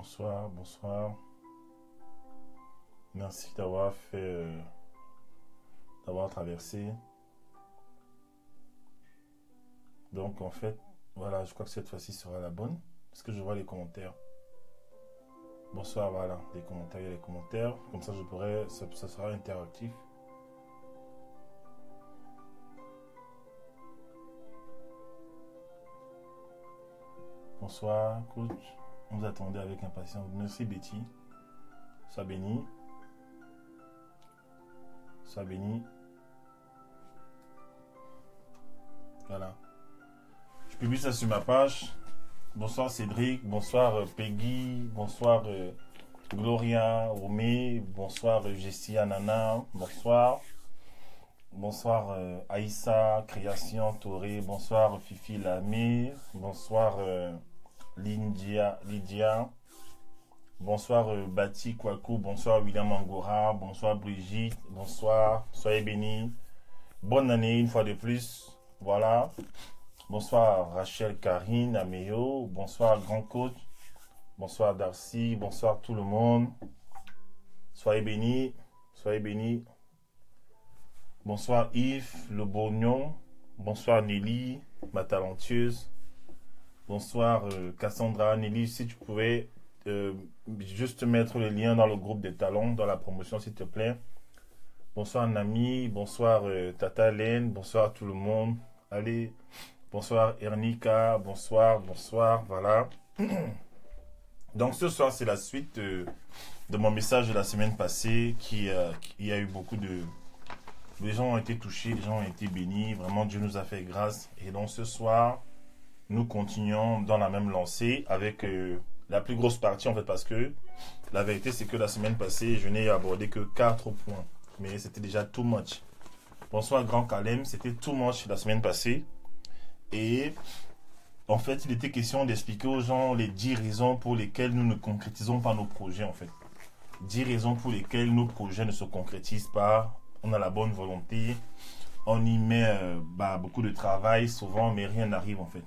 Bonsoir, bonsoir. Merci d'avoir d'avoir traversé. Donc en fait, voilà, je crois que cette fois-ci sera la bonne. Parce que je vois les commentaires. Bonsoir, voilà, les commentaires, il y a les commentaires. Comme ça, je pourrais, ça sera interactif. Bonsoir, coach. On vous attendait avec impatience. Merci Betty. Sois béni. Sois béni. Voilà. Je publie ça sur ma page. Bonsoir Cédric. Bonsoir Peggy. Bonsoir Gloria, Romé. Bonsoir Jessia Nana. Bonsoir. Bonsoir Aïssa, Création, Toré. Bonsoir Fifi Lamir. Bonsoir Lydia. Bonsoir Bati Kwaku. Bonsoir William Angora. Bonsoir Brigitte. Bonsoir. Soyez bénis. Bonne année une fois de plus. Voilà. Bonsoir Rachel Karine Améo. Bonsoir Grand Coach. Bonsoir Darcy. Bonsoir tout le monde. Soyez bénis. Soyez bénis. Bonsoir Yves Le Bourgnon. Bonsoir Nelly, ma talentueuse. Bonsoir Cassandra. Nelly, si tu pouvais juste mettre le lien dans le groupe des talents, dans la promotion, s'il te plaît. Bonsoir Nami. Bonsoir Tata Hélène. Bonsoir à tout le monde. Allez. Bonsoir Ernika. Bonsoir, bonsoir. Voilà. Donc ce soir, c'est la suite de mon message de la semaine passée qui y a eu beaucoup de... Les gens ont été touchés, les gens ont été bénis. Vraiment, Dieu nous a fait grâce. Et donc, ce soir, nous continuons dans la même lancée avec la plus grosse partie, en fait, parce que la vérité, c'est que la semaine passée, je n'ai abordé que 4 points. Mais c'était déjà too much. Bonsoir, Grand Kalem. C'était too much la semaine passée. Et en fait, il était question d'expliquer aux gens les 10 raisons pour lesquelles nous ne concrétisons pas nos projets, en fait. 10 raisons pour lesquelles nos projets ne se concrétisent pas. On a la bonne volonté, on y met beaucoup de travail souvent, mais rien n'arrive en fait.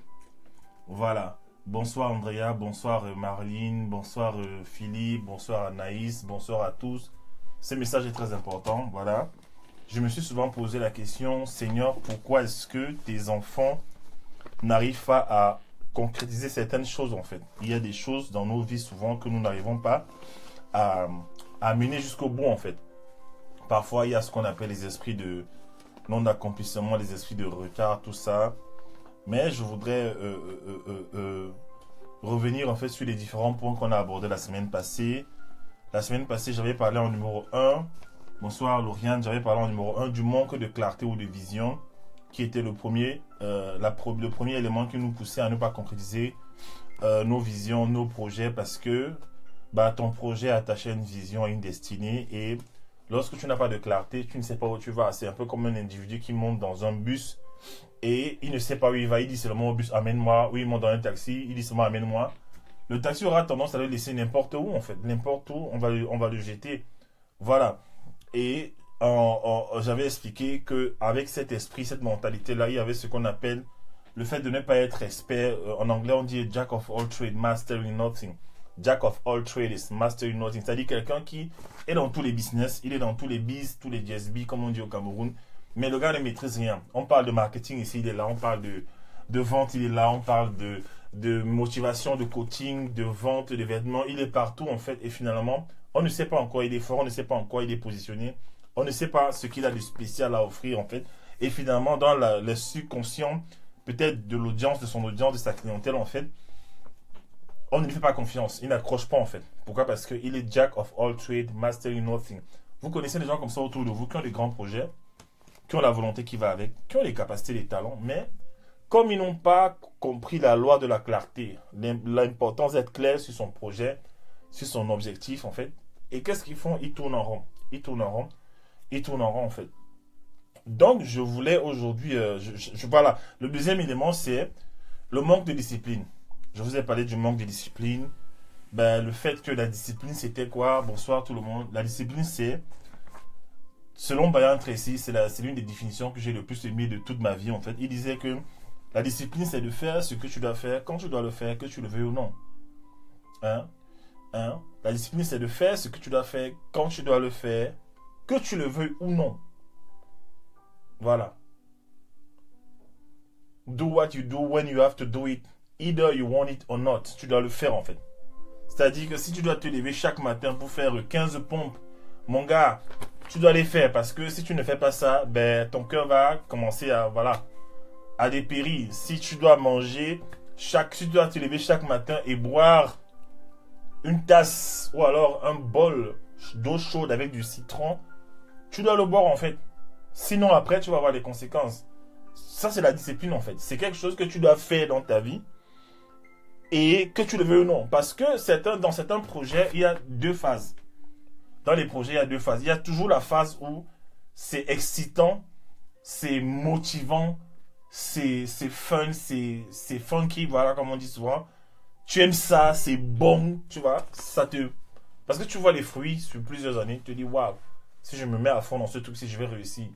Voilà. Bonsoir Andrea, bonsoir Marlene, bonsoir Philippe, bonsoir Anaïs, bonsoir à tous. Ce message est très important, voilà. Je me suis souvent posé la question, Seigneur, pourquoi est-ce que tes enfants n'arrivent pas à concrétiser certaines choses en fait? Il y a des choses dans nos vies souvent que nous n'arrivons pas à mener jusqu'au bout en fait. Parfois, il y a ce qu'on appelle les esprits de non-accomplissement, les esprits de retard, tout ça. Mais je voudrais revenir en fait sur les différents points qu'on a abordés la semaine passée. La semaine passée, j'avais parlé en numéro 1. Bonsoir Lauriane, j'avais parlé en numéro 1 du manque de clarté ou de vision, qui était le premier élément qui nous poussait à ne pas concrétiser nos visions, nos projets, parce que ton projet est attaché à une vision, à une destinée, et lorsque tu n'as pas de clarté, tu ne sais pas où tu vas. C'est un peu comme un individu qui monte dans un bus et il ne sait pas où il va. Il dit seulement au bus, amène-moi. Ou il monte dans un taxi, il dit seulement, amène-moi. Le taxi aura tendance à le laisser n'importe où, en fait. N'importe où, on va le jeter. Voilà. Et j'avais expliqué qu'avec cet esprit, cette mentalité-là, il y avait ce qu'on appelle le fait de ne pas être expert. En anglais, on dit Jack of all trades, master in nothing. Jack of all trades, master in nothing. C'est-à-dire quelqu'un qui est dans tous les business, il est dans tous les biz, tous les JSB, comme on dit au Cameroun. Mais le gars ne maîtrise rien. On parle de marketing ici, il est là. On parle de vente, il est là. On parle de motivation, de coaching, de vente, de vêtements. Il est partout, en fait. Et finalement, on ne sait pas en quoi il est fort. On ne sait pas en quoi il est positionné. On ne sait pas ce qu'il a de spécial à offrir, en fait. Et finalement, dans le subconscient, peut-être de l'audience, de son audience, de sa clientèle, en fait, on ne lui fait pas confiance. Il n'accroche pas, en fait. Pourquoi? Parce qu'il est Jack of all trades, master in nothing. Vous connaissez des gens comme ça autour de vous qui ont des grands projets, qui ont la volonté qui va avec, qui ont les capacités, les talents, mais comme ils n'ont pas compris la loi de la clarté, l'importance d'être clair sur son projet, sur son objectif, en fait, et qu'est-ce qu'ils font? Ils tournent en rond. Ils tournent en rond. Ils tournent en rond, en fait. Donc, je voulais aujourd'hui... voilà. Le deuxième élément, c'est le manque de discipline. Je vous ai parlé du manque de discipline. Le fait que la discipline, c'était quoi? Bonsoir tout le monde. La discipline, c'est... Selon Brian Tracy, c'est l'une des définitions que j'ai le plus aimé de toute ma vie, en fait. Il disait que la discipline, c'est de faire ce que tu dois faire, quand tu dois le faire, que tu le veux ou non. Hein? Hein? La discipline, c'est de faire ce que tu dois faire quand tu dois le faire, que tu le veuilles ou non. Voilà. Do what you do when you have to do it. Either you want it or not. Tu dois le faire en fait. C'est-à-dire que si tu dois te lever chaque matin pour faire 15 pompes, mon gars, tu dois les faire parce que si tu ne fais pas ça, ben, ton cœur va commencer à dépérir. Si tu dois manger, si tu dois te lever chaque matin et boire une tasse ou alors un bol d'eau chaude avec du citron, tu dois le boire en fait. Sinon après, tu vas avoir des conséquences. Ça, c'est la discipline en fait. C'est quelque chose que tu dois faire dans ta vie et que tu le veux ou non. Parce que dans certains projets, il y a deux phases. Dans les projets, il y a deux phases. Il y a toujours la phase où c'est excitant, c'est motivant, c'est fun, c'est funky, voilà comme on dit souvent. Tu aimes ça, c'est bon, tu vois. Parce que tu vois les fruits sur plusieurs années, tu te dis, waouh, si je me mets à fond dans ce truc, si je vais réussir.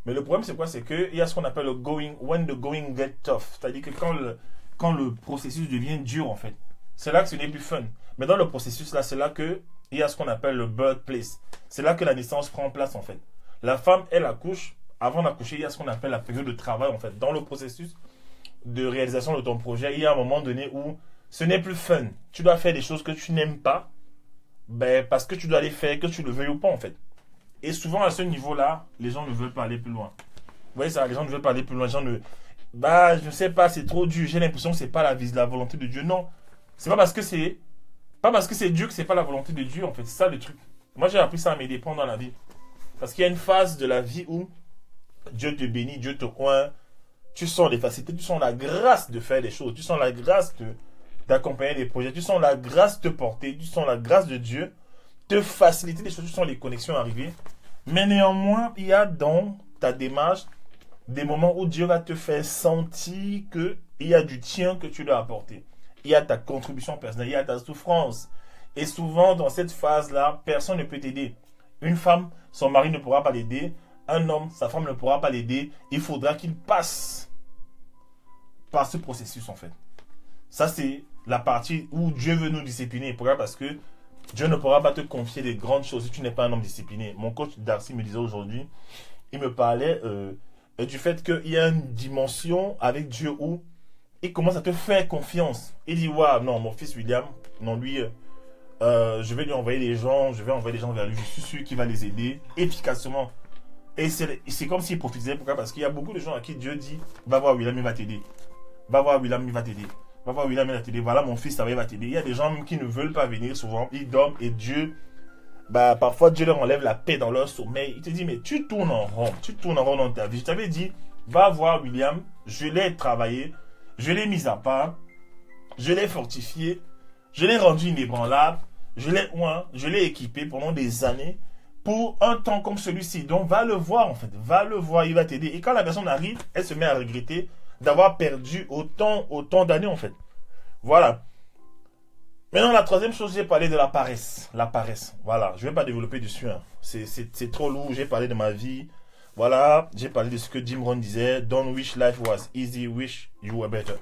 Mais le problème, c'est quoi? C'est qu'il y a ce qu'on appelle le going, when the going get tough. C'est-à-dire que quand le processus devient dur, en fait, c'est là que ce n'est plus fun. Mais dans le processus, là, c'est là qu'il y a ce qu'on appelle le birthplace. C'est là que la naissance prend place, en fait. La femme, elle accouche. Avant d'accoucher, il y a ce qu'on appelle la période de travail, en fait. Dans le processus de réalisation de ton projet, il y a un moment donné où ce n'est plus fun. Tu dois faire des choses que tu n'aimes pas, ben, parce que tu dois les faire, que tu le veuilles ou pas, en fait. Et souvent, à ce niveau-là, les gens ne veulent pas aller plus loin. Vous voyez ça, les gens ne veulent pas aller plus loin. Les gens ne... Bah, je ne sais pas, c'est trop dur. J'ai l'impression que ce n'est pas la volonté de Dieu. Non. C'est pas parce que c'est Dieu que ce n'est pas la volonté de Dieu, en fait. C'est ça le truc. Moi, j'ai appris ça à mes dépens dans la vie. Parce qu'il y a une phase de la vie où Dieu te bénit, Dieu te oint. Tu sens les facilités, tu sens la grâce de faire des choses. Tu sens la grâce d'accompagner des projets. Tu sens la grâce de te porter. Tu sens la grâce de Dieu te faciliter des choses. Tu sens les connexions arriver. Mais néanmoins, il y a dans ta démarche des moments où Dieu va te faire sentir qu'il y a du tien que tu dois apporter. Il y a ta contribution personnelle, il y a ta souffrance. Et souvent, dans cette phase-là, personne ne peut t'aider. Une femme, son mari ne pourra pas l'aider. Un homme, sa femme ne pourra pas l'aider. Il faudra qu'il passe par ce processus, en fait. Ça, c'est la partie où Dieu veut nous discipliner. Pourquoi? Parce que Dieu ne pourra pas te confier des grandes choses si tu n'es pas un homme discipliné. Mon coach Darcy me disait aujourd'hui, il me parlait du fait qu'il y a une dimension avec Dieu où il commence à te faire confiance. Il dit, waouh, non, mon fils William, non, lui, je vais lui envoyer des gens, je vais envoyer des gens vers lui, je suis sûr qu'il va les aider efficacement. Et c'est comme s'il profitait. Pourquoi? Parce qu'il y a beaucoup de gens à qui Dieu dit, va voir William, il va t'aider. Va voir William, il va t'aider. Va voir William, il va t'aider. Voilà, mon fils, ça va t'aider. Il y a des gens même qui ne veulent pas venir souvent. Ils dorment et Dieu, bah, parfois Dieu leur enlève la paix dans leur sommeil. Il te dit, mais tu tournes en rond. Tu tournes en rond dans ta vie. Je t'avais dit, va voir William. Je l'ai travaillé. Je l'ai mis à part. Je l'ai fortifié. Je l'ai rendu inébranlable. Je l'ai oint. Je l'ai équipé pendant des années pour un temps comme celui-ci. Donc, va le voir, en fait. Va le voir. Il va t'aider. Et quand la personne arrive, elle se met à regretter d'avoir perdu autant d'années, en fait. Voilà. Maintenant, la troisième chose, j'ai parlé de la paresse. La paresse. Voilà. Je ne vais pas développer dessus. Hein. C'est trop lourd. J'ai parlé de ma vie. Voilà. J'ai parlé de ce que Jim Rohn disait. Don't wish life was easy. Wish you were better.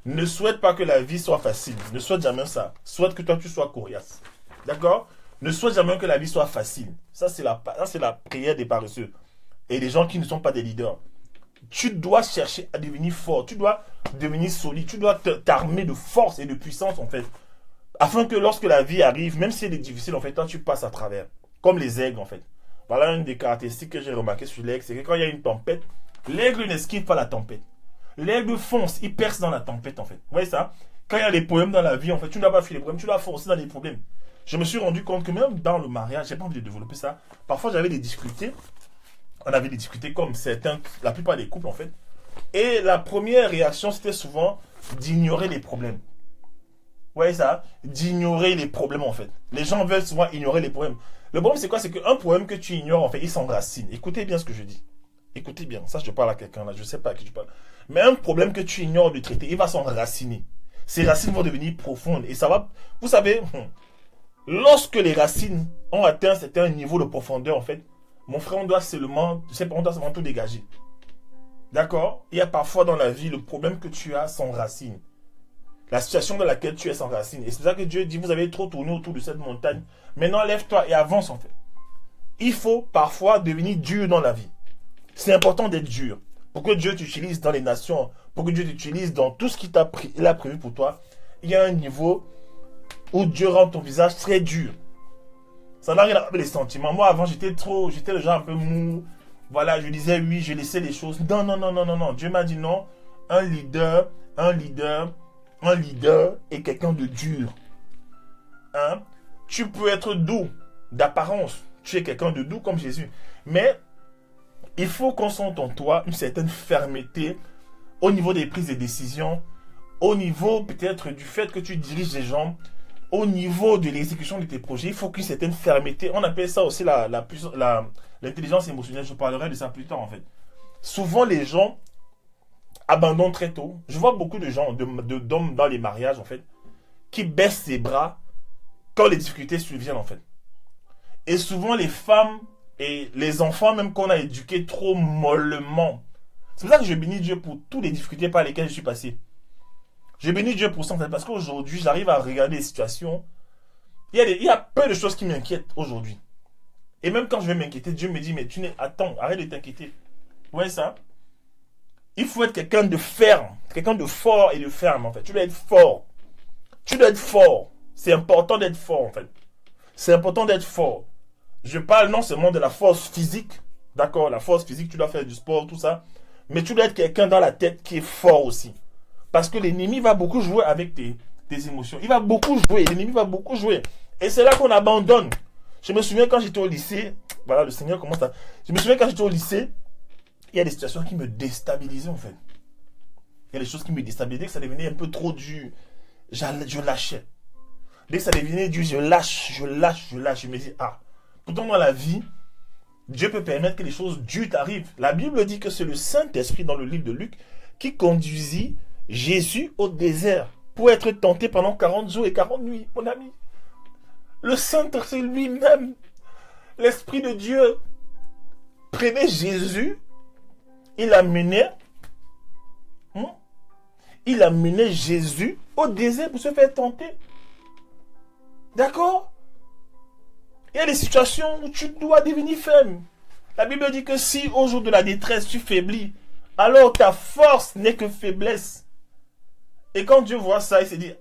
Ne souhaite pas que la vie soit facile. Ne souhaite jamais ça. Souhaite que toi, tu sois coriace. D'accord? Ne souhaite jamais que la vie soit facile. Ça, c'est la prière des paresseux. Et des gens qui ne sont pas des leaders. Tu dois chercher à devenir fort. Tu dois devenir solide. Tu dois t'armer de force et de puissance, en fait. Afin que lorsque la vie arrive, même si elle est difficile, en fait, toi, tu passes à travers. Comme les aigles, en fait. Voilà une des caractéristiques que j'ai remarquées sur l'aigle. C'est que quand il y a une tempête, l'aigle n'esquive pas la tempête. L'aigle fonce. Il perce dans la tempête, en fait. Vous voyez ça? Quand il y a des problèmes dans la vie, en fait, tu ne dois pas fuir les problèmes. Tu dois foncer dans les problèmes. Je me suis rendu compte que même dans le mariage, j'ai pas envie de développer ça. Parfois, j'avais des difficultés. On avait des difficultés comme la plupart des couples en fait. Et la première réaction, c'était souvent d'ignorer les problèmes. Vous voyez ça? D'ignorer les problèmes en fait. Les gens veulent souvent ignorer les problèmes. Le problème, c'est quoi? C'est qu'un problème que tu ignores, en fait, il s'enracine. Écoutez bien ce que je dis. Écoutez bien. Ça, je parle à quelqu'un là. Je ne sais pas à qui je parle. Mais un problème que tu ignores de traiter, il va s'enraciner. Ces racines vont devenir profondes. Et ça va... Vous savez, lorsque les racines ont atteint un certain niveau de profondeur, en fait, mon frère, on doit seulement tout dégager. D'accord? Il y a parfois dans la vie, le problème que tu as s'enracine. la situation dans laquelle tu es s'enracine. Et c'est ça que Dieu dit, vous avez trop tourné autour de cette montagne. Maintenant, lève-toi et avance en fait. Il faut parfois devenir dur dans la vie. C'est important d'être dur. Pour que Dieu t'utilise dans les nations, pour que Dieu t'utilise dans tout ce qu'il a prévu pour toi, il y a un niveau où Dieu rend ton visage très dur. Ça n'a rien à voir avec les sentiments. Moi, avant, j'étais le genre un peu mou. Voilà, je disais oui, je laissais les choses. Non, non, non, non, non, non. Dieu m'a dit non. Un leader est quelqu'un de dur. Hein? Tu peux être doux d'apparence. Tu es quelqu'un de doux comme Jésus. Mais il faut qu'on sente en toi une certaine fermeté au niveau des prises de décision, au niveau peut-être du fait que tu diriges les gens, au niveau de l'exécution de tes projets. Il faut qu'une certaine fermeté. On appelle ça aussi l'intelligence émotionnelle. Je parlerai de ça plus tard en fait. Souvent les gens abandonnent très tôt. Je vois beaucoup de gens, d'hommes dans les mariages en fait, qui baissent les bras quand les difficultés surviennent en fait. Et souvent les femmes et les enfants même qu'on a éduqués trop mollement. C'est pour ça que je bénis Dieu pour toutes les difficultés par lesquelles je suis passé. Je bénis Dieu pour ça en fait, parce qu'aujourd'hui j'arrive à regarder les situations. Il y a peu de choses qui m'inquiètent aujourd'hui. Et même quand je vais m'inquiéter, Dieu me dit, mais attends, arrête de t'inquiéter. Vous voyez ça? Il faut être quelqu'un de ferme, quelqu'un de fort et de ferme en fait. Tu dois être fort. Tu dois être fort. C'est important d'être fort en fait. C'est important d'être fort. Je parle non seulement de la force physique, d'accord, la force physique, tu dois faire du sport, tout ça, mais tu dois être quelqu'un dans la tête qui est fort aussi. Parce que l'ennemi va beaucoup jouer avec tes émotions. Il va beaucoup jouer, l'ennemi va beaucoup jouer. Et c'est là qu'on abandonne. Je me souviens quand j'étais au lycée, voilà, le Seigneur commence à... Je me souviens quand j'étais au lycée, il y a des situations qui me déstabilisaient en fait. Il y a des choses qui me déstabilisaient, que ça devenait un peu trop dur. Je lâchais. Dès que ça devenait dur, je lâche. Je me dis, pourtant dans la vie, Dieu peut permettre que les choses dures t'arrivent. La Bible dit que c'est le Saint-Esprit dans le livre de Luc qui conduisit Jésus au désert pour être tenté pendant 40 jours et 40 nuits, mon ami. Le Saint-Esprit lui-même, l'Esprit de Dieu, prenait Jésus, il amenait Jésus au désert pour se faire tenter. D'accord? Il y a des situations où tu dois devenir ferme. La Bible dit que si au jour de la détresse tu faiblis, alors ta force n'est que faiblesse. Et quand Dieu voit ça, il se dit,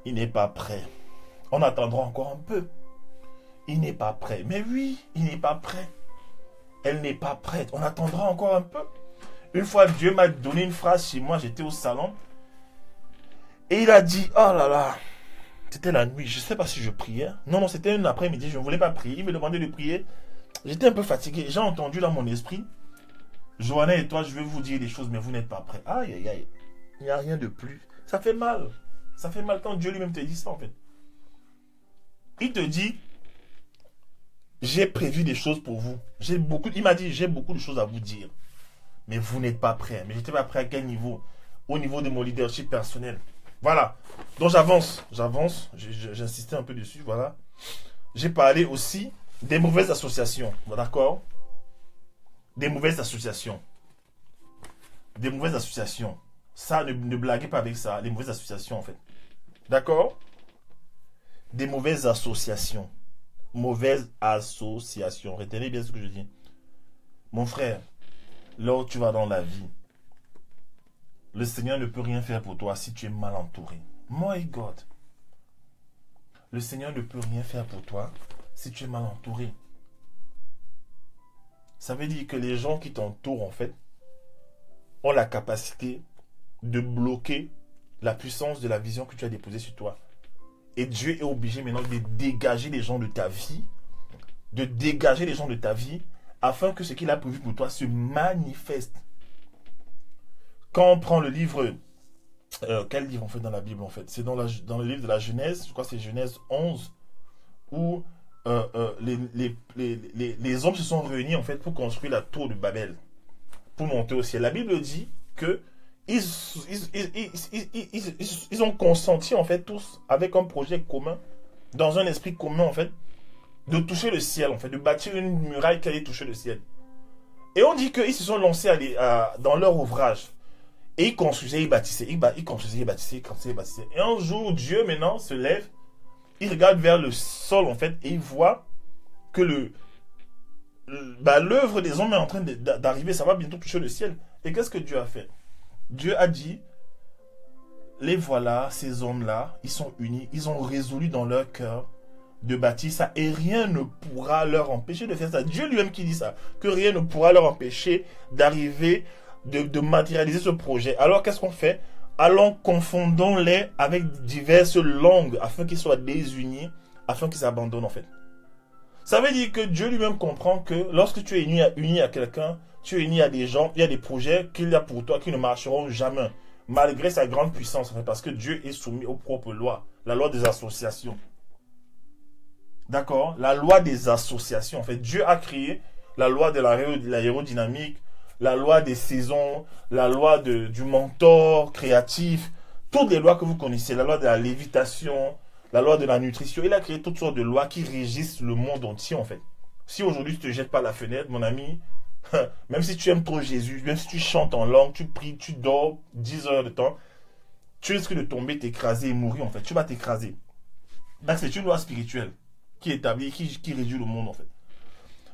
il n'est pas prêt. On attendra encore un peu. Il n'est pas prêt. Mais oui, il n'est pas prêt. Elle n'est pas prête. On attendra encore un peu. Une fois, Dieu m'a donné une phrase chez moi, j'étais au salon. Et il a dit, oh là là, c'était la nuit, je ne sais pas si je priais. Non, c'était un après-midi, je ne voulais pas prier. Il me demandait de prier. J'étais un peu fatigué. J'ai entendu dans mon esprit, Johanna et toi, je vais vous dire des choses, mais vous n'êtes pas prêts. Aïe, aïe, aïe. Il n'y a rien de plus. Ça fait mal. Ça fait mal quand Dieu lui-même te dit ça, en fait. Il te dit, j'ai prévu des choses pour vous. Il m'a dit, j'ai beaucoup de choses à vous dire. Mais vous n'êtes pas prêts. Mais j'étais pas prêt à quel niveau? Au niveau de mon leadership personnel. Voilà. Donc j'avance. J'insistais un peu dessus. Voilà. J'ai parlé aussi des mauvaises associations. D'accord? Des mauvaises associations. Des mauvaises associations. Ça, ne blaguez pas avec ça. Les mauvaises associations, en fait. D'accord? Des mauvaises associations. Mauvaises associations. Retenez bien ce que je dis. Mon frère, là où tu vas dans la vie, le Seigneur ne peut rien faire pour toi si tu es mal entouré. My God. Le Seigneur ne peut rien faire pour toi si tu es mal entouré. Ça veut dire que les gens qui t'entourent, en fait, ont la capacité de bloquer la puissance de la vision que tu as déposée sur toi. Et Dieu est obligé maintenant de dégager les gens de ta vie, afin que ce qu'il a prévu pour toi se manifeste. Quand on prend le livre, quel livre on fait dans la Bible en fait? C'est dans le livre de la Genèse, je crois que c'est Genèse 11, où les hommes se sont réunis en fait pour construire la tour de Babel, pour monter au ciel. La Bible dit que ils ont consenti en fait tous avec un projet commun, dans un esprit commun en fait, de toucher le ciel en fait, de bâtir une muraille qui allait toucher le ciel. Et on dit qu'ils se sont lancés dans leur ouvrage. Et il construisait, il bâtissait, il construisait, il bâtissait, il construisait, il bâtissait. Et un jour, Dieu maintenant se lève, il regarde vers le sol en fait, et il voit que l'œuvre des hommes est en train d'arriver, ça va bientôt toucher le ciel. Et qu'est-ce que Dieu a fait? Dieu a dit, les voilà, ces hommes-là, ils sont unis, ils ont résolu dans leur cœur de bâtir ça, et rien ne pourra leur empêcher de faire ça. Dieu lui-même qui dit ça, que rien ne pourra leur empêcher d'arriver, de matérialiser ce projet. Alors qu'est-ce qu'on fait? Allons, confondons-les avec diverses langues, afin qu'ils soient désunis, afin qu'ils s'abandonnent en fait. Ça veut dire que Dieu lui-même comprend que lorsque tu es uni à quelqu'un, tu es uni à des gens, il y a des projets qu'il y a pour toi qui ne marcheront jamais, malgré sa grande puissance, en fait, parce que Dieu est soumis aux propres lois, la loi des associations. D'accord? La loi des associations. En fait, Dieu a créé la loi de l'aérodynamique, la loi des saisons, la loi du mentor créatif, toutes les lois que vous connaissez, la loi de la lévitation, la loi de la nutrition. Il a créé toutes sortes de lois qui régissent le monde entier, en fait. Si aujourd'hui tu te jettes par la fenêtre, mon ami, même si tu aimes trop Jésus, même si tu chantes en langue, tu pries, tu dors 10 heures de temps, tu risques de tomber, t'écraser et mourir, en fait. Tu vas t'écraser. Donc, c'est une loi spirituelle qui établit, qui régit le monde en fait.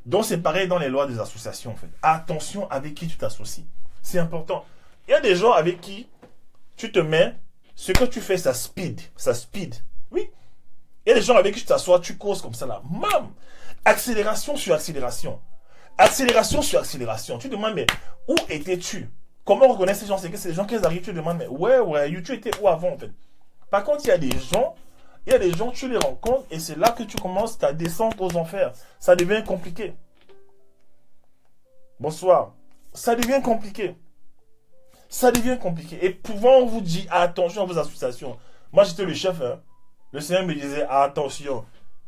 Donc c'est pareil dans les lois des associations en fait. Attention avec qui tu t'associes. C'est important. Il y a des gens avec qui tu te mets, ce que tu fais ça speed. Ça speed. Oui. Il y a des gens avec qui tu t'assois, tu causes comme ça là. Mam! Accélération sur accélération. Accélération sur accélération. Tu te demandes mais où étais-tu? Comment reconnaître ces gens? C'est que ces gens qui arrivent, tu te demandes mais ouais, tu étais où avant en fait? Par contre, il y a des gens, tu les rencontres et c'est là que tu commences ta descente aux enfers. Ça devient compliqué. Bonsoir. Ça devient compliqué. Ça devient compliqué. Et souvent, on vous dit attention à vos associations. Moi, j'étais le chef. Hein. Le Seigneur me disait attention.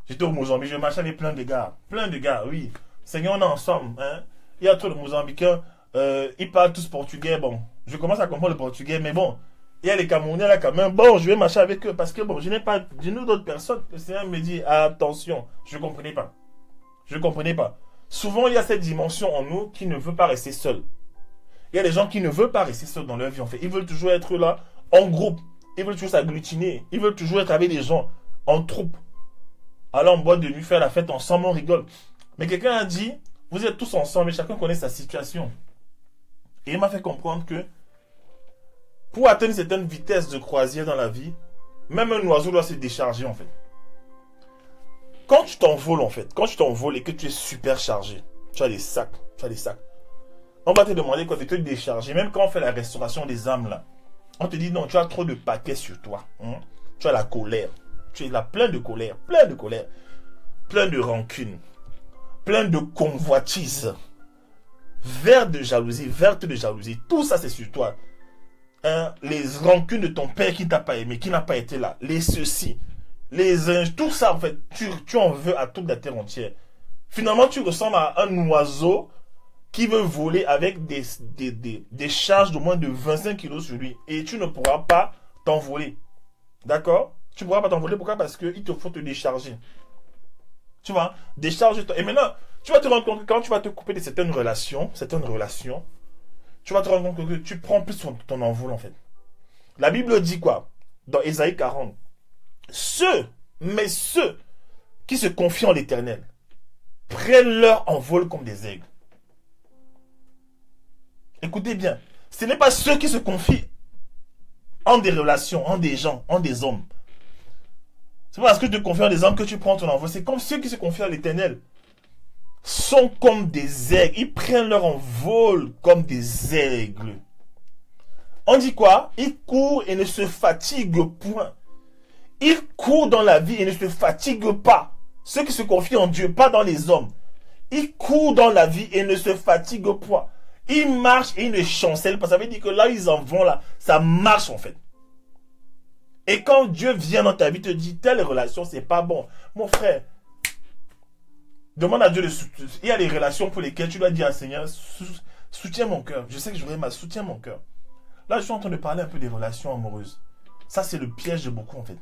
J'étais au Mozambique, je marchais avec plein de gars. Plein de gars, oui. Seigneur, on est ensemble. Hein. Il y a trop de Mozambicains. Ils parlent tous portugais. Bon, je commence à comprendre le portugais, mais bon. Il y a les Camerounais là quand même. Bon, je vais marcher avec eux parce que bon, je n'ai d'autres personnes. Le Seigneur me dit attention. Je ne comprenais pas. Je ne comprenais pas. Souvent, il y a cette dimension en nous qui ne veut pas rester seul. Il y a des gens qui ne veulent pas rester seuls dans leur vie en fait. Ils veulent toujours être là en groupe. Ils veulent toujours s'agglutiner. Ils veulent toujours être avec des gens en troupe. Alors en boîte de nuit, faire la fête ensemble, on rigole. Mais quelqu'un a dit, vous êtes tous ensemble et chacun connaît sa situation. Et il m'a fait comprendre que pour atteindre une certaine vitesse de croisière dans la vie, même un oiseau doit se décharger en fait. Quand tu t'envoles en fait, quand tu t'envoles et que tu es super chargé, tu as des sacs, on va te demander quoi de te décharger. Même quand on fait la restauration des âmes là, on te dit non, tu as trop de paquets sur toi. Hein? Tu as la colère, tu es là plein de colère, plein de rancune, plein de convoitise, verte de jalousie, tout ça c'est sur toi. Hein, les rancunes de ton père qui t'a pas aimé, qui n'a pas été là, les ceci, tout ça en fait, tu en veux à toute la terre entière. Finalement, tu ressembles à un oiseau qui veut voler avec des charges de moins de 25 kilos sur lui. Et tu ne pourras pas t'envoler. D'accord? Tu ne pourras pas t'envoler. Pourquoi? Parce qu'il te faut te décharger. Tu vois? Décharge-toi. Et maintenant, tu vas te rendre compte que quand tu vas te couper de certaines relations, tu vas te rendre compte que tu prends plus ton envol en fait. La Bible dit quoi? Dans Ésaïe 40. Ceux qui se confient en l'Éternel prennent leur envol comme des aigles. Écoutez bien, ce n'est pas ceux qui se confient en des relations, en des gens, en des hommes. C'est pas parce que tu te confies en des hommes que tu prends ton envol. C'est comme ceux qui se confient à l'Éternel sont comme des aigles. Ils prennent leur envol comme des aigles. On dit quoi? Ils courent et ne se fatiguent point. Ils courent dans la vie et ne se fatiguent pas. Ceux qui se confient en Dieu, pas dans les hommes. Ils courent dans la vie et ne se fatiguent point. Ils marchent et ils ne chancellent pas. Ça veut dire que là, ils en vont là. Ça marche en fait. Et quand Dieu vient dans ta vie, te dit, telle relation, c'est pas bon. Mon frère, demande à Dieu de soutenir. Il y a des relations pour lesquelles tu dois dire à Seigneur, soutiens mon cœur. Je sais que j'aurais mal, soutiens mon cœur. Là, je suis en train de parler un peu des relations amoureuses. Ça, c'est le piège de beaucoup en fait.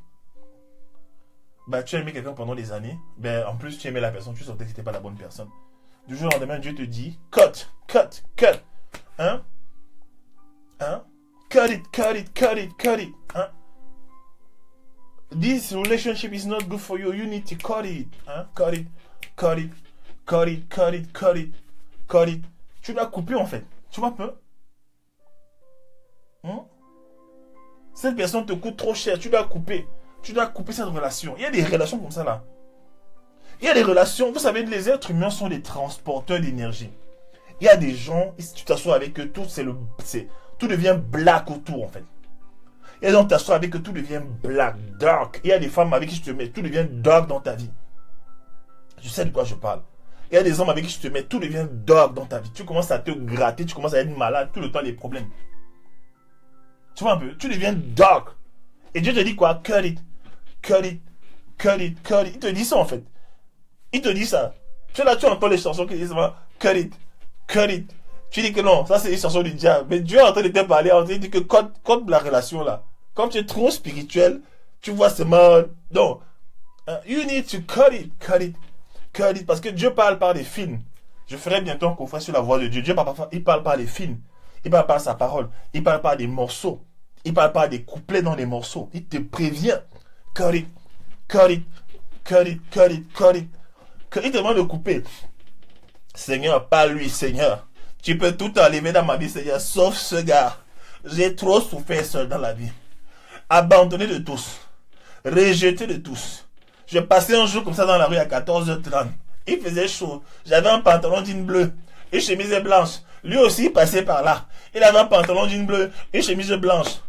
Bah, tu as aimé quelqu'un pendant des années. Ben, en plus, tu aimais la personne, tu sentais que c'était pas la bonne personne. Du jour au lendemain, Dieu te dit, cut. Hein? Cut it, cut it, cut it, cut it. Hein? This relationship is not good for you. You need to cut it. Hein? Cut it, cut it, cut it, cut it, cut it, cut it. Tu dois couper en fait. Tu vois un peu? Hein? Cette personne te coûte trop cher. Tu dois couper. Tu dois couper cette relation. Il y a des relations comme ça là. Il y a des relations. Vous savez, les êtres humains sont des transporteurs d'énergie. Il y a des gens, si tu t'assois avec eux, tout devient black autour en fait. Il y a des gens qui t'assoient avec eux, tout devient black, dark. Il y a des femmes avec qui je te mets, tout devient dark dans ta vie. Je sais de quoi je parle. Il y a des hommes avec qui je te mets, tout devient dark dans ta vie. Tu commences à te gratter, tu commences à être malade, tout le temps des problèmes. Tu vois un peu, tu deviens dark. Et Dieu te dit quoi? Cut it, cut it, cut it, cut it. Il te dit ça en fait. Il te dit ça. Tu es là, tu entends les chansons qui disent cut it, cut it. Tu dis que non, ça c'est une chanson du diable. Mais Dieu est en train de te parler, en train de dire que contre la relation là. Comme tu es trop spirituel, tu vois seulement. Non. You need to cut it, cut it, cut it. Parce que Dieu parle par des films. Je ferai bientôt un conférence sur la voix de Dieu. Dieu il parle par des films. Il parle par sa parole. Il parle par des morceaux. Il parle par des couplets dans les morceaux. Il te prévient. Cut it, cut it, cut it, cut it, cut it. Il te demande de couper. Seigneur, pas lui, Seigneur. Tu peux tout enlever dans ma vie, Seigneur, sauf ce gars. J'ai trop souffert seul dans la vie. Abandonné de tous. Rejeté de tous. Je passais un jour comme ça dans la rue à 14h30. Il faisait chaud. J'avais un pantalon jean bleu. Une chemise blanche. Lui aussi, il passait par là. Il avait un pantalon jean bleu. Une chemise blanche.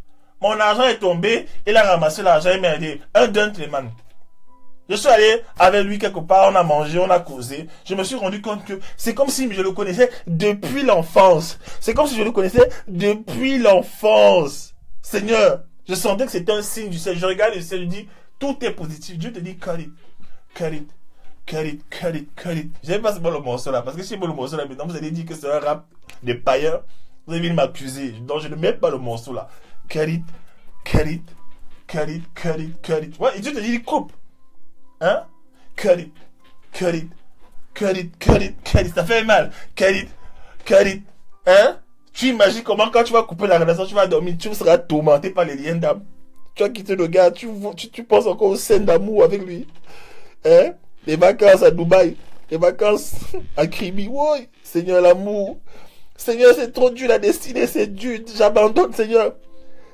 Mon argent est tombé. Il a ramassé l'argent. Il m'a dit, un gentleman. Je suis allé avec lui quelque part, on a mangé, on a causé. Je me suis rendu compte que c'est comme si je le connaissais depuis l'enfance. C'est comme si je le connaissais depuis l'enfance. Seigneur, je sentais que c'était un signe du ciel. Je regarde le ciel, je dis, tout est positif. Dieu te dit, cut it, cut it, cut it, cut it, cut it. J'aime pas ce bon le morceau là, parce que si c'est bon le morceau là, maintenant vous allez dire que c'est un rap des païens. Vous allez venir m'accuser. Donc je ne mets pas le morceau là. Cut it, cut it, cut it, cut it, cut it. Ouais, et Dieu te dit, coupe. Hein? Cut it, cut it, cut it, cut it, cut it. Ça fait mal. Cut it, cut it. Hein? Tu imagines comment quand tu vas couper la relation, tu vas dormir, tu seras tourmenté par les liens d'âme. Tu vas quitter le gars, tu penses encore aux scènes d'amour avec lui. Hein? Les vacances à Dubaï, les vacances à Kribi. Oui, Seigneur, l'amour. Seigneur, c'est trop dur, la destinée, c'est dur. J'abandonne, Seigneur.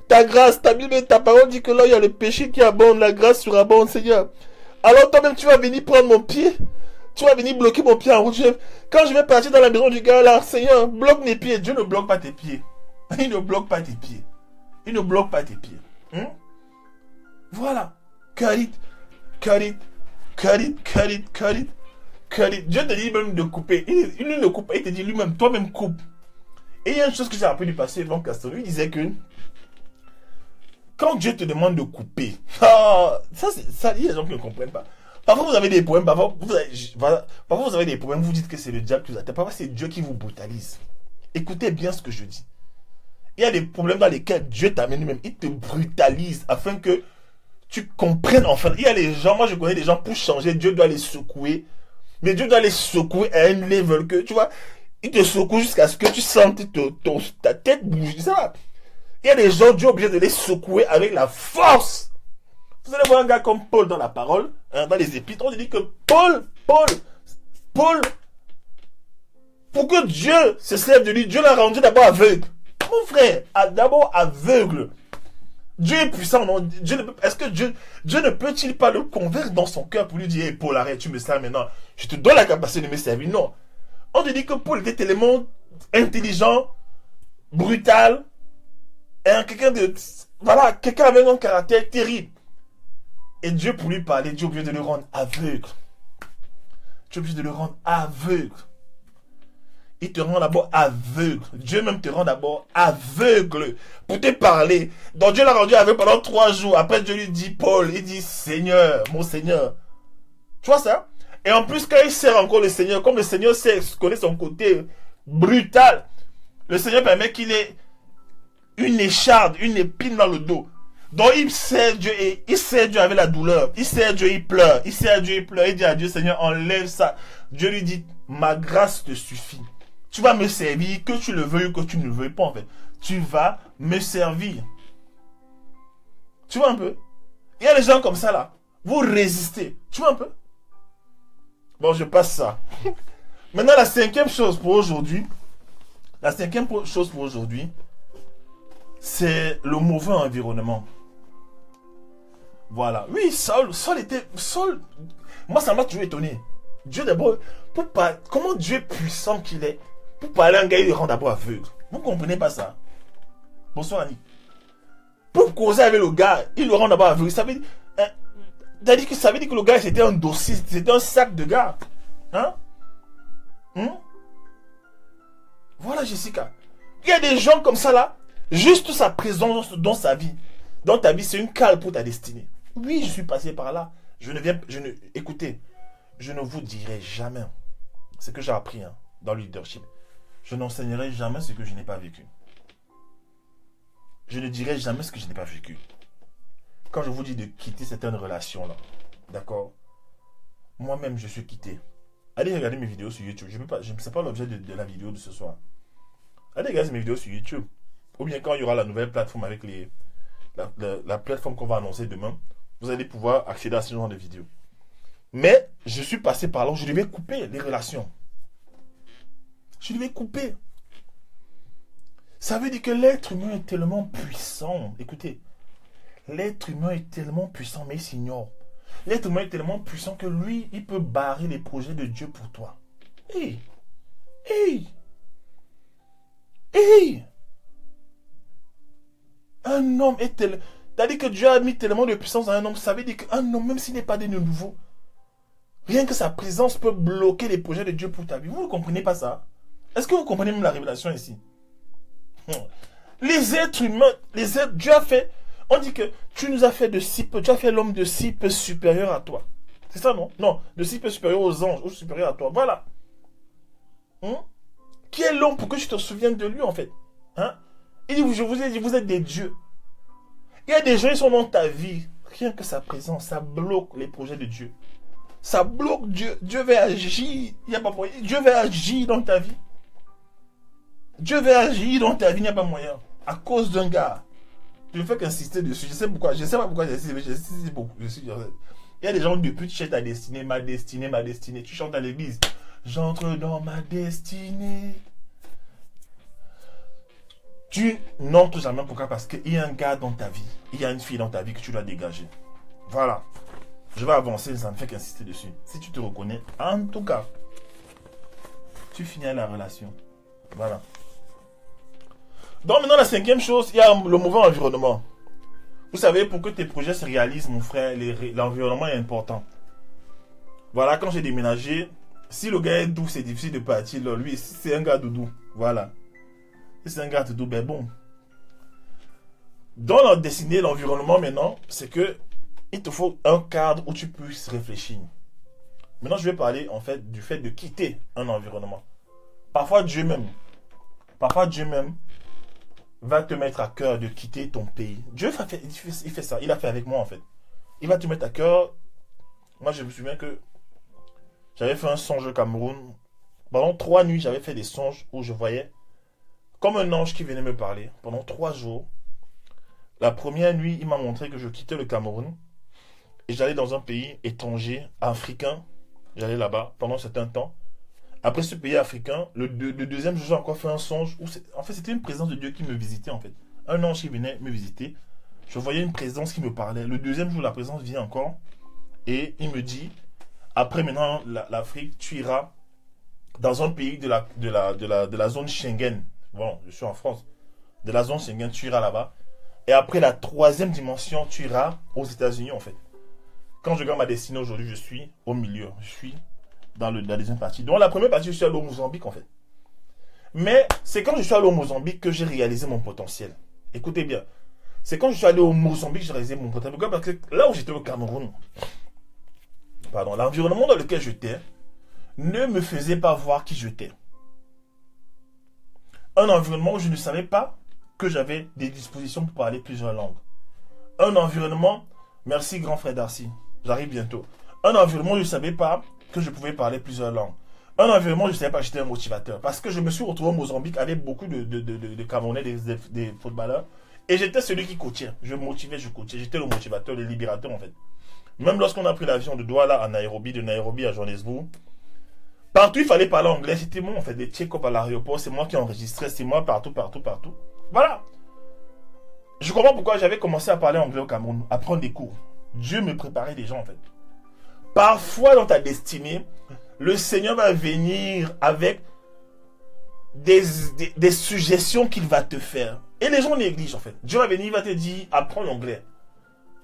Ta grâce, ta Bible, ta parole dit que là, il y a le péché qui abonde, la grâce surabonde, Seigneur. Alors toi-même, tu vas venir prendre mon pied. Tu vas venir bloquer mon pied en route. Quand je vais partir dans la maison du gars là, Seigneur, bloque mes pieds. Dieu ne bloque pas tes pieds. Il ne bloque pas tes pieds. Il ne bloque pas tes pieds. Voilà. Cut it, cut it, cut it, cut it, cut it, cut it. Dieu te dit même de couper. Il ne coupe pas. Il te dit lui-même, toi-même coupe. Et il y a une chose que j'ai appris du passé. Donc Castor lui disait que quand Dieu te demande de couper, ça, il y a des gens qui ne comprennent pas. Parfois vous avez des problèmes, parfois vous avez des problèmes, vous dites que c'est le diable qui vous attaque. Parfois c'est Dieu qui vous brutalise. Écoutez bien ce que je dis. Il y a des problèmes dans lesquels Dieu t'amène lui-même. Il te brutalise afin que tu comprennes enfin. Il y a les gens, moi je connais des gens, pour changer, Dieu doit les secouer. Mais Dieu doit les secouer à un level que, tu vois, il te secoue jusqu'à ce que tu sentes ta tête bouger. Ça va. Il y a des gens, Dieu est obligé de les secouer avec la force. Vous allez voir un gars comme Paul dans la parole, hein, dans les épîtres, on dit que Paul, pour que Dieu se serve de lui, Dieu l'a rendu d'abord aveugle. Mon frère, d'abord aveugle. Dieu est puissant, non? Est-ce que Dieu ne peut-il pas le convaincre dans son cœur pour lui dire, hey, Paul, arrête, tu me sers maintenant, je te donne la capacité de me servir? Non. On te dit que Paul était tellement intelligent, brutal, et quelqu'un avec un caractère terrible. Et Dieu, pour lui parler, Dieu est obligé de le rendre aveugle. Dieu est obligé de le rendre aveugle. Il te rend d'abord aveugle. Dieu même te rend d'abord aveugle pour te parler. Donc Dieu l'a rendu aveugle pendant 3 jours. Après Dieu lui dit, Paul, il dit, Seigneur, mon Seigneur. Tu vois ça? Et en plus, quand il sert encore le Seigneur, comme le Seigneur connaît son côté brutal, le Seigneur permet qu'il ait une écharde, une épine dans le dos. Donc il sert Dieu et il sert Dieu avec la douleur. Il sert Dieu, il pleure. Il sert Dieu, il pleure. Il dit à Dieu, Seigneur, enlève ça. Dieu lui dit, ma grâce te suffit. Tu vas me servir, que tu le veuilles ou que tu ne le veuilles pas, en fait. Tu vas me servir. Tu vois un peu? Il y a des gens comme ça, là. Vous résistez. Tu vois un peu? Bon, je passe ça. Maintenant, la cinquième chose pour aujourd'hui. La cinquième chose pour aujourd'hui, c'est le mauvais environnement. Voilà. Oui, Saul était... Moi, ça m'a toujours étonné. Dieu d'abord, comment Dieu est puissant qu'il est, pour parler à un gars, il le rend d'abord aveugle. Vous ne comprenez pas ça? Bonsoir, Annie. Pour causer avec le gars, il le rend d'abord aveugle. Ça veut dire que le gars, c'était un dossier, c'était un sac de gars. Hein? Voilà, Jessica. Il y a des gens comme ça, là. Juste sa présence dans sa vie. Dans ta vie, c'est une cale pour ta destinée. Oui, je suis passé par là. Écoutez, je ne vous dirai jamais ce que j'ai appris dans le leadership. Je n'enseignerai jamais ce que je n'ai pas vécu. Je ne dirai jamais ce que je n'ai pas vécu. Quand je vous dis de quitter certaines relations-là, d'accord? Moi-même, je suis quitté. Allez regarder mes vidéos sur YouTube. Je ne sais pas l'objet de la vidéo de ce soir. Allez regarder mes vidéos sur YouTube. Ou bien quand il y aura la nouvelle plateforme avec la plateforme qu'on va annoncer demain, vous allez pouvoir accéder à ce genre de vidéos. Mais je suis passé par là où je devais couper les relations. Je devais couper. Ça veut dire que l'être humain est tellement puissant. Écoutez, l'être humain est tellement puissant, mais il s'ignore. L'être humain est tellement puissant que lui, il peut barrer les projets de Dieu pour toi. Hey! Hey! Hey! Un homme est tel... C'est-à-dire que Dieu a mis tellement de puissance dans un homme. Ça veut dire qu'un homme, même s'il n'est pas de nouveau, rien que sa présence peut bloquer les projets de Dieu pour ta vie. Vous ne comprenez pas ça? Est-ce que vous comprenez même la révélation ici? Les êtres humains, Dieu a fait... On dit que tu nous as fait de si peu, tu as fait l'homme de si peu supérieur à toi. C'est ça, non? Non, de si peu supérieur aux anges, ou supérieur à toi. Voilà. Qui est l'homme pour que tu te souviennes de lui, en fait? Il dit, je vous ai dit, vous êtes des dieux. Il y a des gens qui sont dans ta vie. Rien que sa présence, ça bloque les projets de Dieu. Ça bloque Dieu. Dieu veut agir. Il n'y a pas moyen. Dieu veut agir dans ta vie. Dieu veut agir dans ta vie, il n'y a pas moyen. À cause d'un gars. Je ne fais qu'insister dessus. Je sais pourquoi. Je ne sais pas pourquoi j'insiste beaucoup. Il y a des gens depuis tu chantes ta destinée, ma destinée, ma destinée. Tu chantes à l'église. J'entre dans ma destinée. Tu n'entres jamais. Pourquoi? Parce qu'il y a un gars dans ta vie. Il y a une fille dans ta vie que tu dois dégager. Voilà. Je vais avancer, ça ne fait qu'insister dessus. Si tu te reconnais, en tout cas, tu finis la relation. Voilà. Donc maintenant, la cinquième chose, il y a le mauvais environnement. Vous savez, pour que tes projets se réalisent, mon frère, l'environnement est important. Voilà, quand j'ai déménagé, si le gars est doux, c'est difficile de partir. Là. Lui, si c'est un gars doudou, voilà. Si c'est un gars doudou, ben bon. Dans la destinée, l'environnement maintenant, c'est que il te faut un cadre où tu puisses réfléchir. Maintenant, je vais parler en fait du fait de quitter un environnement. Parfois, Dieu même va te mettre à cœur de quitter ton pays. Dieu il fait ça. Il a fait avec moi en fait. Il va te mettre à cœur. Moi, je me souviens que j'avais fait un songe au Cameroun. Pendant 3 nuits, j'avais fait des songes où je voyais comme un ange qui venait me parler. Pendant 3 jours. La première nuit, il m'a montré que je quittais le Cameroun. Et j'allais dans un pays étranger, africain. J'allais là-bas pendant un certain temps. Après ce pays africain, le deuxième jour, j'ai encore fait un songe. En fait, c'était une présence de Dieu qui me visitait en fait. Un ange qui venait me visiter. Je voyais une présence qui me parlait. Le deuxième jour, la présence vient encore. Et il me dit, après maintenant l'Afrique, tu iras dans un pays de la zone Schengen. Bon, je suis en France. De la zone Schengen, tu iras là-bas. Et après la 3e dimension, tu iras aux États-Unis en fait. Quand je regarde ma destinée aujourd'hui, je suis au milieu. Je suis dans la deuxième partie. Donc la première partie, je suis allé au Mozambique en fait. Mais c'est quand je suis allé au Mozambique que j'ai réalisé mon potentiel. Écoutez bien. C'est quand je suis allé au Mozambique que j'ai réalisé mon potentiel. Pourquoi? Parce que là où j'étais au Cameroun, l'environnement dans lequel j'étais ne me faisait pas voir qui j'étais. Un environnement où je ne savais pas que j'avais des dispositions pour parler plusieurs langues. Un environnement, merci grand frère Darcy, j'arrive bientôt. Un environnement où je ne savais pas que je pouvais parler plusieurs langues. Un environnement, je ne savais pas que j'étais un motivateur. Parce que je me suis retrouvé au Mozambique avec beaucoup de Camerounais, des footballeurs. Et j'étais celui qui coachait. Je motivais, je coachais. J'étais le motivateur, le libérateur en fait. Même lorsqu'on a pris l'avion de Douala à Nairobi, de Nairobi à Johannesburg, partout il fallait parler anglais. C'était moi, en fait, des check-up à l'aéroport. C'est moi qui enregistrais. C'est moi partout, partout, partout. Voilà. Je comprends pourquoi j'avais commencé à parler anglais au Cameroun, à prendre des cours. Dieu me préparait des gens en fait. Parfois dans ta destinée, le Seigneur va venir avec des suggestions qu'il va te faire. Et les gens négligent en fait. Dieu va venir, il va te dire, apprends l'anglais,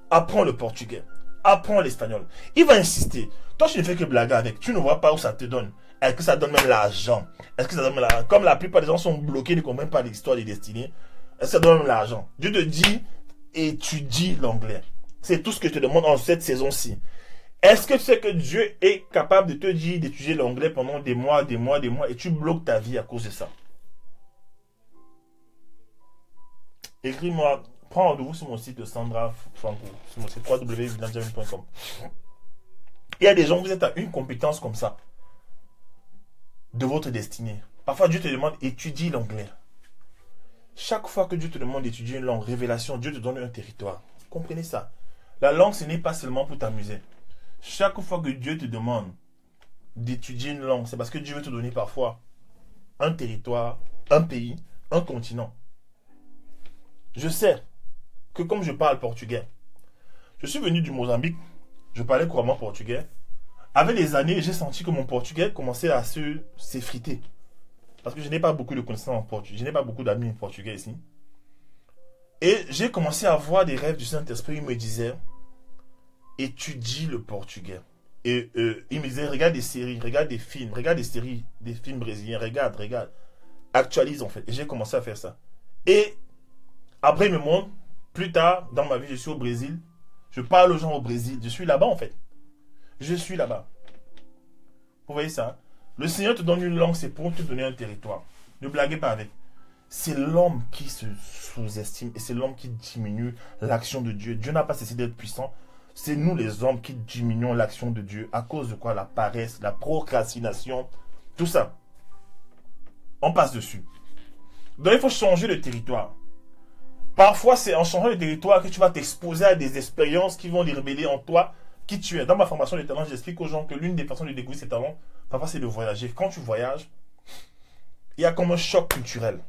apprends le portugais, apprends l'espagnol. Il va insister. Toi, tu ne fais que blaguer avec. Tu ne vois pas où ça te donne. Est-ce que ça donne même l'argent? Est-ce que ça donne même l'argent? Comme la plupart des gens sont bloqués, ne comprennent pas l'histoire des destinées. Est-ce que ça donne même l'argent? Dieu te dit, étudie l'anglais. C'est tout ce que je te demande en cette saison-ci. Est-ce que tu sais que Dieu est capable de te dire d'étudier l'anglais pendant des mois, des mois, des mois et tu bloques ta vie à cause de ça? Écris-moi, prends rendez-vous sur mon site de Sandra Franco, sur mon site www.villanjamin.com. Il y a des gens, vous êtes à une compétence comme ça de votre destinée. Parfois, Dieu te demande étudie l'anglais. Chaque fois que Dieu te demande d'étudier une langue, révélation, Dieu te donne un territoire. Comprenez ça. La langue, ce n'est pas seulement pour t'amuser. Chaque fois que Dieu te demande d'étudier une langue, c'est parce que Dieu veut te donner parfois un territoire, un pays, un continent. Je sais que comme je parle portugais, je suis venu du Mozambique, je parlais couramment portugais. Avec les années, j'ai senti que mon portugais commençait à s'effriter. Parce que je n'ai pas beaucoup de connaissances en portugais, je n'ai pas beaucoup d'amis en portugais ici. Et j'ai commencé à avoir des rêves du Saint-Esprit. Il me disait, étudie le portugais. Et il me disait, regarde des séries, regarde des films, regarde des séries, des films brésiliens, regarde. Actualise en fait. Et j'ai commencé à faire ça. Et après, il me montre, plus tard, dans ma vie, je suis au Brésil. Je parle aux gens au Brésil. Je suis là-bas en fait. Je suis là-bas. Vous voyez ça? Le Seigneur te donne une langue, c'est pour te donner un territoire. Ne blaguez pas avec. C'est l'homme qui se sous-estime et c'est l'homme qui diminue l'action de Dieu. Dieu n'a pas cessé d'être puissant. C'est nous les hommes qui diminuons l'action de Dieu. À cause de quoi? La paresse, la procrastination, tout ça. On passe dessus. Donc il faut changer de territoire. Parfois c'est en changeant de territoire que tu vas t'exposer à des expériences qui vont les révéler en toi qui tu es. Dans ma formation des talents, j'explique aux gens que l'une des façons de découvrir ses talents, parfois c'est de voyager. Quand tu voyages, il y a comme un choc culturel.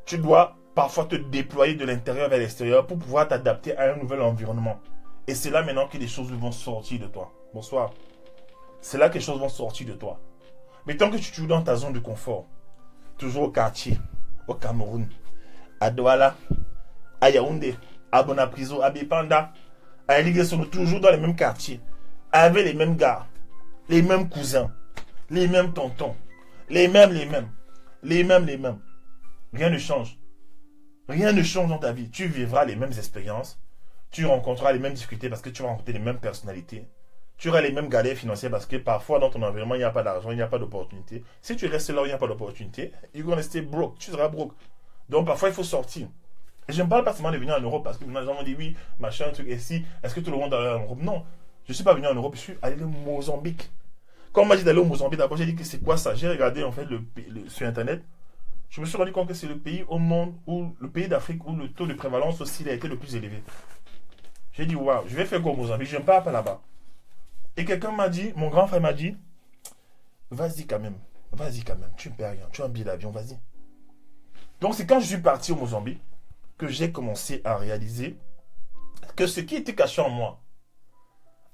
Tu dois parfois te déployer de l'intérieur vers l'extérieur pour pouvoir t'adapter à un nouvel environnement. Et c'est là maintenant que les choses vont sortir de toi. Bonsoir. C'est là que les choses vont sortir de toi. Mais tant que tu es toujours dans ta zone de confort, toujours au quartier, au Cameroun, à Douala, à Yaoundé, à Bonapriso, à Bipanda, à Ligue-Sono, toujours dans les mêmes quartiers, avec les mêmes gars, les mêmes cousins, les mêmes tontons, les mêmes. Rien ne change. Rien ne change dans ta vie. Tu vivras les mêmes expériences. Tu rencontreras les mêmes difficultés parce que tu vas rencontrer les mêmes personnalités. Tu auras les mêmes galères financières parce que parfois dans ton environnement, il n'y a pas d'argent, il n'y a pas d'opportunité. Si tu restes là où il n'y a pas d'opportunité, you're gonna stay broke. Tu seras broke. Donc parfois, il faut sortir. Et je ne parle pas seulement de venir en Europe parce que les gens m'ont dit oui, machin, truc, et si, est-ce que tout le monde va aller en Europe? Non. Je ne suis pas venu en Europe, je suis allé au Mozambique. Quand on m'a dit d'aller au Mozambique, d'abord j'ai dit que c'est quoi ça? J'ai regardé en fait sur internet. Je me suis rendu compte que c'est le pays au monde, où le pays d'Afrique où le taux de prévalence aussi a été le plus élevé. J'ai dit waouh, je vais faire quoi au Mozambique? Je ne pars pas là-bas. Et quelqu'un m'a dit, mon grand frère m'a dit, vas-y quand même, tu ne perds rien, tu as un billet d'avion, vas-y. Donc c'est quand je suis parti au Mozambique que j'ai commencé à réaliser que ce qui était caché en moi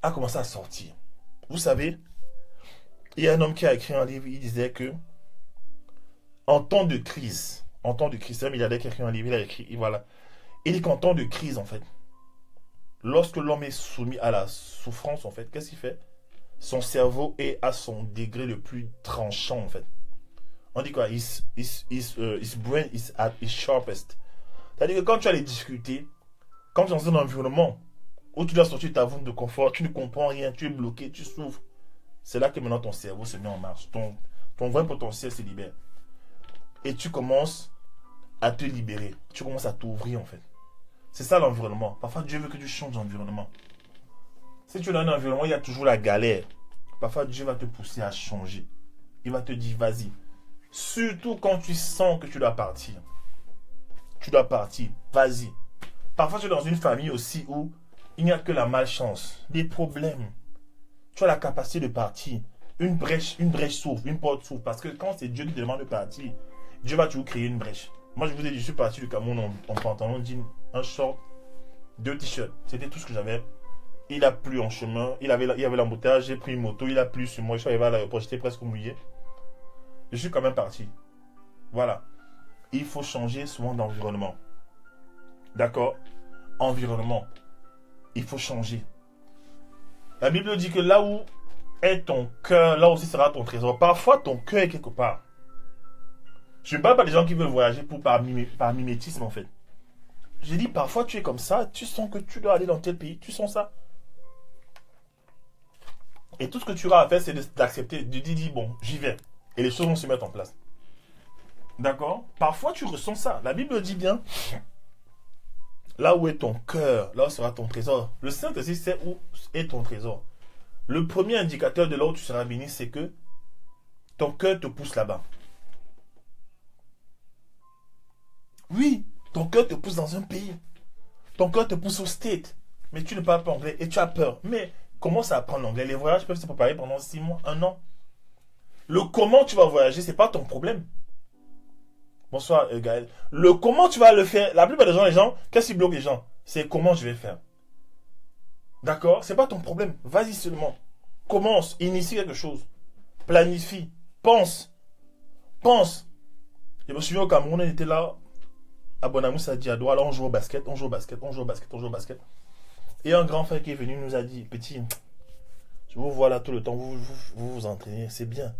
a commencé à sortir. Vous savez, il y a un homme qui a écrit un livre, il disait que en temps de crise, c'est un milliardaire qui a écrit un livre, il a écrit, et voilà. Il dit qu'en temps de crise, en fait, lorsque l'homme est soumis à la souffrance, en fait, qu'est-ce qu'il fait? Son cerveau est à son degré le plus tranchant, en fait. On dit quoi? His brain is at its sharpest. C'est-à-dire que quand tu as les difficultés, quand tu es dans un environnement où tu dois sortir de ta zone de confort, tu ne comprends rien, tu es bloqué, tu souffres, c'est là que maintenant ton cerveau se met en marche. Ton vrai potentiel se libère. Et tu commences à te libérer. Tu commences à t'ouvrir, en fait. C'est ça l'environnement. Parfois, Dieu veut que tu changes d'environnement. Si tu es dans un environnement, il y a toujours la galère. parfois Dieu va te pousser à changer. Il va te dire, vas-y. Surtout quand tu sens que tu dois partir. Tu dois partir, vas-y. Parfois, tu es dans une famille aussi où il n'y a que la malchance, des problèmes. Tu as la capacité de partir. Une brèche s'ouvre, une porte s'ouvre. Parce que quand c'est Dieu qui te demande de partir, Dieu va toujours créer une brèche. Moi, je vous ai dit, je suis parti du Cameroun en pantalon, jean, un short, 2 t-shirts. C'était tout ce que j'avais. Il a plu en chemin. Il y avait l'embouteillage. J'ai pris une moto. Il a plu sur moi. Je suis arrivé à l'aéroport. J'étais presque mouillé. Je suis quand même parti. Voilà. Il faut changer souvent d'environnement. D'accord? Environnement. Il faut changer. La Bible dit que là où est ton cœur, là aussi sera ton trésor. Parfois, ton cœur est quelque part. Je ne parle pas des gens qui veulent voyager par mimétisme, en fait. J'ai dit, parfois, tu es comme ça, tu sens que tu dois aller dans tel pays, tu sens ça. Et tout ce que tu auras à faire, c'est d'accepter, de dire, bon, j'y vais. Et les choses vont se mettre en place. D'accord? Parfois, tu ressens ça. La Bible dit bien, là où est ton cœur, là où sera ton trésor. Le Saint-Esprit sait où est ton trésor. Le premier indicateur de là où tu seras béni, c'est que ton cœur te pousse là-bas. Oui, ton cœur te pousse dans un pays. Ton cœur te pousse au State. Mais tu ne parles pas anglais et tu as peur. Mais commence à apprendre l'anglais. Les voyages peuvent se préparer pendant 6 mois, 1 an. Le comment tu vas voyager, ce n'est pas ton problème. Bonsoir Gaël. Le comment tu vas le faire, la plupart des gens, qu'est-ce qui bloque les gens? C'est comment je vais faire. D'accord? C'est pas ton problème. Vas-y seulement. Commence, initie quelque chose. Planifie. Pense. Pense. Je me souviens au Cameroun, on était là, à Bonamous, à Diado, alors on joue au basket, on joue au basket, on joue au basket, on joue au basket. Et un grand frère qui est venu nous a dit, petit, je vous vois là tout le temps, vous entraînez, c'est bien.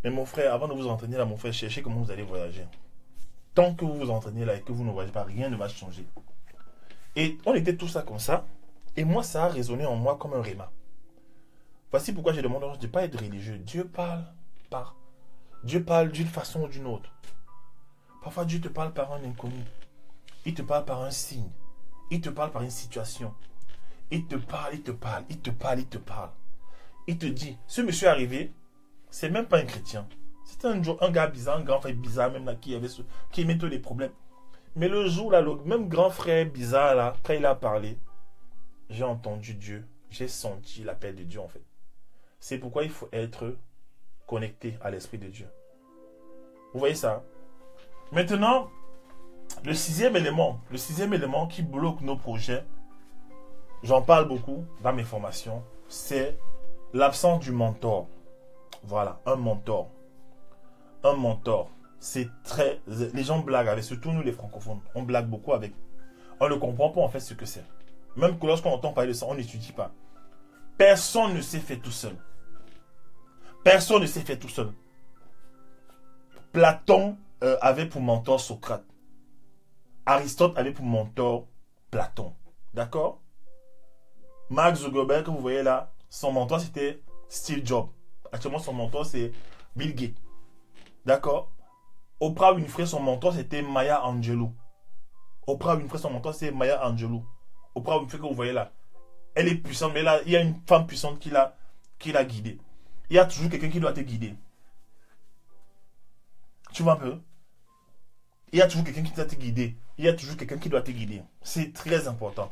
Mais mon frère, avant de vous entraîner là, mon frère, cherchez comment vous allez voyager. Tant que vous vous entraînez là et que vous ne voyagez pas, rien ne va changer. Et on était tous là comme ça. Et moi, ça a résonné en moi comme un rhéma. Voici pourquoi je demande de ne pas être religieux. Dieu parle d'une façon ou d'une autre. Parfois, Dieu te parle par un inconnu. Il te parle par un signe. Il te parle par une situation. Il te parle. Il te dit, ce monsieur arrivé, c'est même pas un chrétien. C'était un gars bizarre, un grand frère bizarre même là, qui aimait tous les problèmes. Mais le jour là, le même grand frère bizarre là, quand il a parlé, j'ai entendu Dieu, j'ai senti l'appel de Dieu en fait. C'est pourquoi il faut être connecté à l'Esprit de Dieu. Vous voyez ça? Maintenant, le sixième élément qui bloque nos projets, j'en parle beaucoup dans mes formations, c'est l'absence du mentor. Voilà, un mentor. Un mentor, c'est très... Les gens blaguent avec, surtout nous les francophones, on blague beaucoup avec. On ne comprend pas en fait ce que c'est. Même que lorsqu'on entend parler de ça, on n'étudie pas. Personne ne s'est fait tout seul. Personne ne s'est fait tout seul. Platon avait pour mentor Socrate. Aristote avait pour mentor Platon. D'accord? Mark Zuckerberg, que vous voyez là, son mentor c'était Steve Jobs. Actuellement, son mentor c'est Bill Gates. D'accord? Oprah Winfrey, son mentor c'était Maya Angelou. Oprah Winfrey, son mentor c'est Maya Angelou. Oprah Winfrey que vous voyez là, elle est puissante, mais là, il y a une femme puissante qui l'a guidée. Il y a toujours quelqu'un qui doit te guider. Tu vois un peu? Il y a toujours quelqu'un qui doit te guider. Il y a toujours quelqu'un qui doit te guider. C'est très important.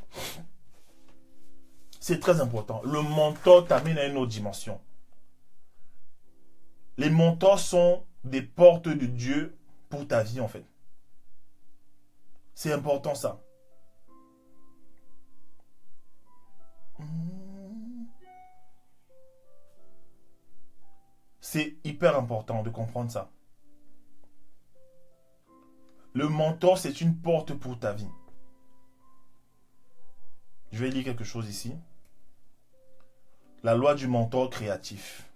C'est très important. Le mentor t'amène à une autre dimension. Les mentors sont des portes de Dieu pour ta vie en fait. C'est important ça. C'est hyper important de comprendre ça. Le mentor, c'est une porte pour ta vie. Je vais lire quelque chose ici. La loi du mentor créatif.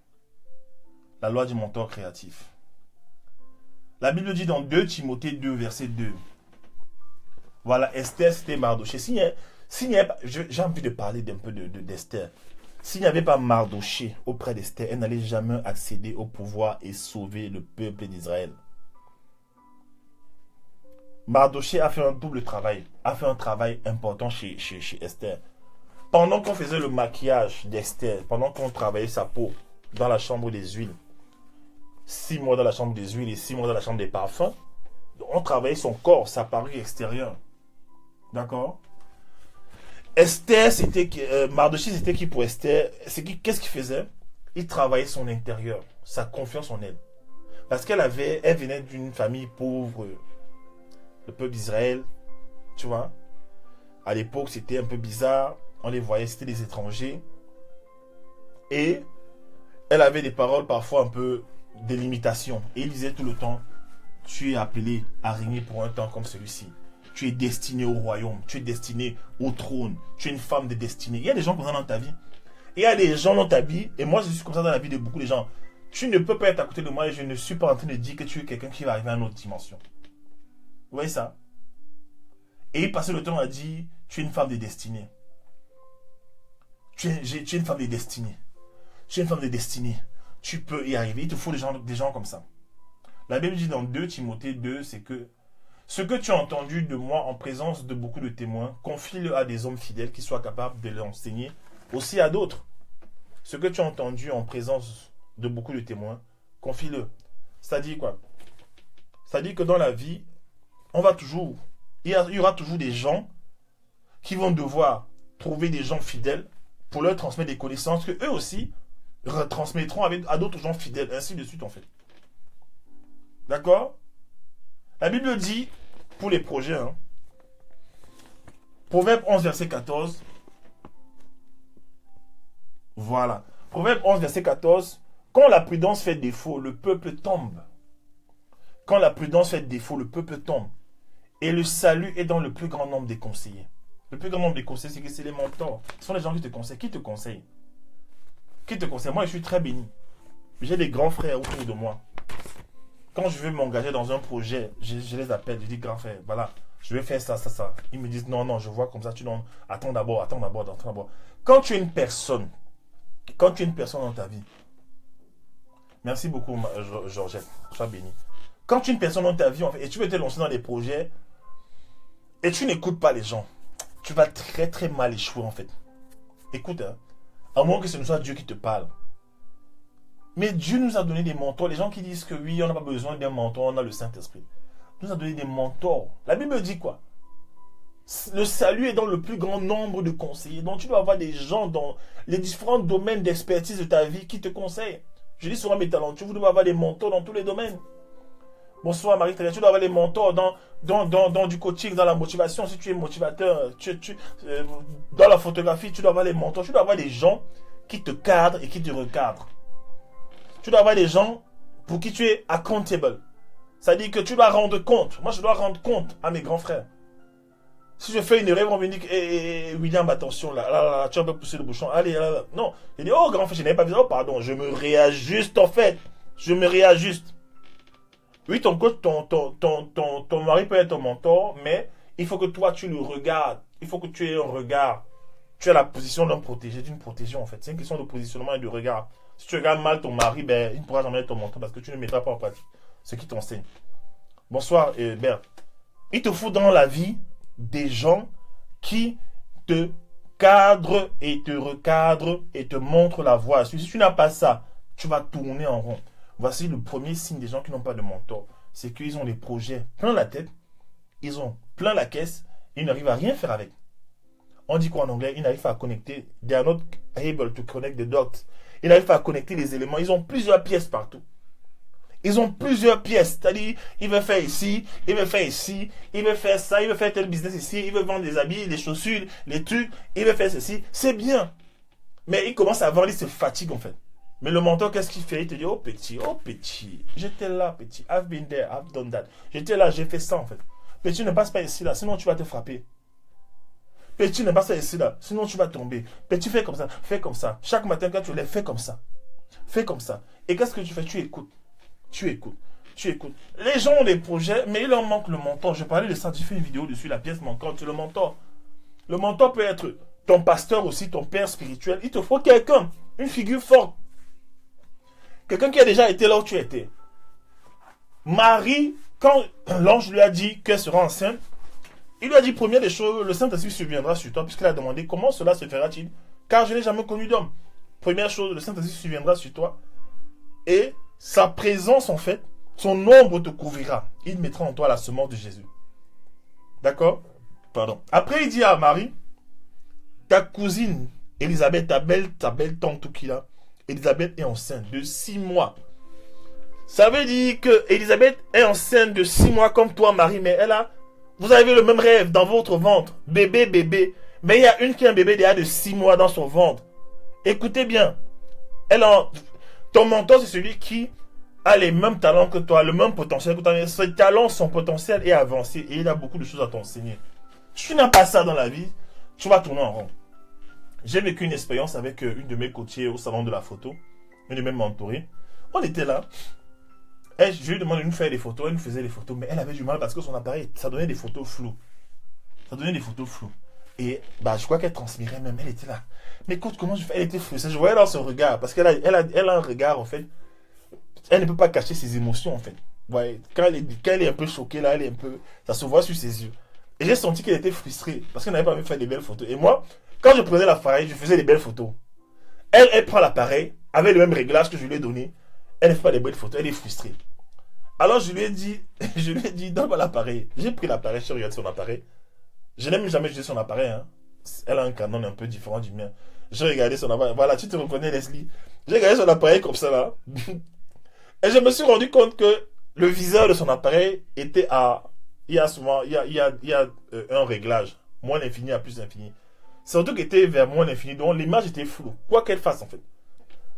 La loi du mentor créatif. La Bible dit dans 2 Timothée 2, verset 2. Voilà, Esther, c'était Mardoché. J'ai envie de parler d'un peu d'Esther. S'il n'y avait pas Mardoché auprès d'Esther, elle n'allait jamais accéder au pouvoir et sauver le peuple d'Israël. Mardoché a fait un double travail, a fait un travail important chez Esther. Pendant qu'on faisait le maquillage d'Esther, pendant qu'on travaillait sa peau, dans la chambre des huiles, 6 mois dans la chambre des huiles et 6 mois dans la chambre des parfums, on travaillait son corps, sa parure extérieure. D'accord? Esther, Mardochée, c'était qui pour Esther? Qu'est-ce qu'il faisait? Il travaillait son intérieur, sa confiance en elle. Parce elle venait d'une famille pauvre, le peuple d'Israël, tu vois. À l'époque, c'était un peu bizarre. On les voyait, c'était des étrangers. Et elle avait des paroles parfois un peu de limitation. Et il disait tout le temps, tu es appelé à régner pour un temps comme celui-ci. Tu es destiné au royaume. Tu es destiné au trône. Tu es une femme de destinée. Il y a des gens comme ça dans ta vie. Et il y a des gens dans ta vie. Et moi, je suis comme ça dans la vie de beaucoup de gens. Tu ne peux pas être à côté de moi et je ne suis pas en train de dire que tu es quelqu'un qui va arriver à une autre dimension. Vous voyez ça? Et il passait le temps à dire, tu es une femme de destinée. Tu es une femme de destinée. Tu es une femme de destinée. Tu peux y arriver. Il te faut des gens comme ça. La Bible dit dans 2 Timothée 2, c'est que ce que tu as entendu de moi en présence de beaucoup de témoins, confie-le à des hommes fidèles qui soient capables de l'enseigner aussi à d'autres. Ce que tu as entendu en présence de beaucoup de témoins, confie-le. C'est-à-dire quoi? C'est-à-dire que dans la vie, il y aura toujours des gens qui vont devoir trouver des gens fidèles pour leur transmettre des connaissances que eux aussi retransmettront à d'autres gens fidèles, ainsi de suite en fait. D'accord? La Bible dit, pour les projets, Proverbe 11, verset 14. Voilà. Proverbe 11, verset 14. Quand la prudence fait défaut, le peuple tombe. Quand la prudence fait défaut, le peuple tombe. Et le salut est dans le plus grand nombre des conseillers. Le plus grand nombre des conseillers, c'est que c'est les mentors. Ce sont les gens qui te conseillent. Qui te conseille? Qui te conseille? Moi, je suis très béni. J'ai des grands frères autour de moi. Quand je veux m'engager dans un projet, je les appelle, je dis, grand frère, voilà, je vais faire ça, ça, ça. Ils me disent, non, non, je vois comme ça, attends d'abord. Quand tu es une personne dans ta vie, merci beaucoup, Georgette, sois béni. Quand tu es une personne dans ta vie, en fait, et tu veux te lancer dans des projets, et tu n'écoutes pas les gens, tu vas très très mal échouer, en fait. Écoute, à moins que ce ne soit Dieu qui te parle. Mais Dieu nous a donné des mentors. Les gens qui disent que oui, on n'a pas besoin d'un mentor, on a le Saint-Esprit. Il nous a donné des mentors. La Bible dit quoi? Le salut est dans le plus grand nombre de conseillers. Donc tu dois avoir des gens dans les différents domaines d'expertise de ta vie qui te conseillent. Je dis souvent mes talentueux, vous devez avoir des mentors dans tous les domaines. Bonsoir Marie-Thérèse, tu dois avoir des mentors dans du coaching, dans la motivation. Si tu es motivateur, dans la photographie, tu dois avoir des mentors. Tu dois avoir des gens qui te cadrent et qui te recadrent. Tu dois avoir des gens pour qui tu es accountable. C'est-à-dire que tu dois rendre compte. Moi, je dois rendre compte à mes grands frères. Si je fais une erreur, on me dit William, attention, là, tu vas pousser le bouchon. Allez, là. Non. Je dis, oh, grand frère, je n'avais pas vu ça. Oh, pardon, je me réajuste, en fait. Je me réajuste. Oui, ton coach, ton mari peut être ton mentor, mais il faut que toi, tu le regardes. Il faut que tu aies un regard. Tu as la position d'un protégé, d'une protection, en fait. C'est une question de positionnement et de regard. Si tu regardes mal ton mari, ben, il ne pourra jamais être ton mentor parce que tu ne mettras pas en pratique ce qui t'enseigne. Bonsoir, Bert. Il te faut dans la vie des gens qui te cadrent et te recadrent et te montrent la voie. Si tu n'as pas ça, tu vas tourner en rond. Voici le premier signe des gens qui n'ont pas de mentor. C'est qu'ils ont des projets plein la tête, ils ont plein la caisse, et ils n'arrivent à rien faire avec. On dit quoi en anglais? Ils n'arrivent pas à connecter. They are not able to connect the dots. Ils n'arrivent pas à connecter les éléments. Ils ont plusieurs pièces partout. Ils ont plusieurs pièces. C'est-à-dire, il veut faire ici, il veut faire ici, il veut faire ça, il veut faire tel business ici, il veut vendre des habits, des chaussures, les trucs, il veut faire ceci. C'est bien. Mais il commence à vendre, il se fatigue en fait. Mais le mentor, qu'est-ce qu'il fait? Il te dit, oh petit, j'étais là, petit. I've been there, I've done that. J'étais là, j'ai fait ça en fait. Petit, ne passe pas ici là, sinon tu vas te frapper. Petit, ne passe pas ici là, sinon tu vas tomber. Petit, fais comme ça, fais comme ça. Chaque matin quand tu lèves, fais comme ça. Fais comme ça. Et qu'est-ce que tu fais? Tu écoutes. Tu écoutes. Tu écoutes. Les gens ont des projets, mais il leur manque le mentor. Je parlais de ça, j'ai fait une vidéo dessus, la pièce manquante, c'est le mentor. Le mentor peut être ton pasteur aussi, ton père spirituel. Il te faut quelqu'un, une figure forte. Quelqu'un qui a déjà été là où tu étais. Marie, quand l'ange lui a dit qu'elle sera enceinte, il lui a dit, première des choses, le Saint-Esprit surviendra sur toi, puisqu'il a demandé comment cela se fera-t-il, car je n'ai jamais connu d'homme. première chose, le Saint-Esprit viendra sur toi. Et sa présence, en fait, son ombre te couvrira. Il mettra en toi la semence de Jésus. D'accord? Pardon. Après, il dit à Marie, ta cousine, Élisabeth, ta belle tante, tout qui là, Élisabeth est enceinte de 6 mois. Ça veut dire que Élisabeth est enceinte de 6 mois comme toi, Marie, mais vous avez le même rêve dans votre ventre. Bébé, bébé. Mais il y a une qui a un bébé déjà de 6 mois dans son ventre. Écoutez bien. Ton mentor, c'est celui qui a les mêmes talents que toi, le même potentiel que toi. Ses talents, son potentiel est avancé et il a beaucoup de choses à t'enseigner. Tu n'as pas ça dans la vie, tu vas tourner en rond. J'ai vécu une expérience avec une de mes coachées au salon de la photo, une de mes mentorées. On était là. Et je lui demandais de nous faire des photos, elle nous faisait des photos, mais elle avait du mal parce que son appareil, ça donnait des photos floues. Et je crois qu'elle transpirait même, elle était là. Mais écoute, comment je fais? Elle était frustrée. Je voyais dans son regard, parce qu'elle a un regard, en fait. Elle ne peut pas cacher ses émotions, en fait. Ouais, quand elle est un peu choquée, là, ça se voit sur ses yeux. Et j'ai senti qu'elle était frustrée, parce qu'elle n'avait pas envie de faire des belles photos. Et moi, quand je prenais l'appareil, je faisais des belles photos. Elle prend l'appareil, avec le même réglage que je lui ai donné. Elle ne fait pas des belles photos, elle est frustrée. Alors je lui ai dit, donne-moi l'appareil. J'ai pris l'appareil, je regarde son appareil. Je n'ai même jamais jeté son appareil. Hein. Elle a un canon un peu différent du mien. J'ai regardé son appareil. Voilà, tu te reconnais, Leslie. J'ai regardé son appareil comme ça là. Et je me suis rendu compte que le viseur de son appareil était à... Il y a un réglage. Moins l'infini à plus l'infini. Surtout qu'il était vers moins l'infini. Donc l'image était floue. Quoi qu'elle fasse en fait.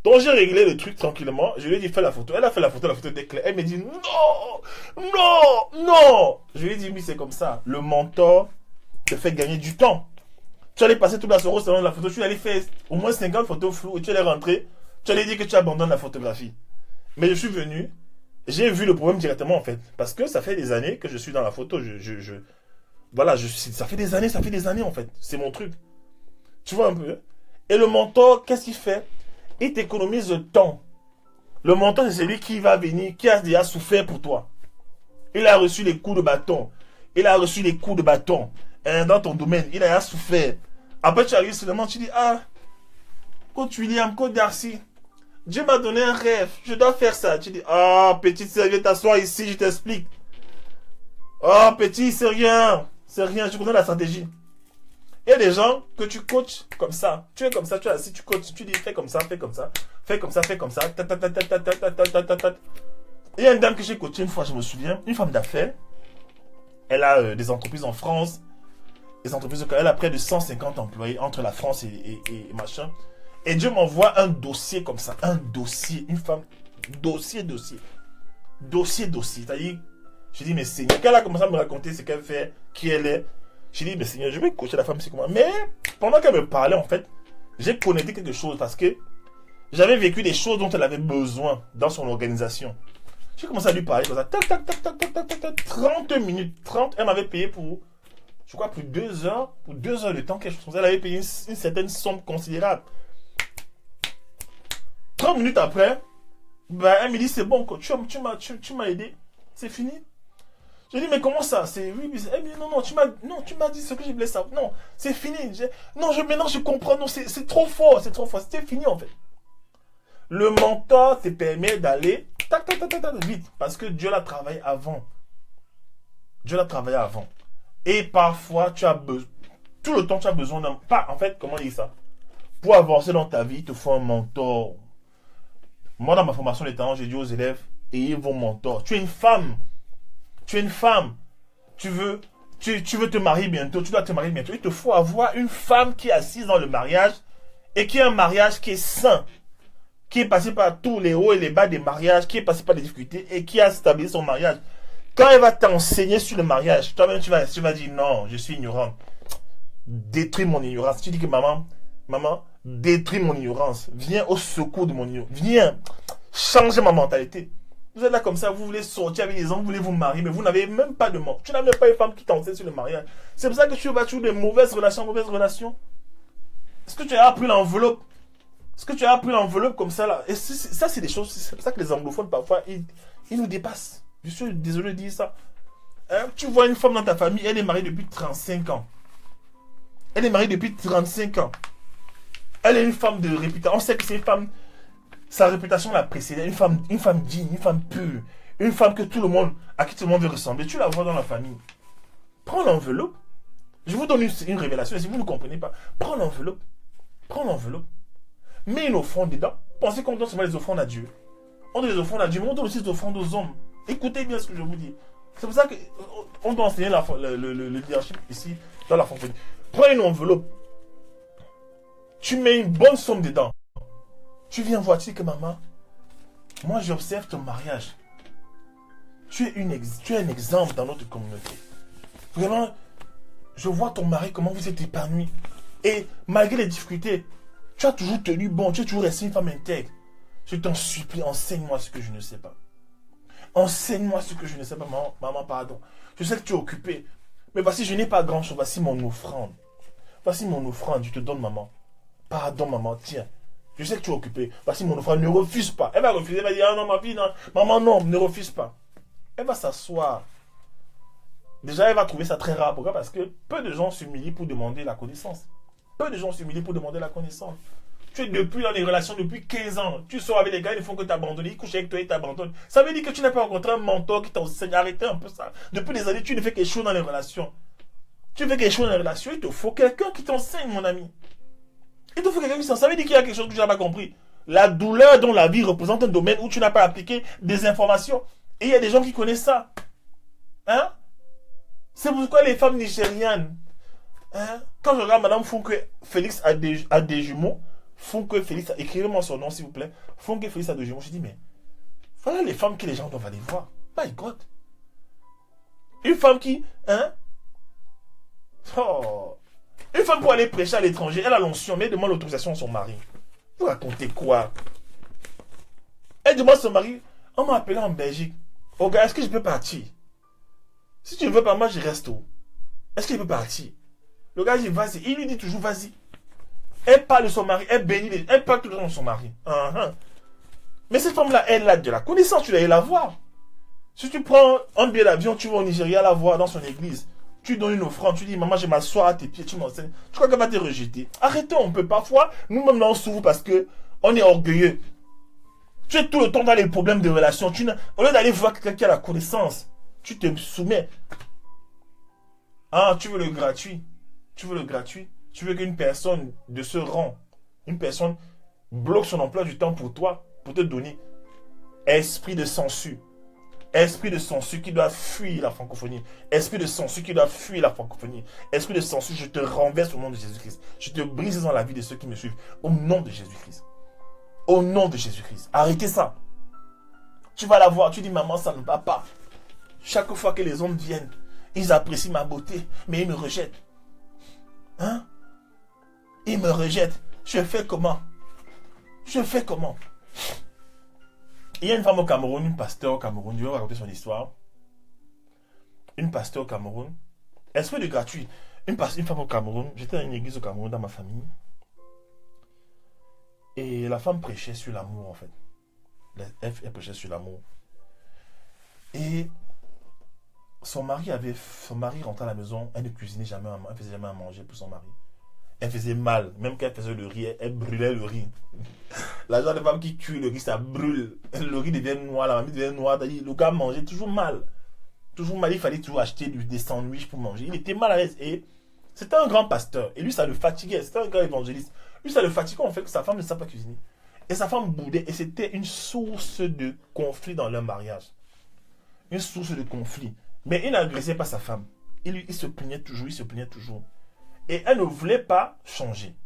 Donc j'ai réglé le truc tranquillement. Je lui ai dit fais la photo. Elle a fait la photo était claire. Elle me dit non. Je lui ai dit mais c'est comme ça. Le mentor te fait gagner du temps. Tu allais passer toute la soirée au salon de la photo. Tu allais faire au moins 50 photos floues et tu allais rentrer. Tu allais dire que tu abandonnes la photographie. Mais je suis venu. J'ai vu le problème directement en fait. Parce que ça fait des années que je suis dans la photo. Voilà, ça fait des années en fait. C'est mon truc. Tu vois un peu. Et le mentor, qu'est-ce qu'il fait? Il t'économise le temps. Le mentor, c'est celui qui va venir, qui a déjà souffert pour toi. Il a reçu les coups de bâton. Dans ton domaine. Il a déjà souffert. Après, tu arrives seulement, tu dis, Coach William, Coach Darcy, Dieu m'a donné un rêve. Je dois faire ça. Tu dis, petite, viens t'asseoir ici, je t'explique. Petit, c'est rien. Je connais la stratégie. Il y a des gens que tu coaches comme ça. Tu es comme ça, tu es assis, tu coaches, tu dis fais comme ça. Il y a une dame que j'ai coachée une fois, je me souviens, une femme d'affaires. Elle a des entreprises en France. Elle a près de 150 employés entre la France et machin. Et Dieu m'envoie un dossier comme ça. Un dossier, une femme. Dossier. C'est-à-dire, je dis mais Seigneur, quand elle a commencé à me raconter ce qu'elle fait, qui elle est. J'ai dit, mais Seigneur, je vais coacher la femme, c'est comment. Mais pendant qu'elle me parlait, en fait, j'ai connecté quelque chose parce que j'avais vécu des choses dont elle avait besoin dans son organisation. J'ai commencé à lui parler comme ça. 30 minutes. Elle m'avait payé pour, je crois, pour 2 heures. Pour 2 heures de temps, quelque chose comme ça. Elle avait payé une certaine somme considérable. 30 minutes après, elle me dit, c'est bon, tu m'as aidé. C'est fini. Je dis mais comment ça? C'est oui, elle me dit non, tu m'as dit ce que je voulais savoir. Non, c'est fini. Maintenant je comprends. Non, c'est trop fort, C'était fini en fait. Le mentor te permet d'aller vite parce que Dieu l'a travaillé avant. Et parfois tu as besoin, tout le temps tu as besoin d'un pas. En fait, comment dire ça? Pour avancer dans ta vie, il te faut un mentor. Moi dans ma formation des talents, j'ai dit aux élèves ayez vos mentors. Tu es une femme. Tu veux te marier bientôt, tu dois te marier bientôt. Il te faut avoir une femme qui est assise dans le mariage et qui a un mariage qui est sain, qui est passé par tous les hauts et les bas des mariages, qui est passé par les difficultés et qui a stabilisé son mariage. Quand elle va t'enseigner sur le mariage, toi-même tu vas dire non, je suis ignorant. Détruis mon ignorance. Tu dis que maman, détruis mon ignorance. Viens au secours de mon ignorance. Viens changer ma mentalité. Vous êtes là comme ça, vous voulez sortir avec les hommes, vous voulez vous marier, mais vous n'avez même pas de mort. Tu n'as même pas une femme qui t'enseigne sur le mariage. C'est pour ça que tu vas toujours de mauvaises relations. Est-ce que tu as appris l'enveloppe? Comme ça là? Et ça, c'est des choses, c'est pour ça que les anglophones, parfois, ils nous dépassent. Je suis désolé de dire ça. Tu vois une femme dans ta famille, elle est mariée depuis 35 ans. Elle est une femme de réputation. On sait que c'est une femme, sa réputation l'a précédée. Une femme digne, une femme pure. Une femme que tout le monde, à qui tout le monde veut ressembler. Tu la vois dans la famille. Prends l'enveloppe. Je vous donne une révélation. Si vous ne comprenez pas, prends l'enveloppe. Prends l'enveloppe. Mets une offrande dedans. Pensez qu'on donne seulement les offrandes à Dieu. On donne les offrandes à Dieu, mais on donne aussi les offrandes aux hommes. Écoutez bien ce que je vous dis. C'est pour ça qu'on doit enseigner le leadership ici, dans la francophonie. Prends une enveloppe. Tu mets une bonne somme dedans. Tu viens voir, tu dis que maman, moi j'observe ton mariage. Tu es un exemple dans notre communauté. Vraiment, je vois ton mari, comment vous êtes épanoui. Et malgré les difficultés, tu as toujours tenu bon, tu es toujours resté une femme intègre. Je t'en supplie, enseigne-moi ce que je ne sais pas. Enseigne-moi ce que je ne sais pas, maman, pardon. Je sais que tu es occupée. Mais voici, je n'ai pas grand-chose. Voici mon offrande. Voici mon offrande, je te donne, maman. Pardon, maman, tiens. Je sais que tu es occupée. Voici mon offrande, ne refuse pas. Elle va refuser, elle va dire, ah non, ma fille, non. Maman, non, ne refuse pas. Elle va s'asseoir. Déjà, elle va trouver ça très rare. Pourquoi? Parce que peu de gens s'humilient pour demander la connaissance. Peu de gens s'humilient pour demander la connaissance. Tu es depuis dans les relations depuis 15 ans. Tu sors avec les gars, ils font que t'abandonner. Ils couchent avec toi et t'abandonnent. Ça veut dire que tu n'as pas rencontré un mentor qui t'enseigne. Arrêtez un peu ça. Depuis des années, tu ne fais quelque chose dans les relations. Tu fais quelque chose dans les relations, il te faut quelqu'un qui t'enseigne, mon ami. Il te faut quelqu'un qui t'enseigne. Ça veut dire qu'il y a quelque chose que tu n'as pas compris. La douleur dans la vie représente un domaine où tu n'as pas appliqué des informations. Et il y a des gens qui connaissent ça. Hein? C'est pourquoi les femmes nigérianes, hein? Quand je regarde Madame Funke Félix a des jumeaux, Funke Félix, écrivez-moi son nom s'il vous plaît. Funke Félix a des jumeaux. Je dis, mais voilà les femmes que les gens doivent aller voir. My God. Une femme qui, hein? Oh. Une femme pour aller prêcher à l'étranger, elle a l'onction, mais elle demande l'autorisation à son mari. Vous racontez quoi? Elle demande à son mari, on m'a appelé en Belgique. Oh gars, est-ce que je peux partir? Si tu ne veux pas, moi je reste où? Est-ce qu'il peut partir? Le gars dit vas-y. Il lui dit toujours vas-y. Elle parle de son mari, elle bénit, elle parle tout le temps de son mari. Mais cette femme-là, elle a de la connaissance, tu dois aller la voir. Si tu prends un billet d'avion, tu vas au Nigeria la voir dans son église. Tu donnes une offrande, tu dis maman, je m'assois à tes pieds, tu m'enseignes. Tu crois qu'elle va te rejeter? Arrêtez, on peut parfois, nous-mêmes là on s'ouvre parce que on est orgueilleux. Tu es tout le temps dans les problèmes de relations. Au lieu d'aller voir quelqu'un qui a la connaissance, tu te soumets. Ah, tu veux le gratuit. Tu veux le gratuit. Tu veux qu'une personne de ce rang, une personne bloque son emploi du temps pour toi, pour te donner. Esprit de censure. Esprit de censure qui doit fuir la francophonie. Esprit de censure qui doit fuir la francophonie. Esprit de censure, je te renverse au nom de Jésus-Christ. Je te brise dans la vie de ceux qui me suivent. Au nom de Jésus-Christ. Au nom de Jésus-Christ. Arrêtez ça. Tu vas la voir, tu dis maman, ça ne va pas. Chaque fois que les hommes viennent, ils apprécient ma beauté, mais ils me rejettent. Hein? Ils me rejettent. Je fais comment? Je fais comment? Il y a une femme au Cameroun, une pasteur au Cameroun, je vais vous raconter son histoire. Une pasteur au Cameroun. Elle se fait du gratuit. Une femme au Cameroun, j'étais dans une église au Cameroun dans ma famille. Et la femme prêchait sur l'amour en fait. Elle prêchait sur l'amour. Et son mari rentrait à la maison, elle ne cuisinait jamais, elle ne faisait jamais à manger pour son mari. Elle faisait mal, même quand elle faisait le riz, elle brûlait le riz. La genre de femme qui cuit le riz, ça brûle. Le riz devient noir, la mamie devient noire. Le gars mangeait toujours mal. Toujours mal, il fallait toujours acheter des sandwichs pour manger. Il était mal à l'aise. Et c'était un grand pasteur. Et lui, ça le fatiguait. C'était un grand évangéliste. Lui, ça le fatiguait en fait que sa femme ne savait pas cuisiner. Et sa femme boudait. Et c'était une source de conflit dans leur mariage. Une source de conflit. Mais il n'agressait pas sa femme. Il se plaignait toujours, il se plaignait toujours. Et elle ne voulait pas changer.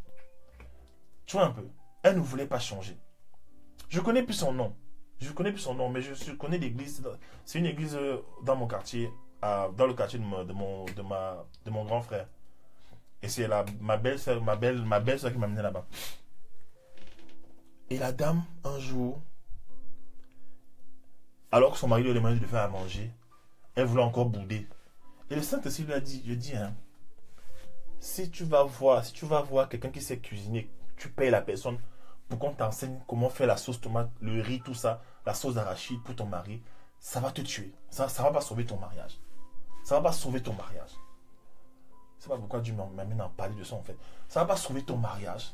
Tu vois un peu. Elle ne voulait pas changer. Je connais plus son nom. Mais je connais l'église. C'est une église dans mon quartier, dans le quartier de mon grand frère. Et c'est ma belle-sœur qui m'a amené là-bas. Et la dame, un jour, alors que son mari lui a demandé de faire à manger, elle voulait encore bouder. Et le Saint-Esprit lui a dit, si tu vas voir quelqu'un qui sait cuisiner, tu payes la personne pour qu'on t'enseigne comment faire la sauce tomate, le riz, tout ça, la sauce d'arachide pour ton mari, ça va te tuer. Ça va pas sauver ton mariage. Ça va pas sauver ton mariage. C'est pas pourquoi Dieu m'amène à parler de ça en fait. Ça va pas sauver ton mariage.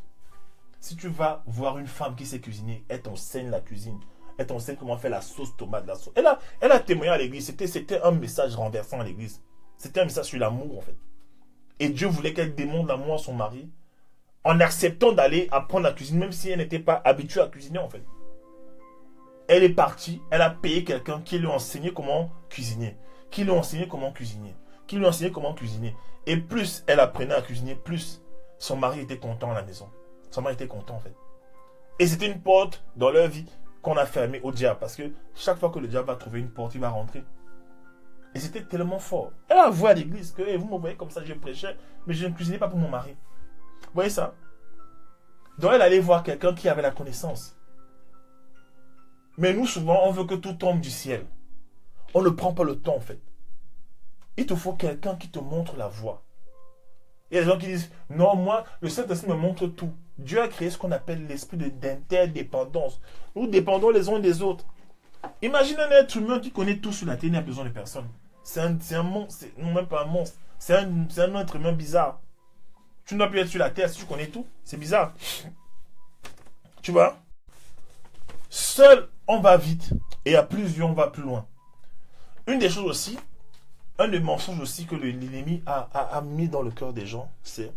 Si tu vas voir une femme qui sait cuisiner, elle t'enseigne la cuisine. Elle t'enseigne comment faire la sauce tomate. La sauce. Elle a témoigné à l'église. C'était un message renversant à l'église. C'était un message sur l'amour, en fait. Et Dieu voulait qu'elle démontre l'amour à son mari en acceptant d'aller apprendre la cuisine, même si elle n'était pas habituée à cuisiner, en fait. Elle est partie, elle a payé quelqu'un qui lui a enseigné comment cuisiner. Qui lui a enseigné comment cuisiner. Qui lui a enseigné comment cuisiner. Et plus elle apprenait à cuisiner, plus son mari était content à la maison. Son mari était content, en fait. Et c'était une porte dans leur vie qu'on a fermée au diable. Parce que chaque fois que le diable va trouver une porte, il va rentrer. Et c'était tellement fort. Elle a avoué à l'église que vous me voyez comme ça, je prêchais, mais je ne cuisinais pas pour mon mari. Vous voyez ça? Donc elle allait voir quelqu'un qui avait la connaissance. Mais nous, souvent, on veut que tout tombe du ciel. On ne prend pas le temps, en fait. Il te faut quelqu'un qui te montre la voie. Il y a des gens qui disent, non, moi, le Saint-Esprit me montre tout. Dieu a créé ce qu'on appelle l'esprit d'interdépendance. Nous dépendons les uns des autres. Imagine un être humain qui connaît tout sur la terre, il n'a besoin de personne. C'est un monstre, non même pas un monstre. C'est un être humain bizarre. Tu ne dois plus être sur la terre si tu connais tout. C'est bizarre. Tu vois? Seul, on va vite. Et à plusieurs, on va plus loin. Une des choses aussi, un des mensonges aussi que l'ennemi a mis dans le cœur des gens, c'est...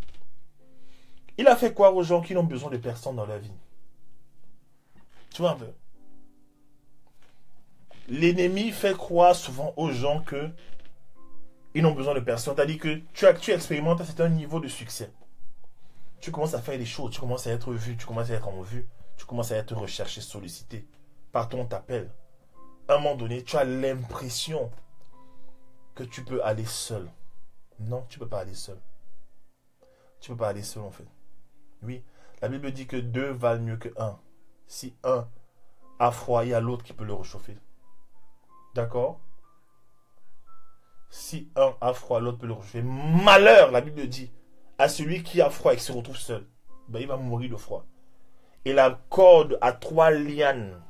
Il a fait croire aux gens qui n'ont besoin de personne dans leur vie. Tu vois un peu? L'ennemi fait croire souvent aux gens que ils n'ont besoin de personne. C'est-à-dire que tu expérimentes un certain niveau de succès. Tu commences à faire des choses, tu commences à être vu, tu commences à être en vue, tu commences à être recherché, sollicité. Partout on t'appelle. À un moment donné, tu as l'impression que tu peux aller seul. Non, tu ne peux pas aller seul. Tu ne peux pas aller seul en fait. Oui, la Bible dit que deux valent mieux que un. Si un a froid, il y a l'autre qui peut le réchauffer. D'accord? Si un a froid, l'autre peut le réchauffer. Malheur, la Bible dit, à celui qui a froid et qui se retrouve seul. Ben, il va mourir de froid. Et la corde à 3 lianes.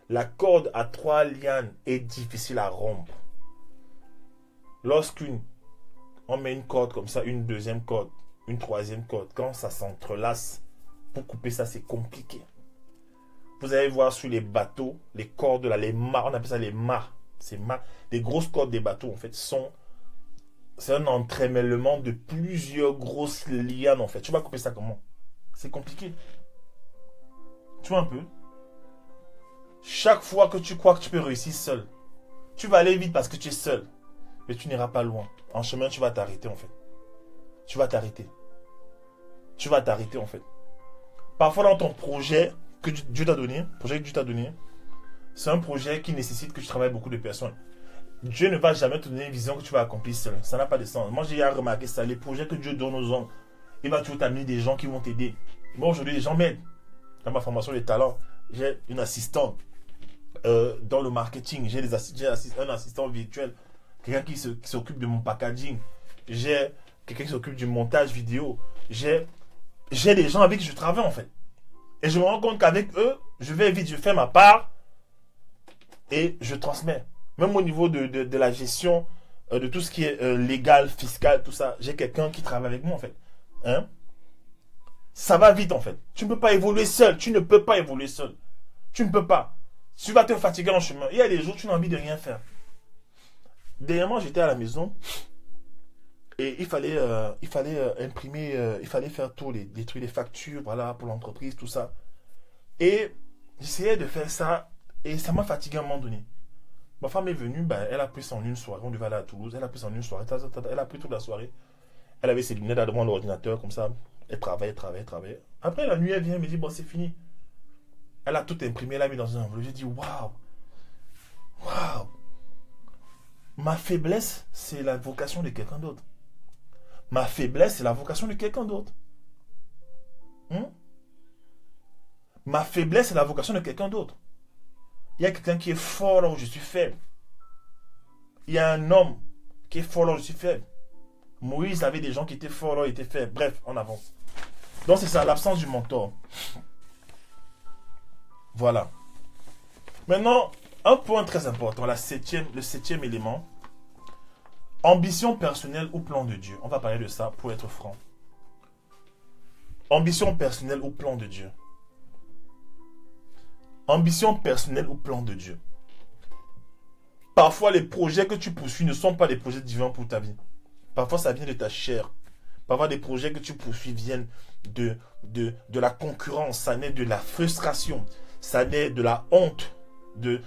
La corde à 3 lianes est difficile à rompre. On met une corde comme ça, une deuxième corde, une troisième corde, quand ça s'entrelace, pour couper ça, c'est compliqué. Vous allez voir sur les bateaux, les cordes là, les mâts, on appelle ça les mâts. Ces mâts, les grosses cordes des bateaux, en fait, c'est un entremêlement de plusieurs grosses lianes, en fait. Tu vas couper ça comment? C'est compliqué. Tu vois un peu? Chaque fois que tu crois que tu peux réussir seul, tu vas aller vite parce que tu es seul. Mais tu n'iras pas loin. En chemin, tu vas t'arrêter, en fait. Tu vas t'arrêter. Tu vas t'arrêter, en fait. Parfois, dans ton projet que Dieu t'a donné, c'est un projet qui nécessite que tu travailles beaucoup de personnes. Dieu ne va jamais te donner une vision que tu vas accomplir seul. Ça n'a pas de sens. Moi, j'ai remarqué ça. Les projets que Dieu donne aux hommes, il va toujours t'amener des gens qui vont t'aider. Moi, aujourd'hui, les gens m'aident. Dans ma formation des talents, j'ai une assistante dans le marketing. J'ai un assistant virtuel. Quelqu'un qui s'occupe de mon packaging. J'ai quelqu'un qui s'occupe du montage vidéo. J'ai des gens avec qui je travaille, en fait. Et je me rends compte qu'avec eux, je vais vite, je fais ma part et je transmets. Même au niveau de la gestion de tout ce qui est légal, fiscal, tout ça, j'ai quelqu'un qui travaille avec moi, en fait. Hein? Ça va vite, en fait. Tu ne peux pas évoluer seul. Tu ne peux pas évoluer seul. Tu ne peux pas. Tu vas te fatiguer en chemin. Il y a des jours où tu n'as envie de rien faire. Dernièrement, j'étais à la maison et il fallait imprimer, il fallait faire tout, les trucs, les factures, voilà, pour l'entreprise, tout ça. Et j'essayais de faire ça et ça m'a fatigué à un moment donné. Ma femme est venue, ben, elle a pris ça en une soirée. On devait aller à Toulouse, elle a pris ça en une soirée. Elle a pris toute la soirée. Elle avait ses lunettes devant l'ordinateur, comme ça. Elle travaillait. Après, la nuit, elle vient, elle me dit, bon, c'est fini. Elle a tout imprimé, elle a mis dans un enveloppe. J'ai dit, waouh. Ma faiblesse, c'est la vocation de quelqu'un d'autre. Ma faiblesse, c'est la vocation de quelqu'un d'autre. Ma faiblesse, c'est la vocation de quelqu'un d'autre. Il y a quelqu'un qui est fort là où je suis faible. Il y a un homme qui est fort là où je suis faible. Moïse avait des gens qui étaient forts là où il était faible. Bref, on avance. Donc c'est ça, l'absence du mentor. Voilà. Maintenant, un point très important, le septième élément. Ambition personnelle ou plan de Dieu. On va parler de ça pour être franc. Ambition personnelle ou plan de Dieu? Ambition personnelle ou plan de Dieu? Parfois, les projets que tu poursuis ne sont pas des projets divins pour ta vie. Parfois, ça vient de ta chair. Parfois, des projets que tu poursuis viennent de la concurrence. Ça naît de la frustration. Ça naît de la honte de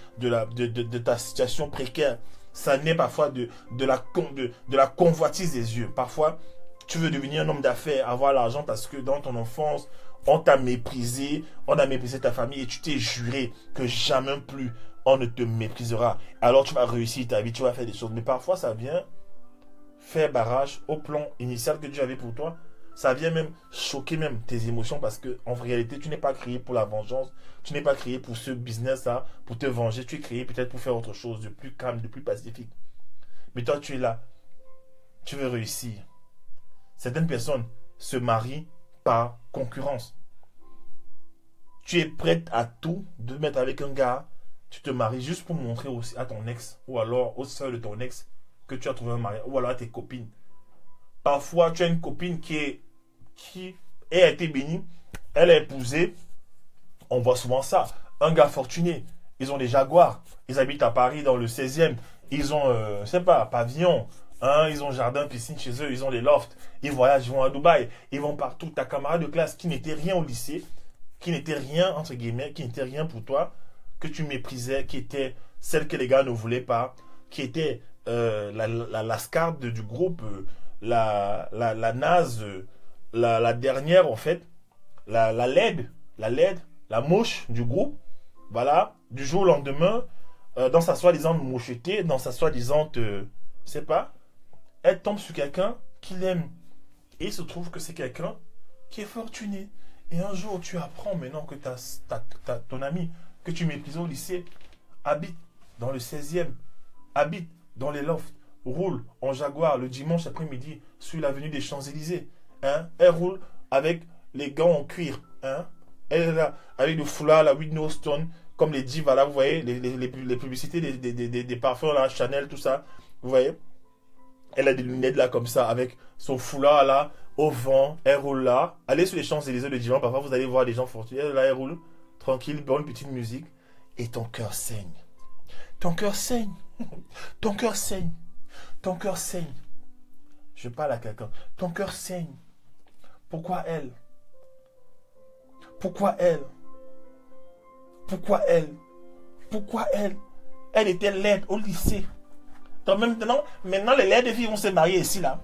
ta situation précaire. Ça naît parfois de la convoitise des yeux. Parfois, tu veux devenir un homme d'affaires, avoir l'argent parce que dans ton enfance, on t'a méprisé, on a méprisé ta famille et tu t'es juré que jamais plus on ne te méprisera. Alors tu vas réussir ta vie, tu vas faire des choses. Mais parfois, ça vient faire barrage au plan initial que Dieu avait pour toi. Ça vient même choquer même tes émotions parce que en réalité, tu n'es pas créé pour la vengeance. Tu n'es pas créé pour ce business-là, pour te venger. Tu es créé peut-être pour faire autre chose de plus calme, de plus pacifique. Mais toi, tu es là. Tu veux réussir. Certaines personnes se marient par concurrence. Tu es prête à tout de mettre avec un gars. Tu te maries juste pour montrer aussi à ton ex ou alors aux soeurs de ton ex que tu as trouvé un mari ou alors à tes copines. Parfois, tu as une copine qui a été bénie. Elle a épousé. On voit souvent ça. Un gars fortuné. Ils ont des Jaguars. Ils habitent à Paris dans le 16e. Ils ont, je sais pas, pavillon. Hein, ils ont jardin, piscine chez eux. Ils ont des lofts. Ils voyagent, ils vont à Dubaï. Ils vont partout. Ta camarade de classe qui n'était rien au lycée, qui n'était rien, entre guillemets, qui n'était rien pour toi, que tu méprisais, qui était celle que les gars ne voulaient pas, qui était la lascarde du groupe, la naze, la dernière en fait, la laide, la moche du groupe, voilà, du jour au lendemain, dans sa soi-disant mocheté, dans sa soi-disant, je sais pas, elle tombe sur quelqu'un qui l'aime. Et il se trouve que c'est quelqu'un qui est fortuné. Et un jour, tu apprends maintenant que ton ami que tu méprisais au lycée habite dans le 16e, habite dans les lofts, roule en Jaguar le dimanche après-midi sur l'avenue des Champs-Élysées. Hein? Elle roule avec les gants en cuir. Hein? Elle est là avec le foulard, la Whitney Houston, comme les divas là, vous voyez, les publicités des parfums là, Chanel, tout ça. Vous voyez? Elle a des lunettes là comme ça, avec son foulard là, au vent, elle roule là. Allez sur les Champs-Élysées le dimanche, parfois vous allez voir des gens fortunés. Elle, là, elle roule tranquille, bonne petite musique. Et ton cœur saigne. Ton cœur saigne. Ton cœur saigne. Ton cœur saigne. Je parle à quelqu'un. Ton cœur saigne. Pourquoi elle? Pourquoi elle? Pourquoi elle? Pourquoi elle? Elle était laide au lycée. Donc maintenant, les laides filles vont se marier ici là.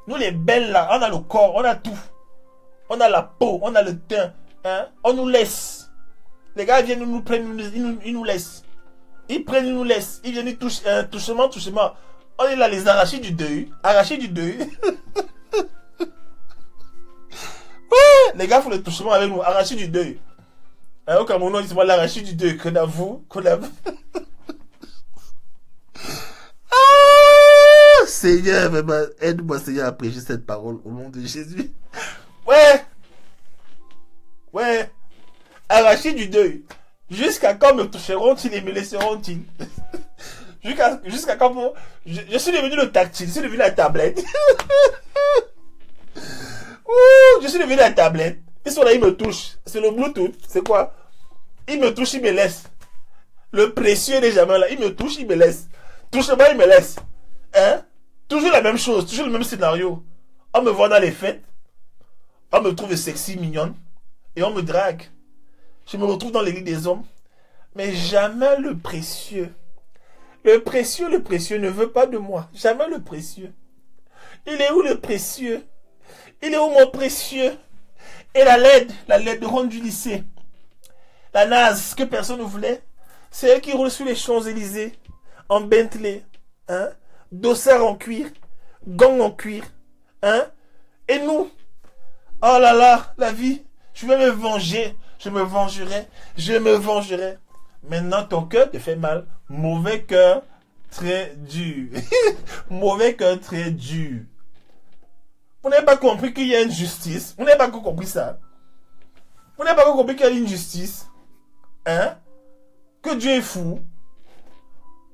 Nous les belles là, on a le corps, on a tout. On a la peau, on a le teint. Hein? On nous laisse. Les gars viennent nous prennent, ils nous laissent. Ils prennent, ils nous laissent. Ils viennent, ils touchent, touchement. On est là, les arrachés du deuil. Arrachés du deuil. Ouais, les gars font le touchement avec nous. Arrachés du deuil. Au Cameroun, on dit moi l'arraché du deuil. Qu'on a vous. Ah, Seigneur, aide-moi, Seigneur, à prêcher cette parole au nom de Jésus. Ouais. Arraché du deuil. Jusqu'à quand me toucheront-ils et me laisseront-ils? Jusqu'à quand je suis devenu le tactile, je suis devenu la tablette. Je suis devenu la tablette. Ils sont là, ils me touchent. C'est le Bluetooth. C'est quoi? Ils me touchent, ils me laissent. Le précieux n'est jamais là. Ils me touchent, ils me laissent. Touche-moi, ils me laissent. Hein? Toujours la même chose, toujours le même scénario. On me voit dans les fêtes. On me trouve sexy, mignonne. Et on me drague. Je me retrouve dans l'église des hommes. Mais jamais le précieux. Le précieux ne veut pas de moi. Jamais le précieux. Il est où le précieux? Il est où mon précieux? Et la laide ronde du lycée. La naze que personne ne voulait. C'est elle qui roule sur les Champs-Élysées. En Bentley. Hein? Dossard en cuir. Gants en cuir. Hein? Et nous? Oh là là, la vie. Je vais me venger. Je me vengerai. Maintenant, ton cœur te fait mal. Mauvais cœur, très dur. Mauvais cœur, très dur. Vous n'avez pas compris qu'il y a une justice. Vous n'avez pas compris ça. Vous n'avez pas compris qu'il y a une justice. Hein? Que Dieu est fou.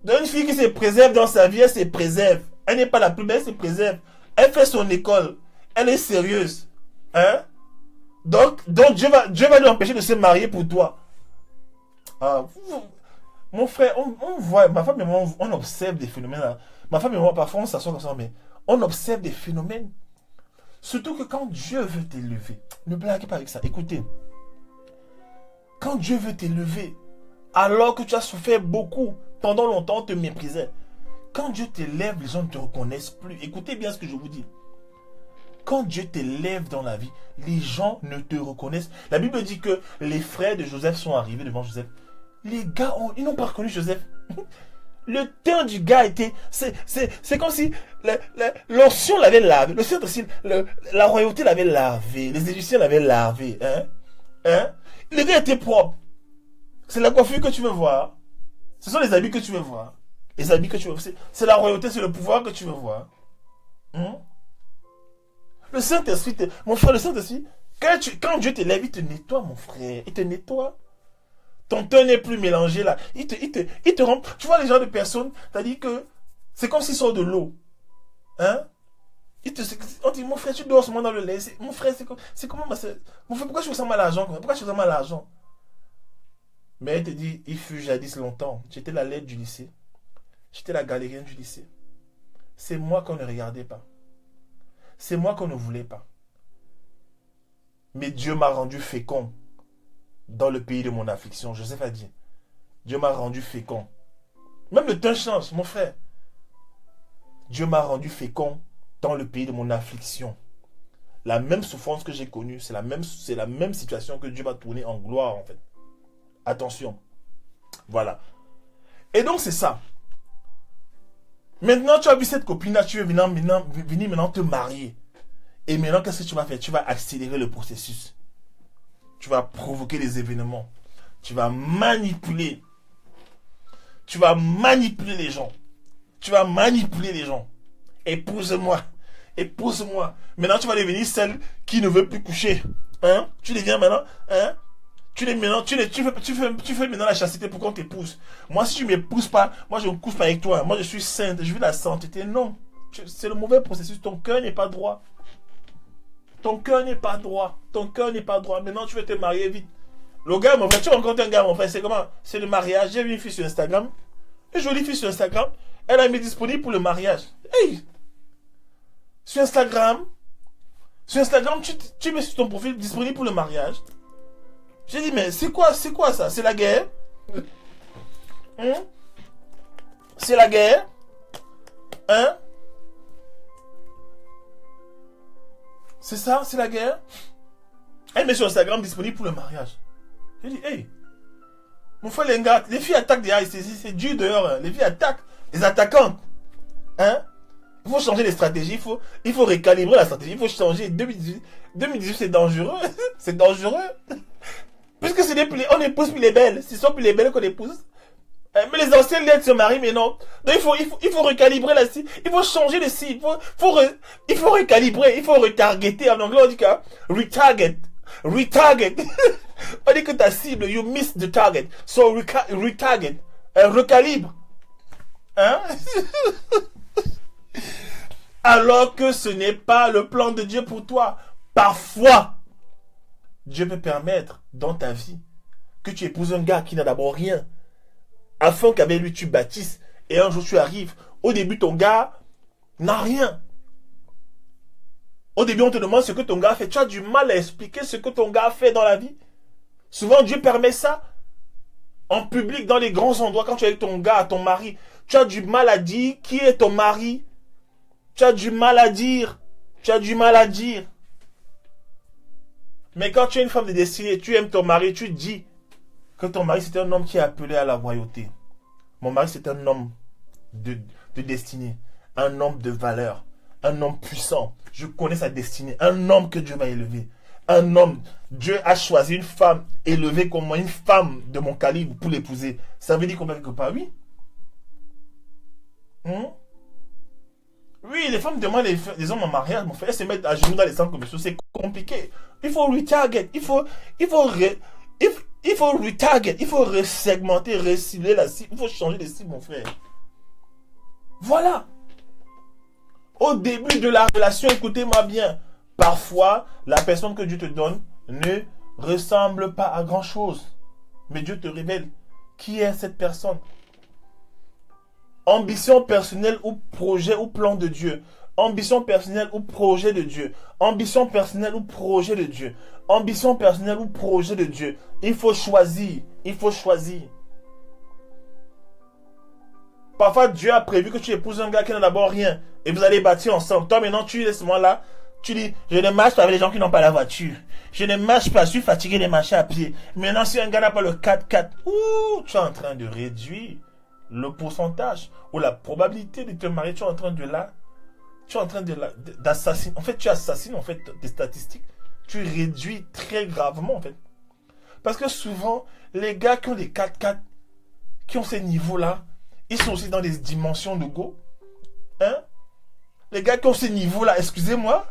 Une fille qui se préserve dans sa vie, elle se préserve. Elle n'est pas la plus belle, elle se préserve. Elle fait son école. Elle est sérieuse. Hein? Donc Dieu va lui empêcher de se marier pour toi. Ah, mon frère, on voit, ma femme et moi, on observe des phénomènes. Là. Ma femme et moi, parfois, on s'assoit comme ça, mais on observe des phénomènes. Surtout que quand Dieu veut t'élever, ne blaguez pas avec ça. Écoutez, quand Dieu veut t'élever, alors que tu as souffert beaucoup, pendant longtemps, on te méprisait. Quand Dieu t'élève, les gens ne te reconnaissent plus. Écoutez bien ce que je vous dis. Quand Dieu t'élève dans la vie, les gens ne te reconnaissent. La Bible dit que les frères de Joseph sont arrivés devant Joseph. Les gars, ils n'ont pas reconnu Joseph. Le teint du gars était... C'est comme si l'onction l'avait lavé. Le Saint-Esprit, la royauté l'avait lavé. Les Égyptiens l'avaient lavé. Le gars était propre. C'est la coiffure que tu veux voir. Ce sont les habits que tu veux voir. Les habits que tu veux voir. C'est la royauté, c'est le pouvoir que tu veux voir. Le Saint-Esprit, mon frère, le Saint-Esprit, quand Dieu t'élève, il te nettoie, mon frère. Il te nettoie. Ton teint n'est plus mélangé là. Il te rend. Tu vois les gens de personnes, t'as dit que c'est comme s'ils sortent de l'eau. On dit, mon frère, tu dors seulement dans le lait. Mon frère, c'est comment ma soeur. Mon frère, pourquoi tu ressens mal à l'argent? Pourquoi tu ressens mal à l'argent? Mais elle te dit, il fut jadis longtemps. J'étais la laide du lycée. J'étais la galérienne du lycée. C'est moi qu'on ne regardait pas. C'est moi qu'on ne voulait pas. Mais Dieu m'a rendu fécond dans le pays de mon affliction. Joseph a dit, Dieu m'a rendu fécond. Même le temps change, mon frère. Dieu m'a rendu fécond dans le pays de mon affliction. La même souffrance que j'ai connue, c'est la même situation que Dieu va tourner en gloire, en fait. Attention. Voilà. Et donc, c'est ça. Maintenant, tu as vu cette copine-là, tu veux venir maintenant te marier. Et maintenant, qu'est-ce que tu vas faire? Tu vas accélérer le processus. Tu vas provoquer des événements. Tu vas manipuler. Tu vas manipuler les gens. Tu vas manipuler les gens. Épouse-moi. Épouse-moi. Maintenant, tu vas devenir celle qui ne veut plus coucher. Tu deviens maintenant... Tu fais maintenant la chastité pour qu'on t'épouse. Moi, si tu ne m'épouses pas, moi, je ne couche pas avec toi. Moi, je suis sainte. Je veux la sainteté. Non. C'est le mauvais processus. Ton cœur n'est pas droit. Ton cœur n'est pas droit. Ton cœur n'est pas droit. Maintenant, tu veux te marier vite. Le gars, mon frère, tu rencontres un gars, mon frère, c'est comment? C'est le mariage. J'ai vu une fille sur Instagram. Une jolie fille sur Instagram. Elle a mis disponible pour le mariage. Hey! Sur Instagram, tu mets sur ton profil disponible pour le mariage. J'ai dit, mais c'est quoi ça? C'est la guerre? C'est la guerre? C'est ça? C'est la guerre? Elle met sur Instagram disponible pour le mariage. J'ai dit, hey, mon frère, les filles attaquent des c'est dur dehors. Les filles attaquent. Les attaquantes. Il faut changer les stratégies. Il faut recalibrer la stratégie. Il faut changer. 2018 c'est dangereux. C'est dangereux. Puisque on épouse plus les belles. Ce sont plus les belles qu'on épouse. Mais les anciennes lettres se marient, mais non. Donc il faut recalibrer la cible. Il faut changer de cible. Il faut recalibrer. Il faut retargeter. En anglais, on dit quoi? Retarget. Retarget. On dit que ta cible, you miss the target. So retarget. Recalibre. Alors que ce n'est pas le plan de Dieu pour toi. Parfois, Dieu peut permettre dans ta vie que tu épouses un gars qui n'a d'abord rien, afin qu'avec lui tu bâtisses, et un jour tu arrives. Au début, ton gars n'a rien. Au début, on te demande ce que ton gars fait. Tu as du mal à expliquer ce que ton gars fait dans la vie. Souvent, Dieu permet ça en public, dans les grands endroits, quand tu es avec ton gars, ton mari. Tu as du mal à dire qui est ton mari. Tu as du mal à dire. Tu as du mal à dire. Mais quand tu es une femme de destinée, tu aimes ton mari, tu dis que ton mari c'est un homme qui est appelé à la royauté. Mon mari c'est un homme de destinée, un homme de valeur, un homme puissant. Je connais sa destinée, un homme que Dieu va élever. Un homme, Dieu a choisi une femme élevée comme moi, une femme de mon calibre pour l'épouser. Ça veut dire combien quelque part, oui? Oui, les femmes demandent les hommes en mariage, mon frère, elles se mettent à genoux dans les centres commerciaux, c'est compliqué. Il faut retarget, il faut retarget, il faut resegmenter, recibler la cible, il faut changer de cible, mon frère. Voilà. Au début de la relation, écoutez-moi bien, parfois, la personne que Dieu te donne ne ressemble pas à grand chose. Mais Dieu te révèle qui est cette personne. Ambition personnelle ou projet ou plan de Dieu. Ambition personnelle ou projet de Dieu. Ambition personnelle ou projet de Dieu. Ambition personnelle ou projet de Dieu. Il faut choisir. Il faut choisir. Parfois, Dieu a prévu que tu épouses un gars qui n'a d'abord rien. Et vous allez bâtir ensemble. Toi, maintenant, tu es ce moment-là. Tu dis, je ne marche pas avec les gens qui n'ont pas la voiture. Je ne marche pas, je suis fatigué de marcher à pied. Maintenant, si un gars n'a pas le 4x4, tu es en train de réduire le pourcentage ou la probabilité de te marier. Tu es en train d'assassiner. En fait, tu assassines en fait tes statistiques. Tu réduis très gravement en fait. Parce que souvent, les gars qui ont des 4x4, qui ont ces niveaux-là, ils sont aussi dans des dimensions de go. Hein? Les gars qui ont ces niveaux-là, excusez-moi,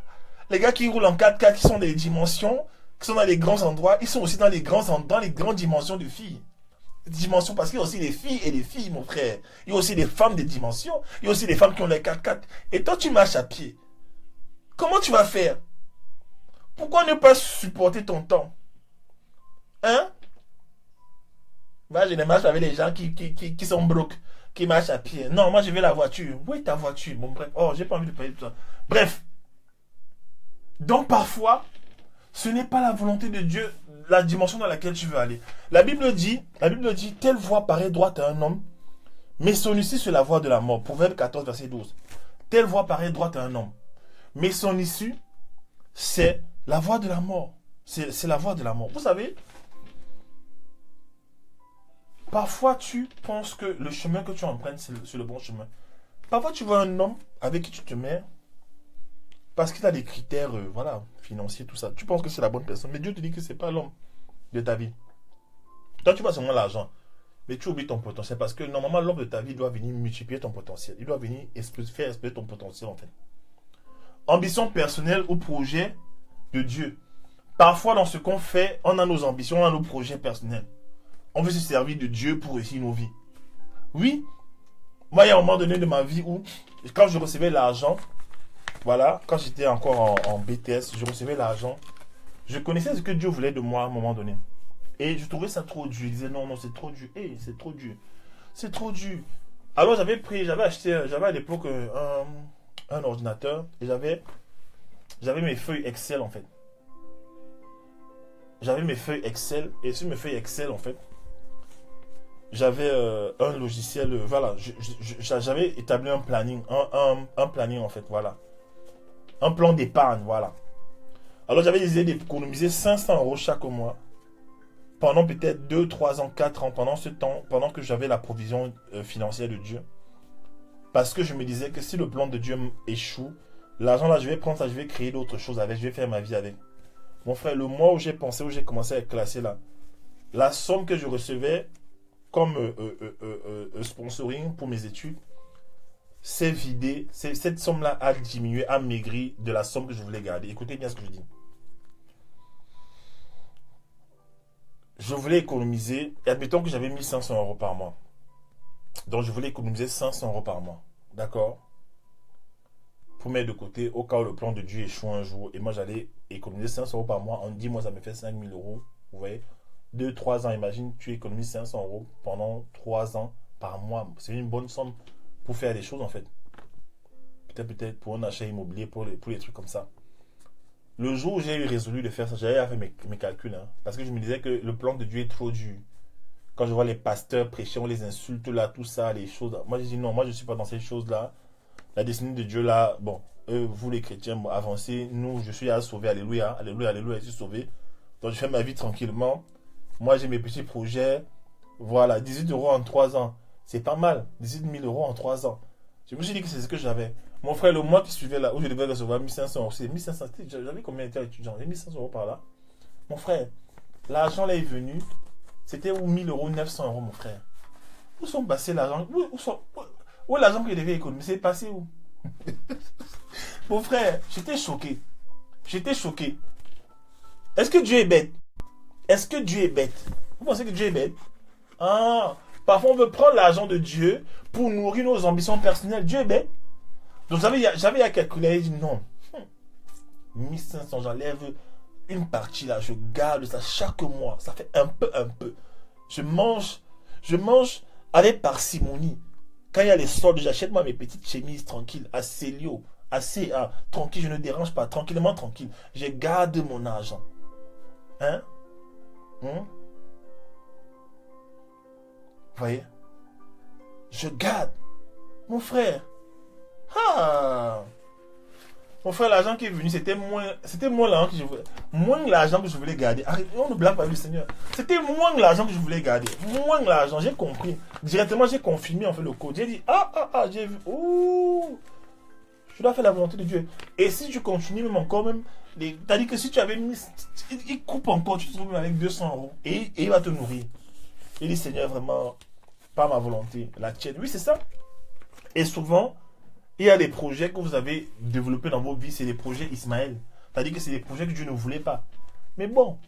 les gars qui roulent en 4x4, qui sont dans des dimensions, qui sont dans les grands endroits, ils sont aussi dans les grandes dimensions de filles. Dimensions, parce qu'il y a aussi des filles et des filles, mon frère. Il y a aussi des femmes des dimensions. Il y a aussi des femmes qui ont les 4x4. Et toi, tu marches à pied. Comment tu vas faire? Pourquoi ne pas supporter ton temps? Hein? Moi, je ne marche pas avec les gens qui sont broke, qui marchent à pied. Non, moi, je vais la voiture. Où est ta voiture? Bon, bref. Oh, j'ai pas envie de parler de ça. Bref. Donc, parfois, ce n'est pas la volonté de Dieu, la dimension dans laquelle tu veux aller. La Bible dit, telle voie paraît droite à un homme, mais son issue, c'est la voie de la mort. Proverbe 14, verset 12. Telle voie paraît droite à un homme, mais son issue, c'est la voie de la mort. C'est la voie de la mort. Vous savez, parfois tu penses que le chemin que tu empruntes, c'est le bon chemin. Parfois tu vois un homme avec qui tu te mets, parce qu'il a des critères, voilà, financiers, tout ça. Tu penses que c'est la bonne personne, mais Dieu te dit que c'est pas l'homme de ta vie. Toi, tu vois seulement l'argent, mais tu oublies ton potentiel, parce que normalement, l'homme de ta vie doit venir multiplier ton potentiel. Il doit venir faire exploser ton potentiel, en fait. Ambition personnelle ou projet de Dieu. Parfois, dans ce qu'on fait, on a nos ambitions, on a nos projets personnels. On veut se servir de Dieu pour réussir nos vies. Oui, moi, il y a un moment donné de ma vie où, quand je recevais l'argent, voilà, quand j'étais encore en BTS, je recevais l'argent. Je connaissais ce que Dieu voulait de moi à un moment donné. Et je trouvais ça trop dur. Je disais non, c'est trop dur. C'est trop dur. C'est trop dur. Alors j'avais à l'époque un ordinateur et j'avais mes feuilles Excel en fait. J'avais mes feuilles Excel et sur mes feuilles Excel en fait, j'avais un logiciel, voilà, j'avais établi un planning, un planning en fait, voilà. Un plan d'épargne, voilà. Alors j'avais décidé d'économiser 500 € chaque mois pendant peut-être 2, 3 ans, 4 ans, pendant ce temps, pendant que j'avais la provision financière de Dieu. Parce que je me disais que si le plan de Dieu échoue, l'argent là, je vais prendre ça, je vais créer d'autres choses avec, je vais faire ma vie avec. Mon frère, le mois où j'ai pensé, où j'ai commencé à être classé là, la somme que je recevais comme sponsoring pour mes études, s'est vidé, cette somme-là a diminué, a maigri de la somme que je voulais garder. Écoutez bien ce que je dis. Je voulais économiser, et admettons que j'avais 1500 € par mois. Donc je voulais économiser 500 € par mois. D'accord? Pour mettre de côté au cas où le plan de Dieu échoue un jour. Et moi j'allais économiser 500 € par mois. En 10 mois ça me fait 5000 €. Vous voyez? 2-3 ans, imagine, tu économises 500 € pendant 3 ans par mois. C'est une bonne somme pour faire des choses en fait. Peut-être pour un achat immobilier, pour les trucs comme ça. Le jour où j'ai résolu de faire ça, j'avais fait mes calculs. Hein, parce que je me disais que le plan de Dieu est trop dur. Quand je vois les pasteurs prêcher, on les insulte là, tout ça, les choses. Moi je dis non, moi je ne suis pas dans ces choses-là. La destinée de Dieu là, bon, vous les chrétiens, bon, avancez. Nous, je suis à sauver, alléluia, alléluia, alléluia, je suis sauvé. Donc je fais ma vie tranquillement. Moi j'ai mes petits projets. Voilà, 18 € en 3 ans. C'est pas mal, 18 000 € en 3 ans. Je me suis dit que c'est ce que j'avais. Mon frère, le mois qui suivait là, où je devais recevoir 1500 €, c'est 1500, j'avais combien d'étudiants étudiant? J'avais 1500 € par là. Mon frère, l'argent là est venu, c'était où 1000 €, 900 €, mon frère. Où sont passés l'argent? Où est l'argent que je devais économiser? C'est passé où? Mon frère, j'étais choqué. J'étais choqué. Est-ce que Dieu est bête? Est-ce que Dieu est bête? Vous pensez que Dieu est bête? Ah, parfois on veut prendre l'argent de Dieu pour nourrir nos ambitions personnelles. Dieu est bête. Donc j'avais à calculer, j'ai dit non. 1500, j'enlève une partie là, je garde ça chaque mois. Ça fait un peu. Je mange avec parcimonie. Quand il y a les soldes, j'achète moi mes petites chemises tranquilles, à Célio, assez tranquille, je ne dérange pas, tranquillement tranquille. Je garde mon argent. Hein? Vous voyez? Je garde. Mon frère. Mon frère, l'argent qui est venu, c'était moins l'argent que je voulais. Moins l'argent que je voulais garder. Arrête, on ne blâme pas le Seigneur. C'était moins l'argent que je voulais garder. Moins l'argent, j'ai compris. Directement, j'ai confirmé en fait le code. J'ai dit, j'ai vu. Ouh, je dois faire la volonté de Dieu. Et si tu continues même encore, t'as dit que si tu avais mis, il coupe encore, tu te trouves avec 200 € et il va te nourrir. Il dit, Seigneur, vraiment, pas ma volonté, la tienne. Oui, c'est ça. Et souvent, il y a des projets que vous avez développés dans vos vies, c'est des projets Ismaël. C'est-à-dire que c'est des projets que Dieu ne voulait pas. Mais bon,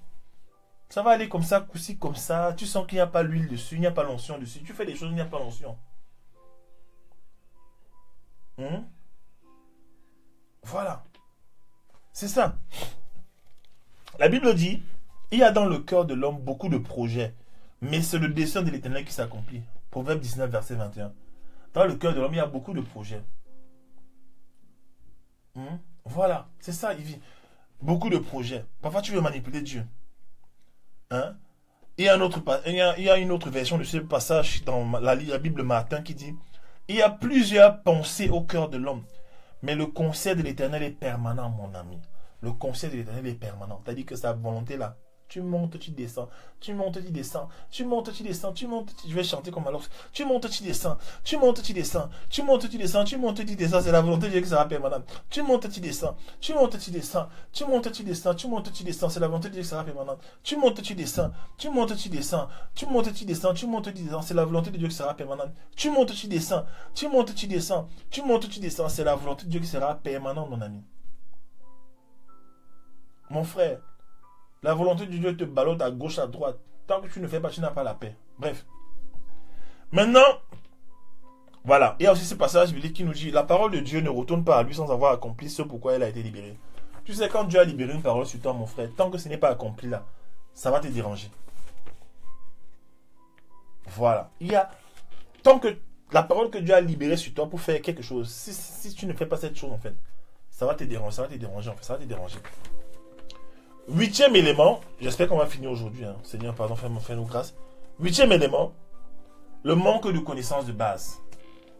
ça va aller comme ça, coup-ci, comme ça. Tu sens qu'il n'y a pas l'huile dessus, il n'y a pas l'onction dessus. Tu fais des choses, il n'y a pas l'onction. Voilà. C'est ça. La Bible dit, il y a dans le cœur de l'homme beaucoup de projets, mais c'est le dessein de l'Éternel qui s'accomplit. Proverbe 19, verset 21. Dans le cœur de l'homme, il y a beaucoup de projets. Voilà, c'est ça, il vit. Beaucoup de projets. Parfois, tu veux manipuler Dieu. Il y a une autre version de ce passage dans la Bible Martin qui dit, il y a plusieurs pensées au cœur de l'homme, mais le conseil de l'Éternel est permanent, mon ami. Le conseil de l'Éternel est permanent. C'est-à-dire que sa volonté là, tu montes, tu descends, tu montes, tu descends, tu montes, tu descends, tu montes, je vais chanter comme alors, tu montes, tu descends, tu montes, tu descends, tu montes, tu descends, tu montes, tu descends, c'est la volonté de Dieu qui sera permanente. Tu montes, tu descends, tu montes, tu descends, tu montes, tu descends, tu montes, tu descends, c'est la volonté de Dieu qui sera permanente. Tu montes, tu descends, tu montes, tu descends, tu montes, tu descends, tu montes, tu descends, c'est la volonté de Dieu qui sera permanente. Tu montes, tu descends, tu montes, tu descends, tu montes, tu descends, c'est la volonté de Dieu qui sera permanente, mon ami. Mon frère, la volonté de Dieu te ballotte à gauche, à droite. Tant que tu ne fais pas, tu n'as pas la paix. Bref. Maintenant, voilà. Il y a aussi ce passage biblique qui nous dit, la parole de Dieu ne retourne pas à lui sans avoir accompli ce pourquoi elle a été libérée. Tu sais, quand Dieu a libéré une parole sur toi, mon frère, tant que ce n'est pas accompli là, ça va te déranger. Voilà. Tant que la parole que Dieu a libérée sur toi pour faire quelque chose, si tu ne fais pas cette chose, en fait, ça va te déranger, en fait, ça va te déranger. 8e élément, j'espère qu'on va finir aujourd'hui, Seigneur, pardon, fais-nous grâce. 8e élément, le manque de connaissances de base.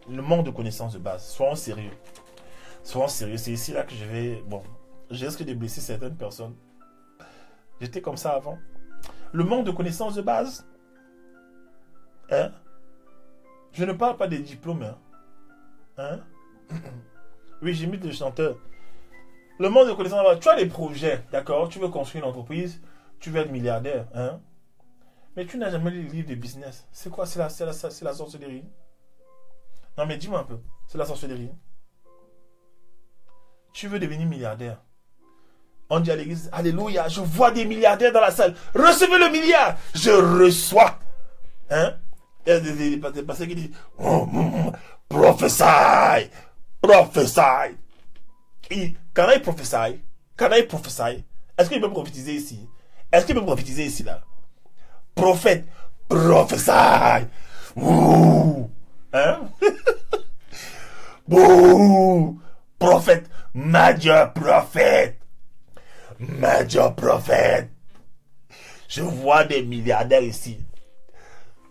Le manque de connaissances de base. Soyons sérieux. Soyons sérieux, c'est ici là que je risque de blesser certaines personnes. J'étais comme ça avant. Le manque de connaissances de base. Je ne parle pas des diplômes. Oui, j'imite le chanteur. Le monde de connaissances, tu as des projets, d'accord? Tu veux construire une entreprise, tu veux être milliardaire, mais tu n'as jamais lu les livres de business. C'est quoi? C'est la sorcellerie? Non, mais dis-moi un peu. C'est la sorcellerie. Tu veux devenir milliardaire. On dit à l'église, alléluia, je vois des milliardaires dans la salle. Recevez le milliard. Je reçois. Il y a des pasteurs qui disent, prophesy. Can I prophesy? Est-ce qu'il peut prophétiser ici? Là? Prophète, prophesy. Ouh. Bouh. Prophète, major prophète. Je vois des milliardaires ici.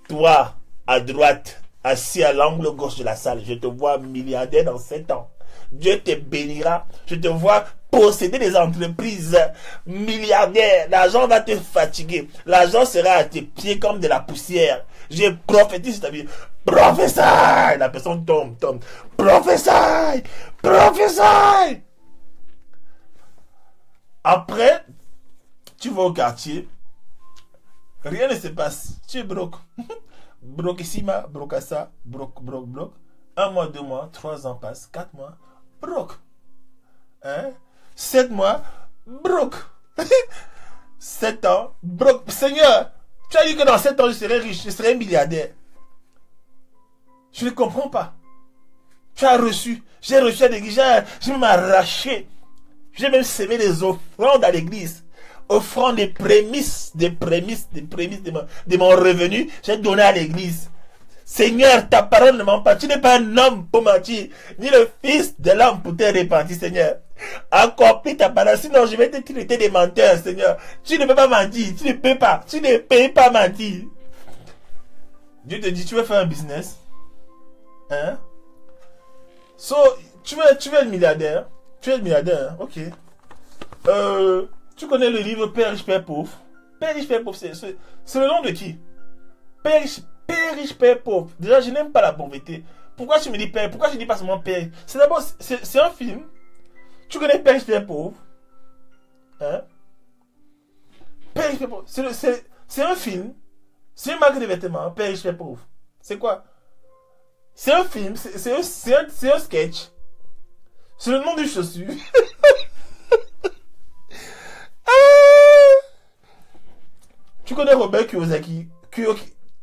Toi, à droite, assis à l'angle gauche de la salle, je te vois milliardaire dans 7 ans. Dieu te bénira. Je te vois posséder des entreprises milliardaires. L'argent va te fatiguer. L'argent sera à tes pieds comme de la poussière. Je prophétise sur ta vie. Prophesy. La personne tombe. Prophesy. Après, tu vas au quartier. Rien ne se passe. Tu es broke. Broquissima, brocassa, broc. 1 mois, 2 mois, 3 ans passent, 4 mois, broke. 7 mois, broke. 7 ans, broke. Seigneur, tu as dit que dans 7 ans, je serai riche, je serai milliardaire. Je ne comprends pas. Tu as reçu, j'ai reçu à l'église, j'ai même arraché. J'ai même semé des offrandes à l'église. offrant des prémices de mon revenu, j'ai donné à l'église. Seigneur, ta parole ne ment pas. Tu n'es pas un homme pour mentir, ni le fils de l'homme pour te repentir, Seigneur. Accomplis ta parole, sinon je vais te traiter des menteurs, Seigneur. Tu ne peux pas mentir, tu ne peux pas mentir. Dieu te dit, tu veux faire un business? Hein? So, tu veux être milliardaire? Tu es milliardaire, hein? Ok. Tu connais le livre Père riche, Père pauvre? Père riche, Père pauvre, c'est le nom de qui? Père riche, Père pauvre. Déjà, je n'aime pas la pauvreté. Pourquoi tu me dis Père? Pourquoi je dis pas seulement Père? C'est d'abord, c'est un film. Tu connais Père riche, Père pauvre? Hein? Père riche, Père pauvre. C'est un film. C'est une marque de vêtements. Père riche, Père pauvre. C'est quoi? C'est un film. C'est un sketch. C'est le nom d'une chaussure. Tu connais Robert Kiyosaki?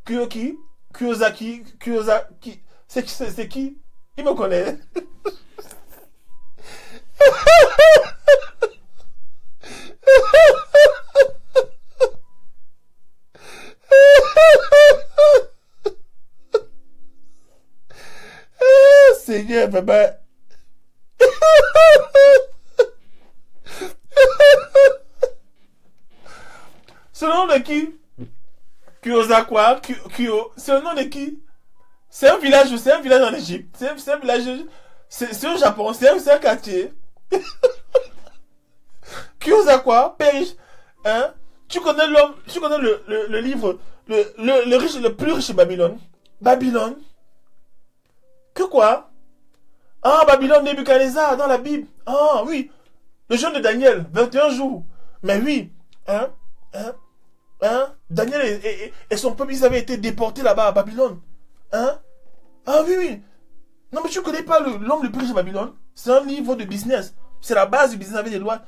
Kiyosaki. C'est qui? Il me connaît. Seigneur, papa. C'est le nom de qui? Kiyosakwa, c'est le nom de qui? C'est un village en Égypte. C'est un village, c'est au Japon, c'est un quartier. Kiyosakwa, père, hein? Tu connais le livre, le riche, le plus riche de Babylone. Babylone? Que quoi? Ah, Babylone, Nebuchadnezzar, dans la Bible. Ah, oui. Le jeûne de Daniel, 21 jours. Mais oui, hein? Daniel et son peuple, ils avaient été déportés là-bas à Babylone. Hein? Ah oui, oui. Non, mais tu connais pas l'homme le plus riche de Babylone? C'est un livre de business. C'est la base du business avec des lois.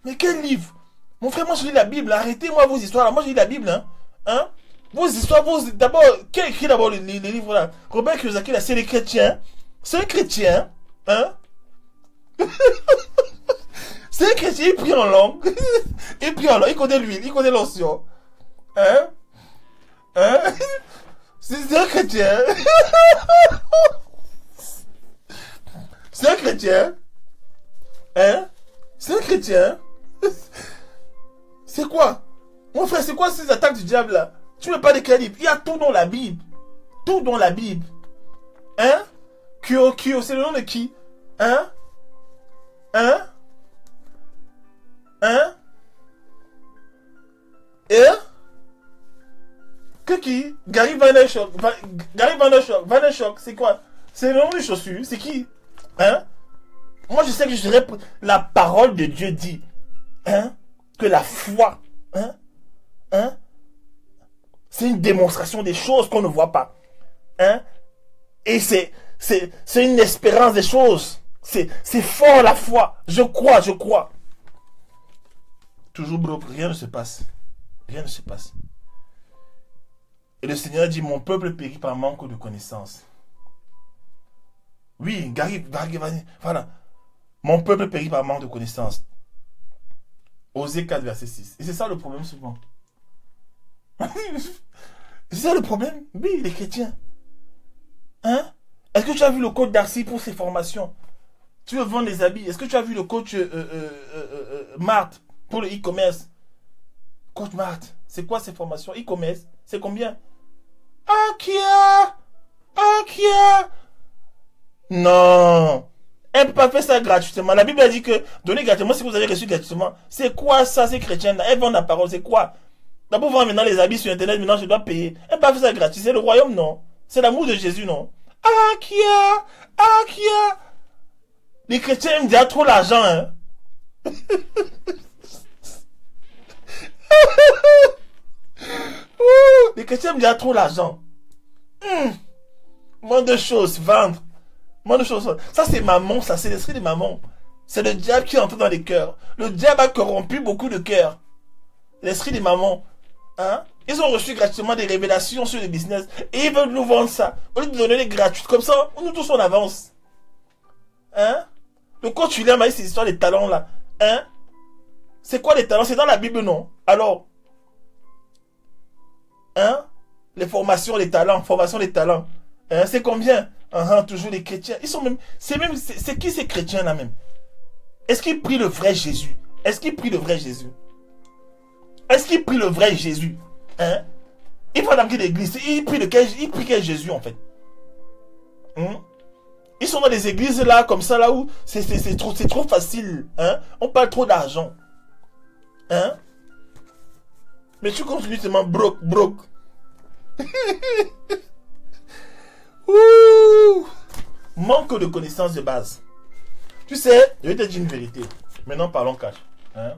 Mais quel livre? Mon frère, moi je lis la Bible. Arrêtez-moi vos histoires là. Moi je lis la Bible. Hein? Vos histoires, d'abord, qui a écrit d'abord les livres là? Robert Kiyosaki là, c'est les chrétiens. C'est un chrétien. Hein? C'est un chrétien, il prie en langue. Il connaît l'huile, il connaît l'onction. Hein? C'est un chrétien. C'est un chrétien. Hein? C'est un chrétien. C'est quoi? Mon frère, c'est quoi ces attaques du diable là? Tu ne veux pas de quel livre? Il y a tout dans la Bible. Tout dans la Bible. Hein? Kyo, c'est le nom de qui? Hein? Et? Que qui? Gary Vaynerchuk, c'est quoi? C'est le nom de chaussure, c'est qui? Hein? Moi je sais que je dirais la parole de Dieu dit, hein? Que la foi, c'est une démonstration des choses qu'on ne voit pas. Hein? Et c'est une espérance des choses. C'est fort la foi. Je crois. Toujours bloqué, rien ne se passe. Rien ne se passe. Et le Seigneur dit, mon peuple périt par manque de connaissance. Oui, Gary, voilà. Mon peuple périt par manque de connaissance. Osée 4, verset 6. Et c'est ça le problème souvent. C'est ça le problème? Oui, les chrétiens. Hein? Est-ce que tu as vu le coach Darcy pour ses formations? Tu veux vendre des habits? Est-ce que tu as vu le coach Marthe pour le e-commerce? Coach Marthe, c'est quoi ces formations? E-commerce, c'est combien? Akia! Non! Elle ne peut pas faire ça gratuitement. La Bible a dit que donner gratuitement si vous avez reçu gratuitement. C'est quoi ça, ces chrétiens là? Elles vendent la parole, c'est quoi? D'abord, voir maintenant les habits sur internet, maintenant je dois payer. Elle ne peut pas faire ça gratuit. C'est le royaume, non? C'est l'amour de Jésus, non? Akia! Les chrétiens aiment déjà trop l'argent, hein? Les chrétiens aiment déjà trop l'argent. Moins de choses, vendre. Moins de choses. Ça, c'est maman, ça, c'est l'esprit de maman. C'est le diable qui entre dans les cœurs. Le diable a corrompu beaucoup de cœurs. L'esprit des mamans. Hein? Ils ont reçu gratuitement des révélations sur le business. Et ils veulent nous vendre ça. Au lieu de donner les gratuites. Comme ça, nous tous on avance. Hein? Le coach William a eu ces histoires de talents là. Hein? C'est quoi les talents? C'est dans la Bible, non? Alors, hein? Les formations, les talents, formation des talents. Hein? C'est combien? Toujours les chrétiens. Ils sont même. C'est qui ces chrétiens-là même? Est-ce qu'ils prient le vrai Jésus? Est-ce qu'ils prient le vrai Jésus? Est-ce qu'ils prient le vrai Jésus? Hein? Ils vont dans l'église. Ils prient quel Jésus en fait? Hein? Ils sont dans des églises là, comme ça, là où c'est trop facile. Hein? On parle trop d'argent. Hein? Mais tu continues seulement broke. Ouh! Manque de connaissances de base. Tu sais, je vais te dire une vérité. Maintenant, parlons cash. Hein?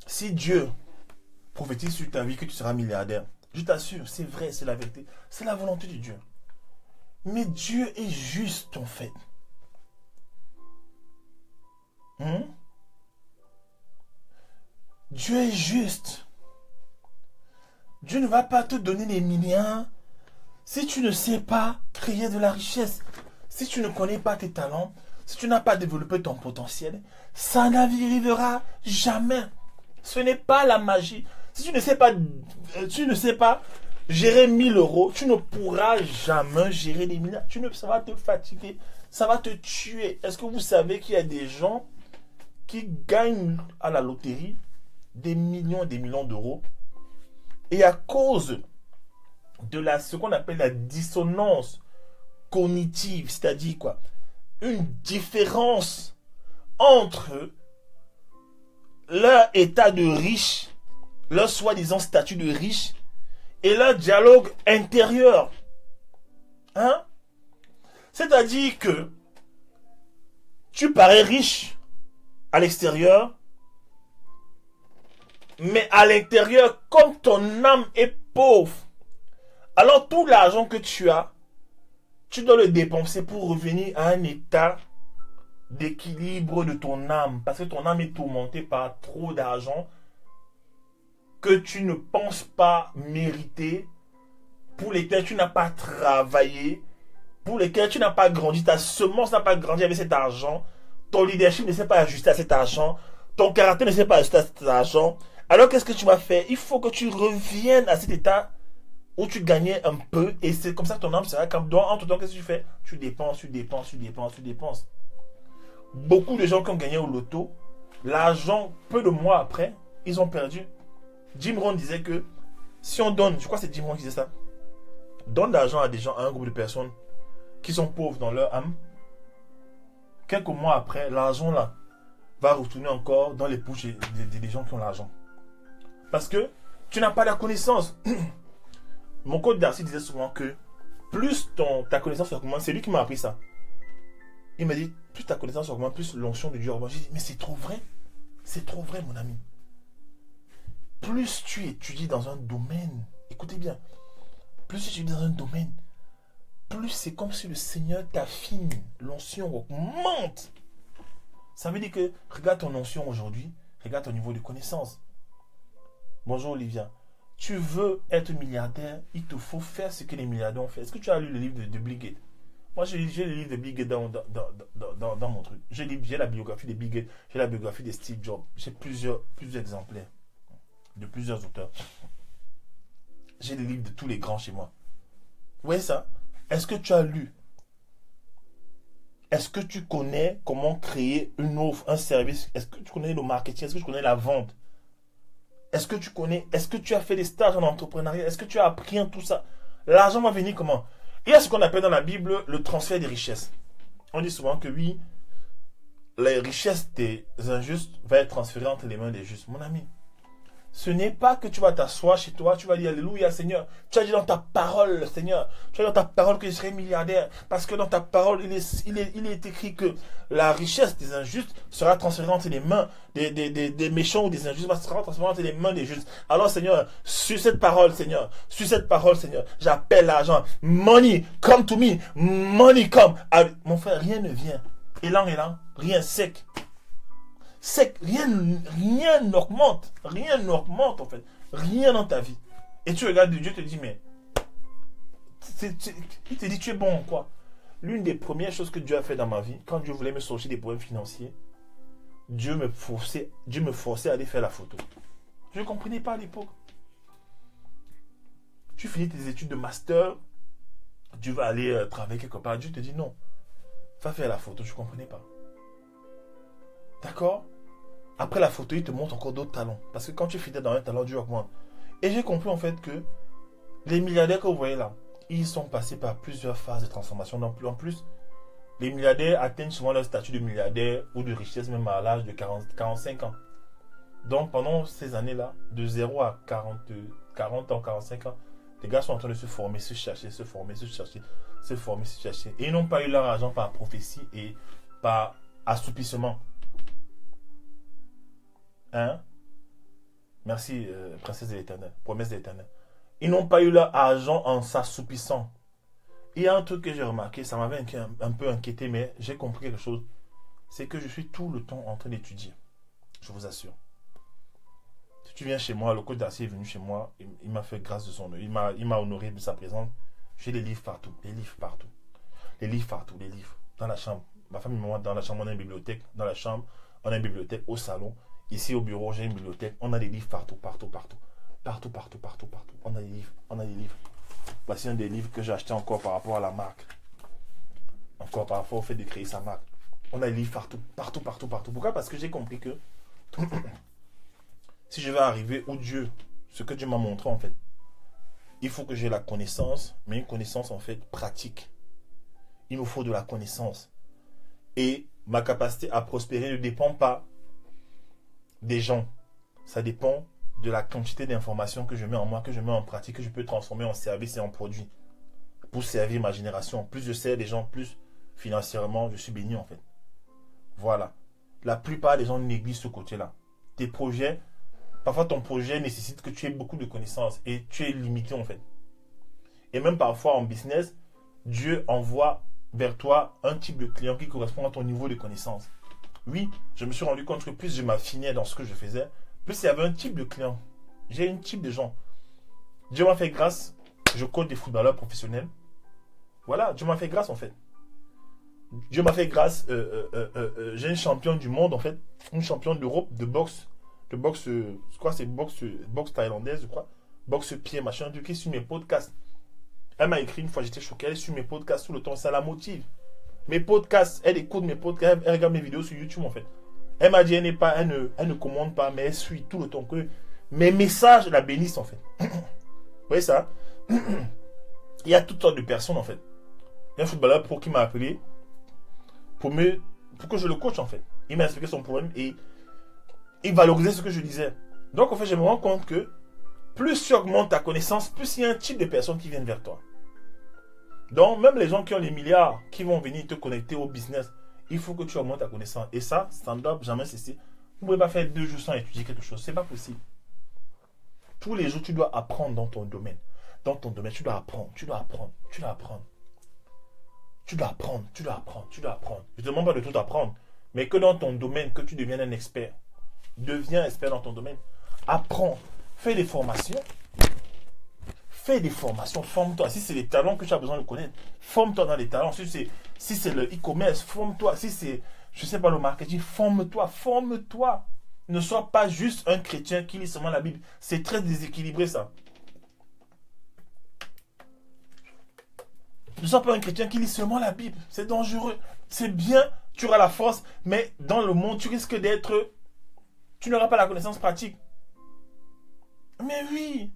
Si Dieu prophétise sur ta vie que tu seras milliardaire, je t'assure, c'est vrai, c'est la vérité. C'est la volonté de Dieu. Mais Dieu est juste, en fait. Dieu est juste. Dieu ne va pas te donner des milliards si tu ne sais pas créer de la richesse. Si tu ne connais pas tes talents, si tu n'as pas développé ton potentiel, ça n'arrivera jamais. Ce n'est pas la magie. Si tu ne sais pas gérer 1000 euros, tu ne pourras jamais gérer des milliards. Ça va te fatiguer, ça va te tuer. Est-ce que vous savez qu'il y a des gens qui gagnent à la loterie des millions et des millions d'euros et à cause de ce qu'on appelle la dissonance cognitive, c'est-à-dire quoi? Une différence entre leur état de riche, leur soi-disant statut de riche et leur dialogue intérieur. Hein? C'est-à-dire que tu parais riche à l'extérieur, mais à l'intérieur, comme ton âme est pauvre, alors tout l'argent que tu as, tu dois le dépenser pour revenir à un état d'équilibre de ton âme. Parce que ton âme est tourmentée par trop d'argent que tu ne penses pas mériter, pour lesquels tu n'as pas travaillé, pour lesquels tu n'as pas grandi, ta semence n'a pas grandi avec cet argent, ton leadership ne s'est pas ajusté à cet argent, ton caractère ne s'est pas ajusté à cet argent. Alors qu'est-ce que tu vas faire? Il faut que tu reviennes à cet état où tu gagnais un peu, et c'est comme ça que ton âme sera calme. Donc, entre temps, qu'est-ce que tu fais? Tu dépenses. Beaucoup de gens qui ont gagné au loto, l'argent, peu de mois après, ils ont perdu. Jim Rohn disait que si on donne, je crois que c'est Jim Rohn qui disait ça, donne de l'argent à des gens, à un groupe de personnes qui sont pauvres dans leur âme, quelques mois après, l'argent là va retourner encore dans les poches des gens qui ont l'argent. Parce que tu n'as pas la connaissance. Mon coach Darcy disait souvent que plus ta connaissance augmente, c'est lui qui m'a appris ça. Il m'a dit, plus ta connaissance augmente, plus l'onction de Dieu augmente. J'ai dit, mais c'est trop vrai. C'est trop vrai, mon ami. Plus tu étudies dans un domaine, écoutez bien, plus tu étudies dans un domaine, plus c'est comme si le Seigneur t'affine, l'onction augmente. Ça veut dire que, regarde ton onction aujourd'hui, regarde ton niveau de connaissance. Bonjour Olivia. Tu veux être milliardaire, il te faut faire ce que les milliardaires ont fait. Est-ce que tu as lu le livre de Bill Gates? Moi, j'ai le livre de Bill Gates dans mon truc. J'ai la biographie de Bill Gates, j'ai la biographie de Steve Jobs. J'ai plusieurs exemplaires de plusieurs auteurs. J'ai les livres de tous les grands chez moi. Vous voyez ça? Est-ce que tu as lu? Est-ce que tu connais comment créer une offre, un service? Est-ce que tu connais le marketing? Est-ce que tu connais la vente? Est-ce que tu as fait des stages en entrepreneuriat? Est-ce que tu as appris tout ça? L'argent va venir comment? Il y a ce qu'on appelle dans la Bible le transfert des richesses. On dit souvent que oui, les richesses des injustes vont être transférées entre les mains des justes. Mon ami, ce n'est pas que tu vas t'asseoir chez toi, tu vas dire Alléluia Seigneur. Tu as dit dans ta parole, Seigneur, tu as dit dans ta parole que je serai milliardaire. Parce que dans ta parole, il est écrit que la richesse des injustes sera transférée entre les mains des méchants ou des injustes, sera transférée entre les mains des justes. Alors Seigneur, sur cette parole, Seigneur, j'appelle l'argent. Money, come to me. Money, come. Mon frère, rien ne vient. Élan, rien sec. Rien n'augmente en fait, rien dans ta vie. Et tu regardes Dieu te dit mais il te dit tu es bon quoi. L'une des premières choses que Dieu a fait dans ma vie, quand Dieu voulait me sortir des problèmes financiers, Dieu me forçait à aller faire la photo. Je ne comprenais pas à l'époque. Tu finis tes études de master, tu vas aller travailler quelque part. Dieu te dit non, va faire la photo. Je ne comprenais pas. D'accord? Après la photo, il te montre encore d'autres talents. Parce que quand tu es fidèle dans un talent, Dieu augmente. Et j'ai compris en fait que les milliardaires que vous voyez là, ils sont passés par plusieurs phases de transformation. En plus, les milliardaires atteignent souvent leur statut de milliardaire ou de richesse même à l'âge de 45 ans. Donc pendant ces années-là, de 0 à 40 ans, 45 ans, les gars sont en train de se former, se chercher, se former, se chercher, se former, se chercher. Et ils n'ont pas eu leur argent par prophétie et par assoupissement. Hein? Merci, princesse de l'éternel, promesse de l'éternel. Ils n'ont pas eu leur argent en s'assoupissant. Il y a un truc que j'ai remarqué, ça m'avait un peu inquiété, mais j'ai compris quelque chose. C'est que je suis tout le temps en train d'étudier. Je vous assure. Si tu viens chez moi, le coach Darcy est venu chez moi, il m'a fait grâce de son œil, il m'a honoré de sa présence. J'ai des livres partout, des livres partout. Les livres partout, les livres. Dans la chambre. Ma femme et moi, dans la chambre, on a une bibliothèque. Dans la chambre, on a une bibliothèque. Au salon, ici au bureau, j'ai une bibliothèque. On a des livres partout, partout, partout. Partout, partout, partout, partout. On a des livres, on a des livres. Voici un des livres que j'ai acheté encore par rapport à la marque. Encore par rapport au fait de créer sa marque. On a des livres partout, partout, partout, partout. Pourquoi? Parce que j'ai compris que si je vais arriver où Dieu, ce que Dieu m'a montré en fait, il faut que j'ai la connaissance, mais une connaissance en fait pratique. Il me faut de la connaissance. Et ma capacité à prospérer ne dépend pas des gens. Ça dépend de la quantité d'informations que je mets en moi, que je mets en pratique, que je peux transformer en service et en produit. Pour servir ma génération. Plus je sers des gens, plus financièrement je suis béni en fait. Voilà. La plupart des gens négligent ce côté-là. Tes projets, parfois ton projet nécessite que tu aies beaucoup de connaissances et tu es limité en fait. Et même parfois en business, Dieu envoie vers toi un type de client qui correspond à ton niveau de connaissance. Oui, je me suis rendu compte que plus je m'affinais dans ce que je faisais, plus il y avait un type de client. J'ai un type de gens. Dieu m'a fait grâce, je coach des footballeurs professionnels. Voilà, Dieu m'a fait grâce en fait. Dieu m'a fait grâce, j'ai une championne du monde en fait, une championne d'Europe de boxe, je crois que c'est boxe thaïlandaise, je crois, boxe pied, machin, qui suit mes podcasts. Elle m'a écrit une fois, j'étais choqué, elle suit mes podcasts tout le temps, ça la motive. Mes podcasts, elle écoute mes podcasts, elle regarde mes vidéos sur YouTube en fait. Elle m'a dit, elle ne commande pas, mais elle suit tout le temps que mes messages la bénissent en fait. Vous voyez ça? Il y a toutes sortes de personnes en fait. Il y a un footballeur pro qui m'a appelé pour que je le coach en fait. Il m'a expliqué son problème et il valorisait ce que je disais. Donc en fait, je me rends compte que plus tu augmentes ta connaissance, plus il y a un type de personnes qui viennent vers toi. Donc même les gens qui ont les milliards, qui vont venir te connecter au business, il faut que tu augmentes ta connaissance. Et ça ne doit jamais cesser. Vous ne pouvez pas faire 2 jours sans étudier quelque chose. Ce n'est pas possible. Tous les jours, tu dois apprendre dans ton domaine. Dans ton domaine, tu dois apprendre. Tu dois apprendre. Tu dois apprendre. Tu dois apprendre. Tu dois apprendre. Tu dois apprendre. Je ne te demande pas de tout apprendre. Mais que dans ton domaine, que tu deviennes un expert. Deviens expert dans ton domaine. Apprends. Fais des formations. Fais des formations. Forme-toi. Si c'est les talents que tu as besoin de connaître, forme-toi dans les talents. Si c'est le e-commerce, forme-toi. Si c'est, je sais pas, le marketing, forme-toi. Forme-toi. Ne sois pas juste un chrétien qui lit seulement la Bible. C'est très déséquilibré ça. Ne sois pas un chrétien qui lit seulement la Bible. C'est dangereux. C'est bien, tu auras la force, mais dans le monde, tu risques d'être... Tu n'auras pas la connaissance pratique. Mais oui.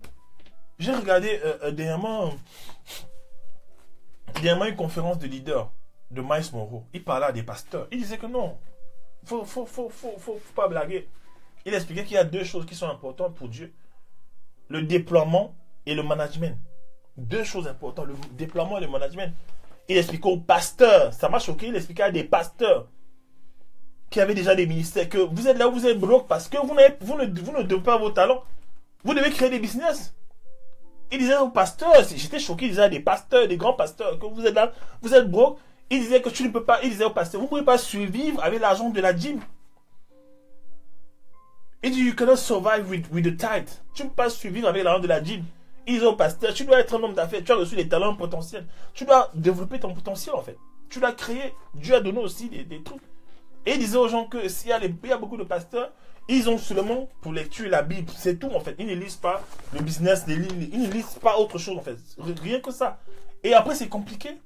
J'ai regardé dernièrement une conférence de leader de Miles Monroe. Il parlait à des pasteurs. Il disait que non, faut pas blaguer. Il expliquait qu'il y a 2 choses qui sont importantes pour Dieu. Le déploiement et le management. 2 choses importantes, le déploiement et le management. Il expliquait aux pasteurs, ça m'a choqué, il expliquait à des pasteurs qui avaient déjà des ministères que vous êtes là où vous êtes bloqué parce que vous ne devez pas vos talents. Vous devez créer des business. Il disait aux pasteurs, j'étais choqué, il disait à des pasteurs, des grands pasteurs, que vous êtes là, vous êtes broke. Il disait que tu ne peux pas, il disait aux pasteurs, vous ne pouvez pas survivre avec l'argent de la dîme. Il dit, you cannot survive with the tithe. Tu ne peux pas survivre avec l'argent de la dîme. Il disait aux pasteurs, tu dois être un homme d'affaires, tu as reçu des talents potentiels. Tu dois développer ton potentiel en fait. Tu dois créer. Dieu a donné aussi des trucs. Et il disait aux gens que s'il y a, il y a beaucoup de pasteurs, ils ont seulement pour lecture la Bible. C'est tout en fait. Ils ne lisent pas le business, ils ne lisent pas autre chose en fait. Rien que ça. Et après c'est compliqué.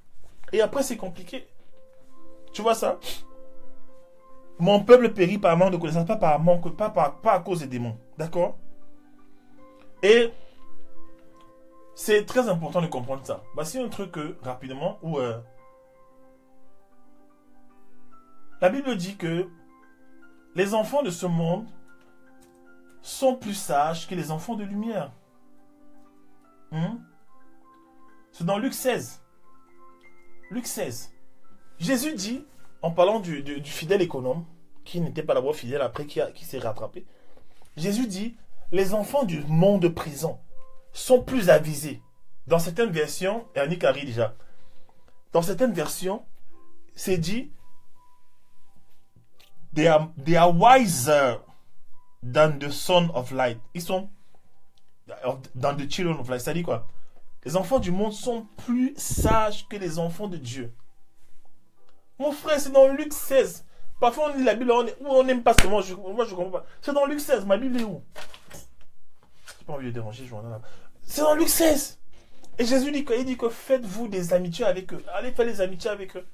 Tu vois ça? Mon peuple périt par manque de connaissance, pas à cause des démons. D'accord? Et c'est très important de comprendre ça. Voici un truc rapidement où la Bible dit que les enfants de ce monde sont plus sages que les enfants de lumière. C'est dans Luc 16. Luc 16. Jésus dit, en parlant du fidèle économe, qui n'était pas d'abord fidèle après, qui s'est rattrapé, Jésus dit, les enfants du monde présent sont plus avisés. Dans certaines versions, et Annick a ri déjà, dans certaines versions, c'est dit, they are wiser than the son of light. Ils sont dans the children of light. Ça dit quoi? Les enfants du monde sont plus sages que les enfants de Dieu. Mon frère, c'est dans Luc 16. Parfois, on lit la Bible, on n'aime pas seulement. Moi, je comprends pas. C'est dans Luc 16. Ma Bible est où? J'ai pas envie de déranger, je vois là. C'est dans Luc 16. Et Jésus dit que faites-vous des amitiés avec eux. Allez faire des amitiés avec eux.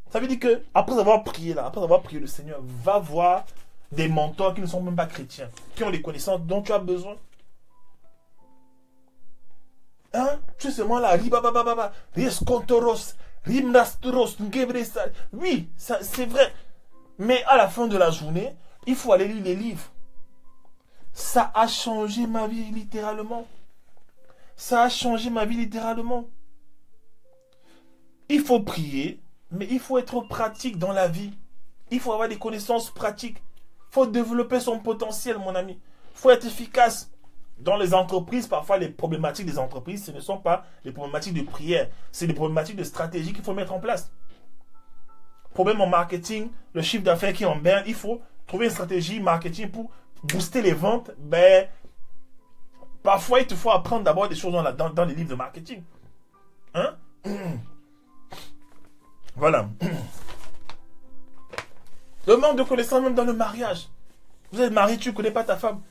Ça veut dire que, après avoir prié, le Seigneur va voir des mentors qui ne sont même pas chrétiens, qui ont les connaissances dont tu as besoin. Hein? Tu es seulement là, oui, c'est vrai. Mais à la fin de la journée, il faut aller lire les livres. Ça a changé ma vie littéralement. Il faut prier, mais il faut être pratique dans la vie. Il faut avoir des connaissances pratiques. Il faut développer son potentiel, mon ami. Il faut être efficace. Dans les entreprises, parfois, les problématiques des entreprises, ce ne sont pas les problématiques de prière. C'est des problématiques de stratégie qu'il faut mettre en place. Problème en marketing, le chiffre d'affaires qui est en berne, il faut trouver une stratégie marketing pour booster les ventes. Ben, parfois, il te faut apprendre d'abord des choses dans les livres de marketing. Hein? Voilà. Le manque de connaissances même dans le mariage. Vous êtes marié, tu ne connais pas ta femme.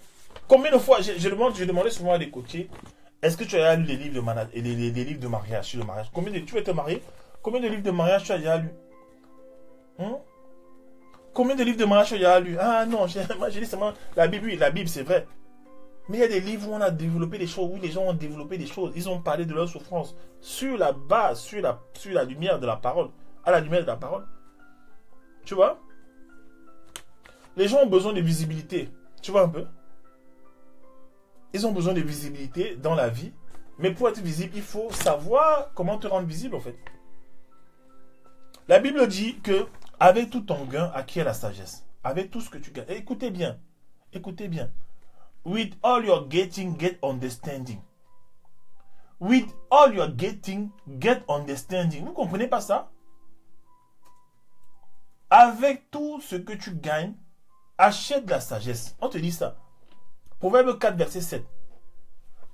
Combien de fois, je demandais souvent à des coachs, est-ce que tu as lu les livres de mariage sur le mariage? Tu veux te marier? Combien de livres de mariage tu as déjà lu? Combien de livres de mariage tu as déjà lu? Ah non, moi j'ai dit seulement la Bible, oui, la Bible c'est vrai. Mais il y a des livres où on a développé des choses, où les gens ont développé des choses. Ils ont parlé de leur souffrance sur la base, sur la lumière de la parole. À la lumière de la parole. Tu vois? Les gens ont besoin de visibilité. Tu vois un peu? Ils ont besoin de visibilité dans la vie. Mais pour être visible, il faut savoir comment te rendre visible en fait. La Bible dit que avec tout ton gain, acquiert la sagesse. Avec tout ce que tu gagnes. Écoutez bien. With all your getting, get understanding. With all your getting, get understanding. Vous comprenez pas ça? Avec tout ce que tu gagnes, achète de la sagesse. On te dit ça. Proverbe 4, verset 7.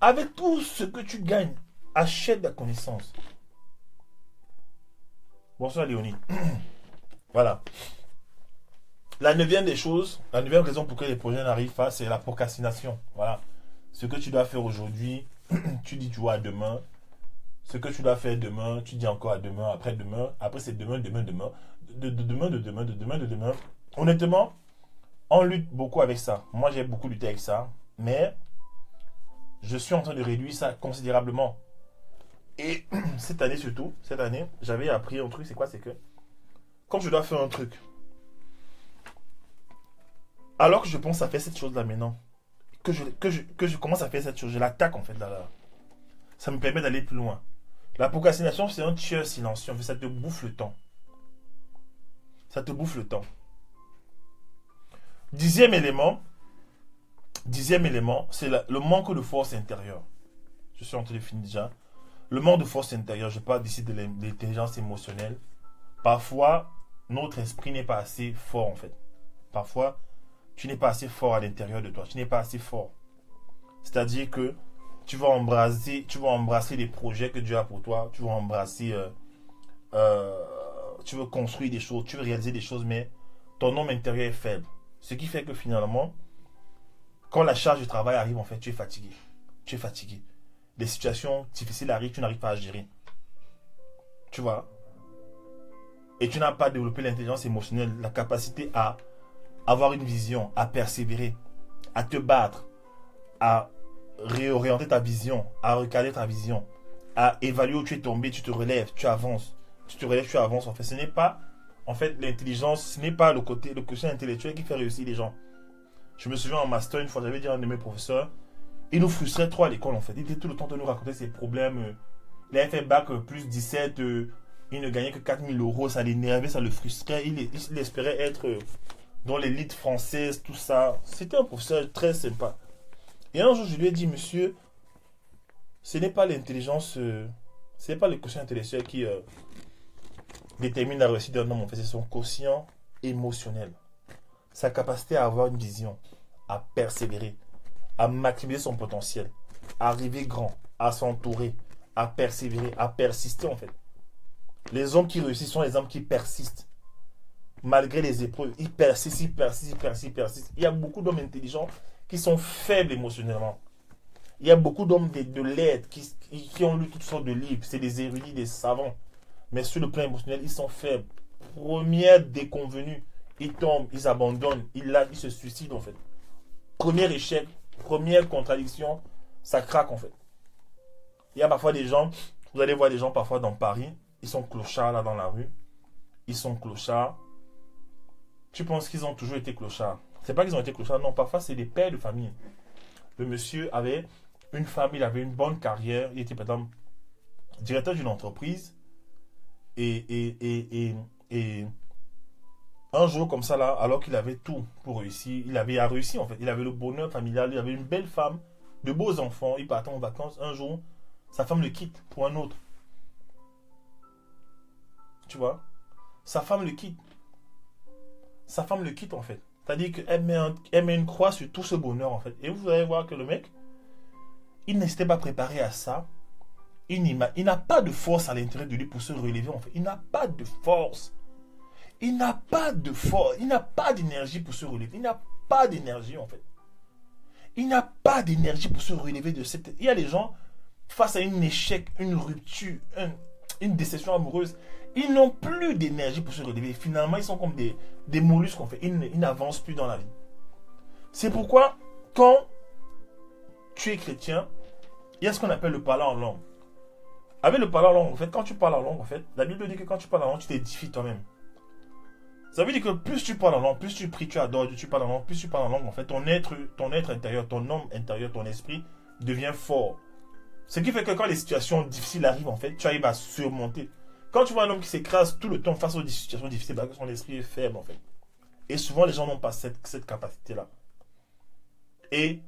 Avec tout ce que tu gagnes, achète de la connaissance. Bonsoir Léonie. Voilà. La neuvième des choses, la neuvième raison pour laquelle les projets n'arrivent pas, c'est la procrastination. Voilà. Ce que tu dois faire aujourd'hui, tu dis tu vois à demain. Ce que tu dois faire demain, tu dis encore à demain, après-demain. Après c'est demain. De demain. Honnêtement, on lutte beaucoup avec ça. Moi, j'ai beaucoup lutté avec ça. Mais je suis en train de réduire ça considérablement. Et cette année surtout, j'avais appris un truc. C'est quoi? C'est que quand je dois faire un truc, alors que je pense à faire cette chose-là maintenant, que je commence à faire cette chose, je l'attaque en fait là. Ça me permet d'aller plus loin. La procrastination, c'est un tueur silencieux. En fait, ça te bouffe le temps. Dixième élément, c'est le manque de force intérieure. Je suis en train de finir déjà. Le manque de force intérieure, je parle d'ici de l'intelligence émotionnelle. Parfois, notre esprit n'est pas assez fort en fait. Parfois, tu n'es pas assez fort à l'intérieur de toi. Tu n'es pas assez fort. C'est-à-dire que tu vas embrasser les projets que Dieu a pour toi. Tu vas embrasser, tu veux construire des choses, tu veux réaliser des choses, mais ton homme intérieur est faible. Ce qui fait que finalement, quand la charge de travail arrive, en fait, tu es fatigué. Tu es fatigué. Les situations difficiles arrivent, tu n'arrives pas à gérer. Tu vois? Et tu n'as pas développé l'intelligence émotionnelle, la capacité à avoir une vision, à persévérer, à te battre, à réorienter ta vision, à recadrer ta vision, à évaluer où tu es tombé, tu te relèves, tu avances. Tu te relèves, tu avances. En fait, ce n'est pas, en fait, l'intelligence, ce n'est pas le quotient intellectuel qui fait réussir les gens. Je me souviens en master, une fois, j'avais dit à un de mes professeurs, il nous frustrait trop à l'école, en fait. Il était tout le temps de nous raconter ses problèmes. Il avait fait bac plus 17, il ne gagnait que 4000 euros, ça l'énervait, ça le frustrait. Il espérait être dans l'élite française, tout ça. C'était un professeur très sympa. Et un jour, je lui ai dit, monsieur, ce n'est pas l'intelligence, ce n'est pas le quotient intellectuel qui détermine la réussite d'un homme, en fait, c'est son quotient émotionnel. Sa capacité à avoir une vision, à persévérer, à maximiser son potentiel, à arriver grand, à s'entourer, à persévérer, à persister, en fait. Les hommes qui réussissent sont les hommes qui persistent. Malgré les épreuves, ils persistent, ils persistent, ils persistent, ils persistent. Il y a beaucoup d'hommes intelligents qui sont faibles émotionnellement. Il y a beaucoup d'hommes de lettres qui ont lu toutes sortes de livres. C'est des érudits, des savants. Mais sur le plan émotionnel, ils sont faibles. Première déconvenue, ils tombent, ils abandonnent, ils lâchent, ils se suicident en fait. Premier échec, première contradiction, ça craque en fait. Il y a parfois des gens, vous allez voir des gens parfois dans Paris, ils sont clochards là dans la rue. Ils sont clochards. Tu penses qu'ils ont toujours été clochards? C'est pas qu'ils ont été clochards, non, parfois c'est des pères de famille. Le monsieur avait une femme, il avait une bonne carrière, il était par exemple directeur d'une entreprise. Et un jour comme ça là, alors qu'il avait tout pour réussir, il avait réussi en fait. Il avait le bonheur familial, il avait une belle femme, de beaux enfants, il partait en vacances. Un jour, sa femme le quitte pour un autre. Tu vois? Sa femme le quitte. Sa femme le quitte en fait. C'est-à-dire qu'elle met une croix sur tout ce bonheur en fait. Et vous allez voir que le mec, il n'était pas préparé à ça. Il n'a pas de force à l'intérieur de lui pour se relever en fait. Il n'a pas de force. Il n'a pas de force. Il n'a pas d'énergie pour se relever. Il n'a pas d'énergie en fait. Il n'a pas d'énergie pour se relever de cette... Il y a des gens, face à un échec, une rupture, une déception amoureuse, ils n'ont plus d'énergie pour se relever. Finalement, ils sont comme des mollusques en fait. Ils n'avancent plus dans la vie. C'est pourquoi, quand tu es chrétien, il y a ce qu'on appelle le parler en langue. Avec le parler en langue, en fait, quand tu parles en langue, en fait, la Bible dit que quand tu parles en langue, tu t'édifies toi-même. Ça veut dire que plus tu parles en langue, plus tu pries, tu adores, tu parles en langue, plus tu parles en langue, en fait, ton être intérieur, ton homme intérieur, ton esprit devient fort. Ce qui fait que quand les situations difficiles arrivent, en fait, tu arrives à surmonter. Quand tu vois un homme qui s'écrase tout le temps face aux situations difficiles, parce que son esprit est faible, en fait. Et souvent, les gens n'ont pas cette capacité-là. Et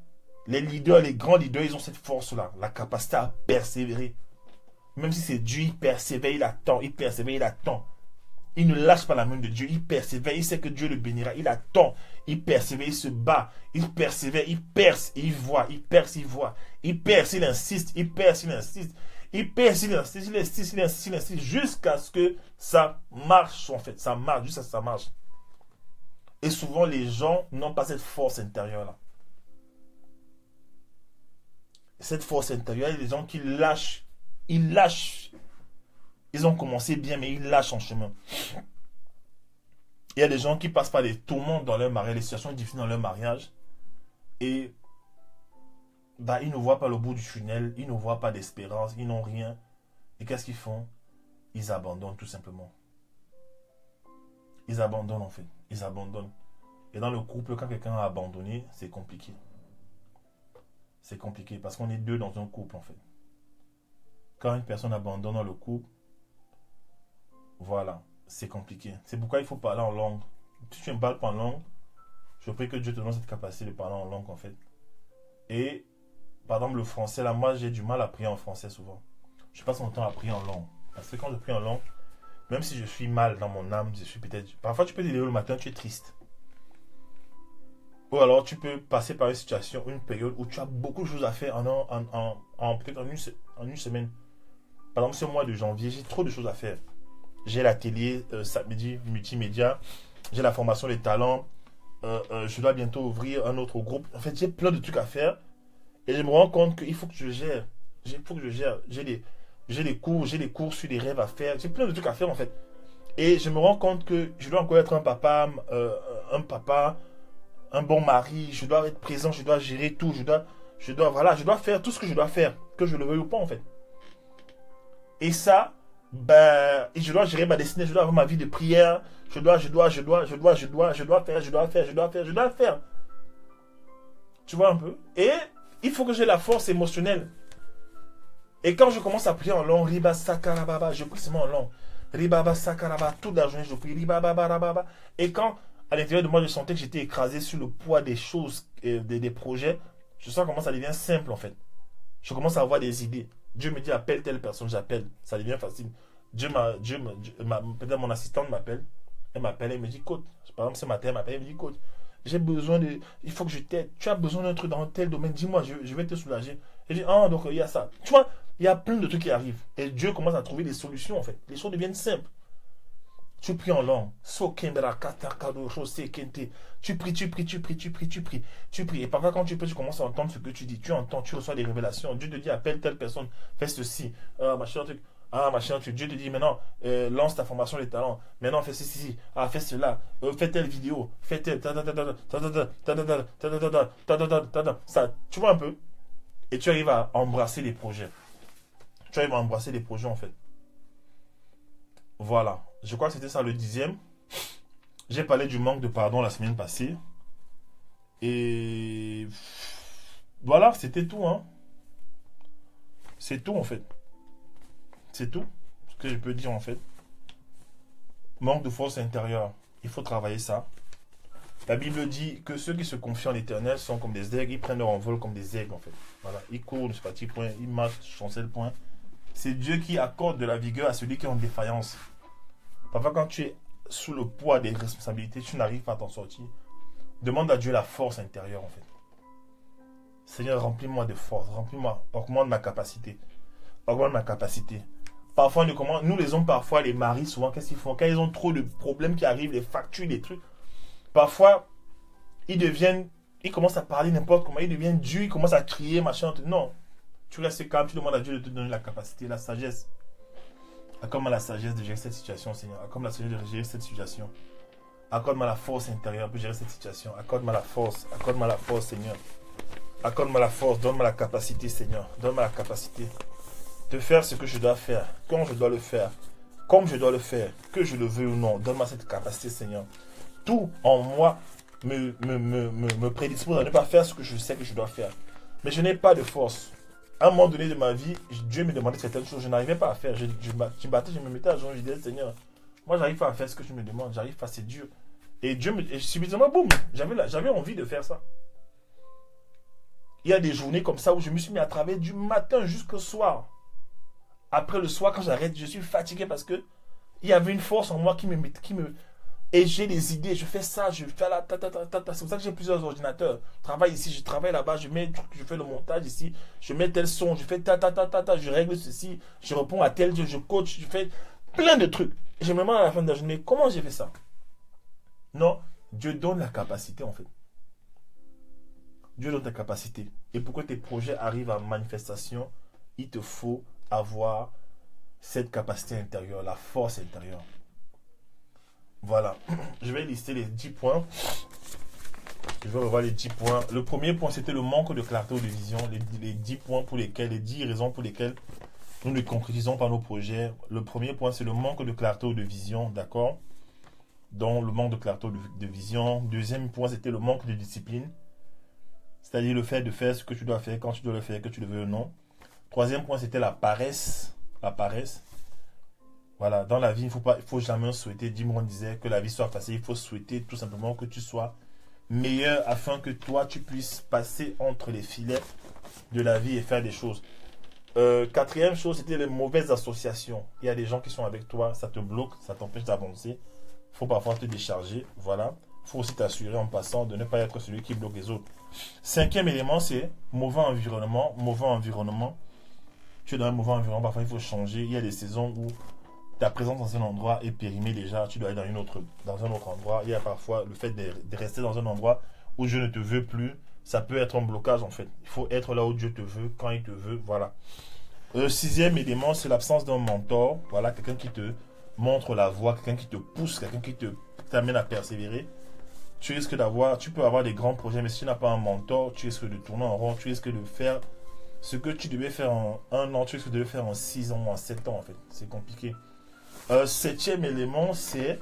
les leaders, les grands leaders, ils ont cette force-là, la capacité à persévérer. Même si c'est Dieu, il persévère, il attend, il persévère, il attend. Il ne lâche pas la main de Dieu, il persévère, il sait que Dieu le bénira, il attend, il persévère, il se bat, il persévère, il perce, il voit, il perce, il voit, il perce, il insiste, il perce, il insiste, il perce, il insiste, il insiste, il insiste, il insiste, jusqu'à ce que ça marche en fait, ça marche, jusqu'à ce que ça marche. Et souvent les gens n'ont pas cette force intérieure-là. Cette force intérieure, il y a des gens qui lâchent. Ils lâchent. Ils ont commencé bien, mais ils lâchent en chemin. Il y a des gens qui passent par des tourments dans leur mariage, des situations difficiles dans leur mariage. Et ils ne voient pas le bout du tunnel, ils ne voient pas d'espérance, ils n'ont rien. Et qu'est-ce qu'ils font? Ils abandonnent tout simplement. Ils abandonnent en fait. Ils abandonnent. Et dans le couple, quand quelqu'un a abandonné, c'est compliqué. C'est compliqué parce qu'on est deux dans un couple en fait. Quand une personne abandonne dans le couple, voilà, c'est compliqué. C'est pourquoi il faut parler en langue. Si tu ne parles pas en langue, je prie que Dieu te donne cette capacité de parler en langue en fait. Et par exemple le français, là, moi j'ai du mal à prier en français souvent. Je passe mon temps à prier en langue. Parce que quand je prie en langue, même si je suis mal dans mon âme, je suis peut-être... Parfois tu peux te lever le matin, tu es triste. Ou alors tu peux passer par une situation, une période où tu as beaucoup de choses à faire peut-être en une semaine. Par exemple, ce mois de janvier, j'ai trop de choses à faire. J'ai l'atelier samedi multimédia. j'ai la formation des talents. Je dois bientôt ouvrir un autre groupe. En fait, j'ai plein de trucs à faire. Et je me rends compte qu'il faut que je gère. Il faut que je gère. J'ai des cours sur des rêves à faire. J'ai plein de trucs à faire en fait. Et je me rends compte que je dois encore être un papa, un bon mari. Je dois être présent, je dois gérer tout. Je dois faire tout ce que je dois faire, que je le veuille ou pas en fait. Et ça, ben, et je dois gérer ma destinée, je dois avoir ma vie de prière. Je dois faire. Tu vois un peu? Et il faut que j'ai la force émotionnelle. Et quand je commence à prier en long, riba sakarababa, je prie seulement en long. Ribaba sakaraba, toute la journée je prie. Ribaba. Et quand à l'intérieur de moi je sentais que j'étais écrasé sur le poids des choses, des projets, je sens comment ça devient simple en fait. Je commence à avoir des idées. Dieu me dit appelle telle personne, j'appelle. Ça devient facile. Peut-être mon assistante m'appelle. Elle m'appelle, elle me dit coach. Par exemple ce matin elle m'appelle, elle me dit coach. J'ai besoin de. Il faut que je t'aide. Tu as besoin d'un truc dans tel domaine. Dis-moi, je vais te soulager. Et je dis, ah, donc il y a ça. Tu vois, il y a plein de trucs qui arrivent. Et Dieu commence à trouver des solutions en fait. Les choses deviennent simples. Tu pries en langue. Tu pries. Et parfois, quand tu pries, tu commences à entendre ce que tu dis. Tu entends, tu reçois des révélations. Dieu te dit, appelle telle personne, fais ceci. Machin, truc. Machin, truc. Dieu te dit, maintenant, lance ta formation des talents. Maintenant, fais ceci. Fais cela. Fais telle vidéo. Fais telle. Ça, tu vois un peu. Et tu arrives à embrasser les projets. Tu arrives à embrasser les projets, en fait. Voilà. Je crois que c'était ça le 10e. J'ai parlé du manque de pardon la semaine passée. Et voilà, c'était tout, hein. C'est tout, en fait. C'est tout ce que je peux dire, en fait. Manque de force intérieure. Il faut travailler ça. La Bible dit que ceux qui se confient en l'Éternel sont comme des aigles. Ils prennent leur envol comme des aigles, en fait. Voilà. Ils courent, ce petit point. Ils marchent, chancellent point. C'est Dieu qui accorde de la vigueur à celui qui est en défaillance. Parfois, quand tu es sous le poids des responsabilités, tu n'arrives pas à t'en sortir. Demande à Dieu la force intérieure, en fait. Seigneur, remplis-moi de force, remplis-moi, augmente ma capacité. Augmente ma capacité. Parfois, nous les hommes, parfois, les maris, souvent, qu'est-ce qu'ils font? Quand ils ont trop de problèmes qui arrivent, les factures, les trucs, parfois, ils commencent à parler n'importe comment, ils deviennent durs, ils commencent à crier, machin. Non, tu restes calme, tu demandes à Dieu de te donner la capacité, la sagesse. Accorde-moi la sagesse de gérer cette situation, Seigneur. Accorde-moi la sagesse de gérer cette situation. Accorde-moi la force intérieure pour gérer cette situation. Accorde-moi la force, Seigneur. Accorde-moi la force, donne-moi la capacité, Seigneur. Donne-moi la capacité de faire ce que je dois faire, quand je dois le faire, comme je dois le faire, que je le veux ou non. Donne-moi cette capacité, Seigneur. Tout en moi me prédispose à ne pas faire ce que je sais que je dois faire. Mais je n'ai pas de force. À un moment donné de ma vie, Dieu me demandait certaines choses, je n'arrivais pas à faire. Je me mettais à genoux, je disais, Seigneur, moi j'arrive pas à faire ce que tu me demandes, j'arrive pas, c'est dur. Et subitement, boum, j'avais envie de faire ça. Il y a des journées comme ça où je me suis mis à travailler du matin jusqu'au soir. Après le soir, quand j'arrête, je suis fatigué parce que il y avait une force en moi qui me et j'ai des idées, je fais ça, je fais là, C'est pour ça que j'ai plusieurs ordinateurs. Je travaille ici, je travaille là-bas, je fais le montage ici, je mets tel son, je fais je règle ceci, je réponds à tel, je coach, je fais plein de trucs. Et je me demande à la fin de la journée, comment j'ai fait ça? Non, Dieu donne la capacité en fait. Dieu donne ta capacité. Et pour que tes projets arrivent à manifestation, il te faut avoir cette capacité intérieure, la force intérieure. Voilà, je vais lister les 10 points. Je vais revoir les 10 points. Le premier point, c'était le manque de clarté ou de vision. Les 10 points pour lesquels, les 10 raisons pour lesquelles nous ne concrétisons pas nos projets. Le premier point, c'est le manque de clarté ou de vision, d'accord? Donc, le manque de clarté ou de vision. Deuxième point, c'était le manque de discipline. C'est-à-dire le fait de faire ce que tu dois faire quand tu dois le faire, que tu le veux ou non. Troisième point, c'était la paresse. La paresse. Voilà, dans la vie, il ne faut jamais souhaiter, Dimron disait, que la vie soit facile. Il faut souhaiter tout simplement que tu sois meilleur afin que toi, tu puisses passer entre les filets de la vie et faire des choses. Quatrième chose, c'était les mauvaises associations. Il y a des gens qui sont avec toi, ça te bloque, ça t'empêche d'avancer. Il faut parfois te décharger. Voilà. Il faut aussi t'assurer en passant de ne pas être celui qui bloque les autres. Cinquième élément, c'est mauvais environnement. Mauvais environnement. Tu es dans un mauvais environnement, parfois il faut changer. Il y a des saisons où ta présence dans un endroit est périmée déjà, tu dois aller dans un autre endroit. Il y a parfois le fait de rester dans un endroit où Dieu ne te veut plus, ça peut être un blocage en fait. Il faut être là où Dieu te veut, quand il te veut, voilà. Sixième élément, c'est l'absence d'un mentor. Voilà, quelqu'un qui te montre la voie, quelqu'un qui te pousse, quelqu'un qui t'amène à persévérer. Tu peux avoir des grands projets, mais si tu n'as pas un mentor, tu risques de tourner en rond, tu risques de faire ce que tu devais faire en un an, tu risques de le faire en 6 ans ou en 7 ans en fait. C'est compliqué. Septième élément, c'est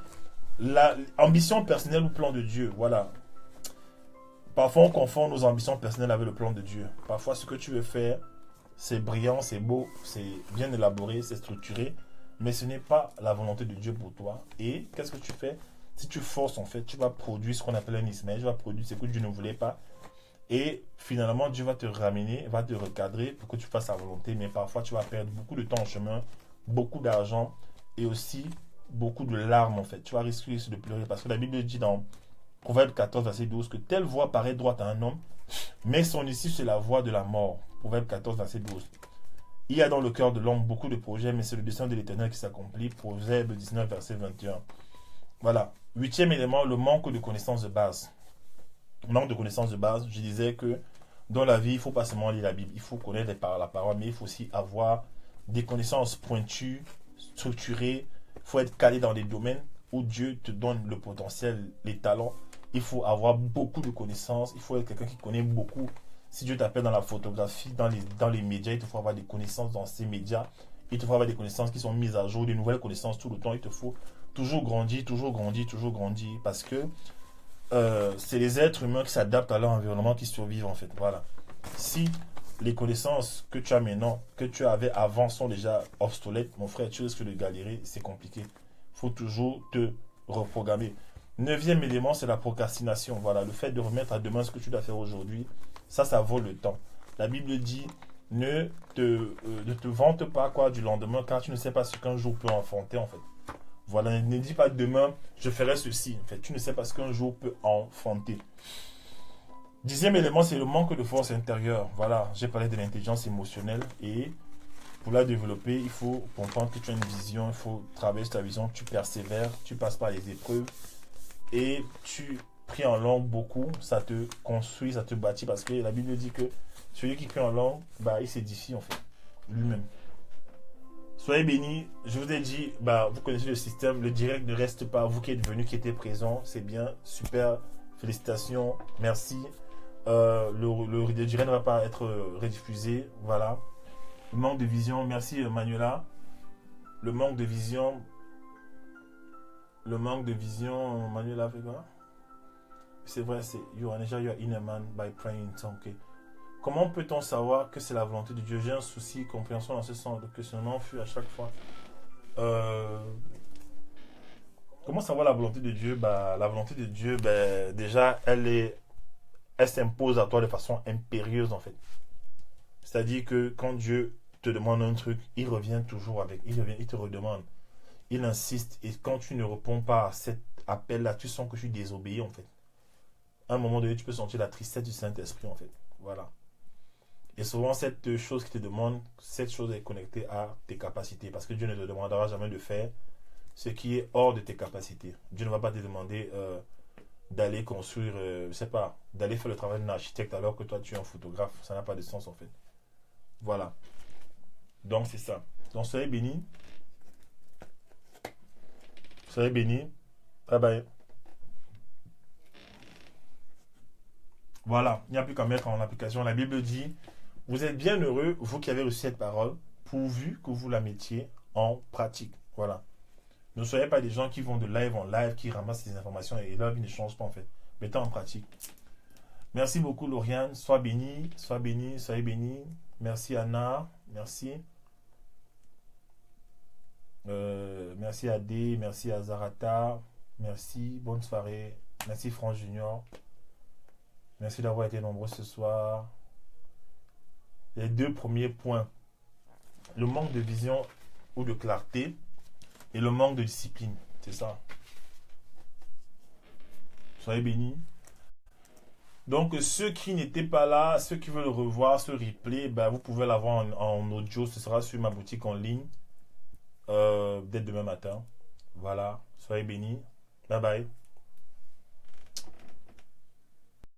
l'ambition personnelle ou plan de Dieu. Voilà. Parfois, on confond nos ambitions personnelles avec le plan de Dieu. Parfois, ce que tu veux faire, c'est brillant, c'est beau, c'est bien élaboré, c'est structuré, mais ce n'est pas la volonté de Dieu pour toi. Et qu'est-ce que tu fais? Si tu forces, en fait, tu vas produire ce qu'on appelle un Ismaël, tu vas produire ce que Dieu ne voulait pas. Et finalement, Dieu va te ramener, va te recadrer pour que tu fasses sa volonté, mais parfois, tu vas perdre beaucoup de temps en chemin, beaucoup d'argent et aussi beaucoup de larmes, en fait. Tu vas risquer de pleurer parce que la Bible dit dans Proverbe 14, verset 12, que telle voie paraît droite à un homme, mais son issue, c'est la voie de la mort. Proverbe 14, verset 12. Il y a dans le cœur de l'homme beaucoup de projets, mais c'est le dessein de l'Éternel qui s'accomplit. Proverbe 19, verset 21. Voilà. Huitième élément, le manque de connaissances de base. Manque de connaissances de base, je disais que dans la vie, il ne faut pas seulement lire la Bible, il faut connaître la parole, mais il faut aussi avoir des connaissances pointues, structurées. Il faut être calé dans des domaines où Dieu te donne le potentiel, les talents. Il faut avoir beaucoup de connaissances, il faut être quelqu'un qui connaît beaucoup. Si Dieu t'appelle dans la photographie, dans les médias, il te faut avoir des connaissances dans ces médias. Il te faut avoir des connaissances qui sont mises à jour, des nouvelles connaissances tout le temps. Il te faut toujours grandir, toujours grandir, toujours grandir. Parce que c'est les êtres humains qui s'adaptent à leur environnement qui survivent en fait. Voilà. Si les connaissances que tu as maintenant, que tu avais avant sont déjà obsolètes, mon frère, tu risques de galérer, c'est compliqué. Il faut toujours te reprogrammer. Neuvième élément, c'est la procrastination. Voilà, le fait de remettre à demain ce que tu dois faire aujourd'hui, ça vaut le temps. La Bible dit, ne te vante pas du lendemain, car tu ne sais pas ce qu'un jour peut enfanter en fait. Voilà, ne dis pas demain, je ferai ceci. En fait, tu ne sais pas ce qu'un jour peut enfanter. Dixième élément, c'est le manque de force intérieure. Voilà, j'ai parlé de l'intelligence émotionnelle et pour la développer, il faut comprendre que tu as une vision, il faut travailler sur ta vision, tu persévères, tu passes par les épreuves et tu pries en langue beaucoup, ça te construit, ça te bâtit parce que la Bible dit que celui qui prie en langue, il s'édifie en fait, lui-même. Soyez bénis, je vous ai dit, vous connaissez le système, le direct ne reste pas, vous qui êtes venus, qui étiez présents, c'est bien, super, félicitations, merci. Le direct ne va pas être rediffusé, voilà. Le manque de vision, merci Manuela. Le manque de vision, Manuela fait quoi? C'est vrai, c'est you are in a man by praying. Ok. Comment peut-on savoir que c'est la volonté de Dieu? J'ai un souci, compréhension dans ce sens, que ce nom fut à chaque fois. Comment savoir la volonté de Dieu? La volonté de Dieu, déjà, elle s'impose à toi de façon impérieuse en fait. C'est-à-dire que quand Dieu te demande un truc, il revient toujours avec, il te redemande. Il insiste et quand tu ne réponds pas à cet appel-là, tu sens que tu désobéis en fait. À un moment donné, tu peux sentir la tristesse du Saint-Esprit en fait. Voilà. Et souvent, cette chose qui te demande, cette chose est connectée à tes capacités. Parce que Dieu ne te demandera jamais de faire ce qui est hors de tes capacités. Dieu ne va pas te demander d'aller construire, d'aller faire le travail d'un architecte alors que toi tu es un photographe. Ça n'a pas de sens en fait. Voilà. Donc c'est ça. Donc soyez bénis. Soyez bénis. Bye bye. Voilà. Il n'y a plus qu'à mettre en application. La Bible dit, vous êtes bien heureux, vous qui avez reçu cette parole, pourvu que vous la mettiez en pratique. Voilà. Ne soyez pas des gens qui vont de live en live, qui ramassent des informations et leur vie ne change pas en fait. Mettez en pratique. Merci beaucoup Lauriane. Sois béni, soyez béni. Merci Anna. Merci. Merci à D. Merci à Zarata. Merci. Bonne soirée. Merci France Junior. Merci d'avoir été nombreux ce soir. Les deux premiers points. Le manque de vision ou de clarté et le manque de discipline. C'est ça. Soyez bénis. Donc, ceux qui n'étaient pas là, ceux qui veulent revoir ce replay, vous pouvez l'avoir en audio. Ce sera sur ma boutique en ligne. dès demain matin. Voilà, soyez bénis. Bye bye.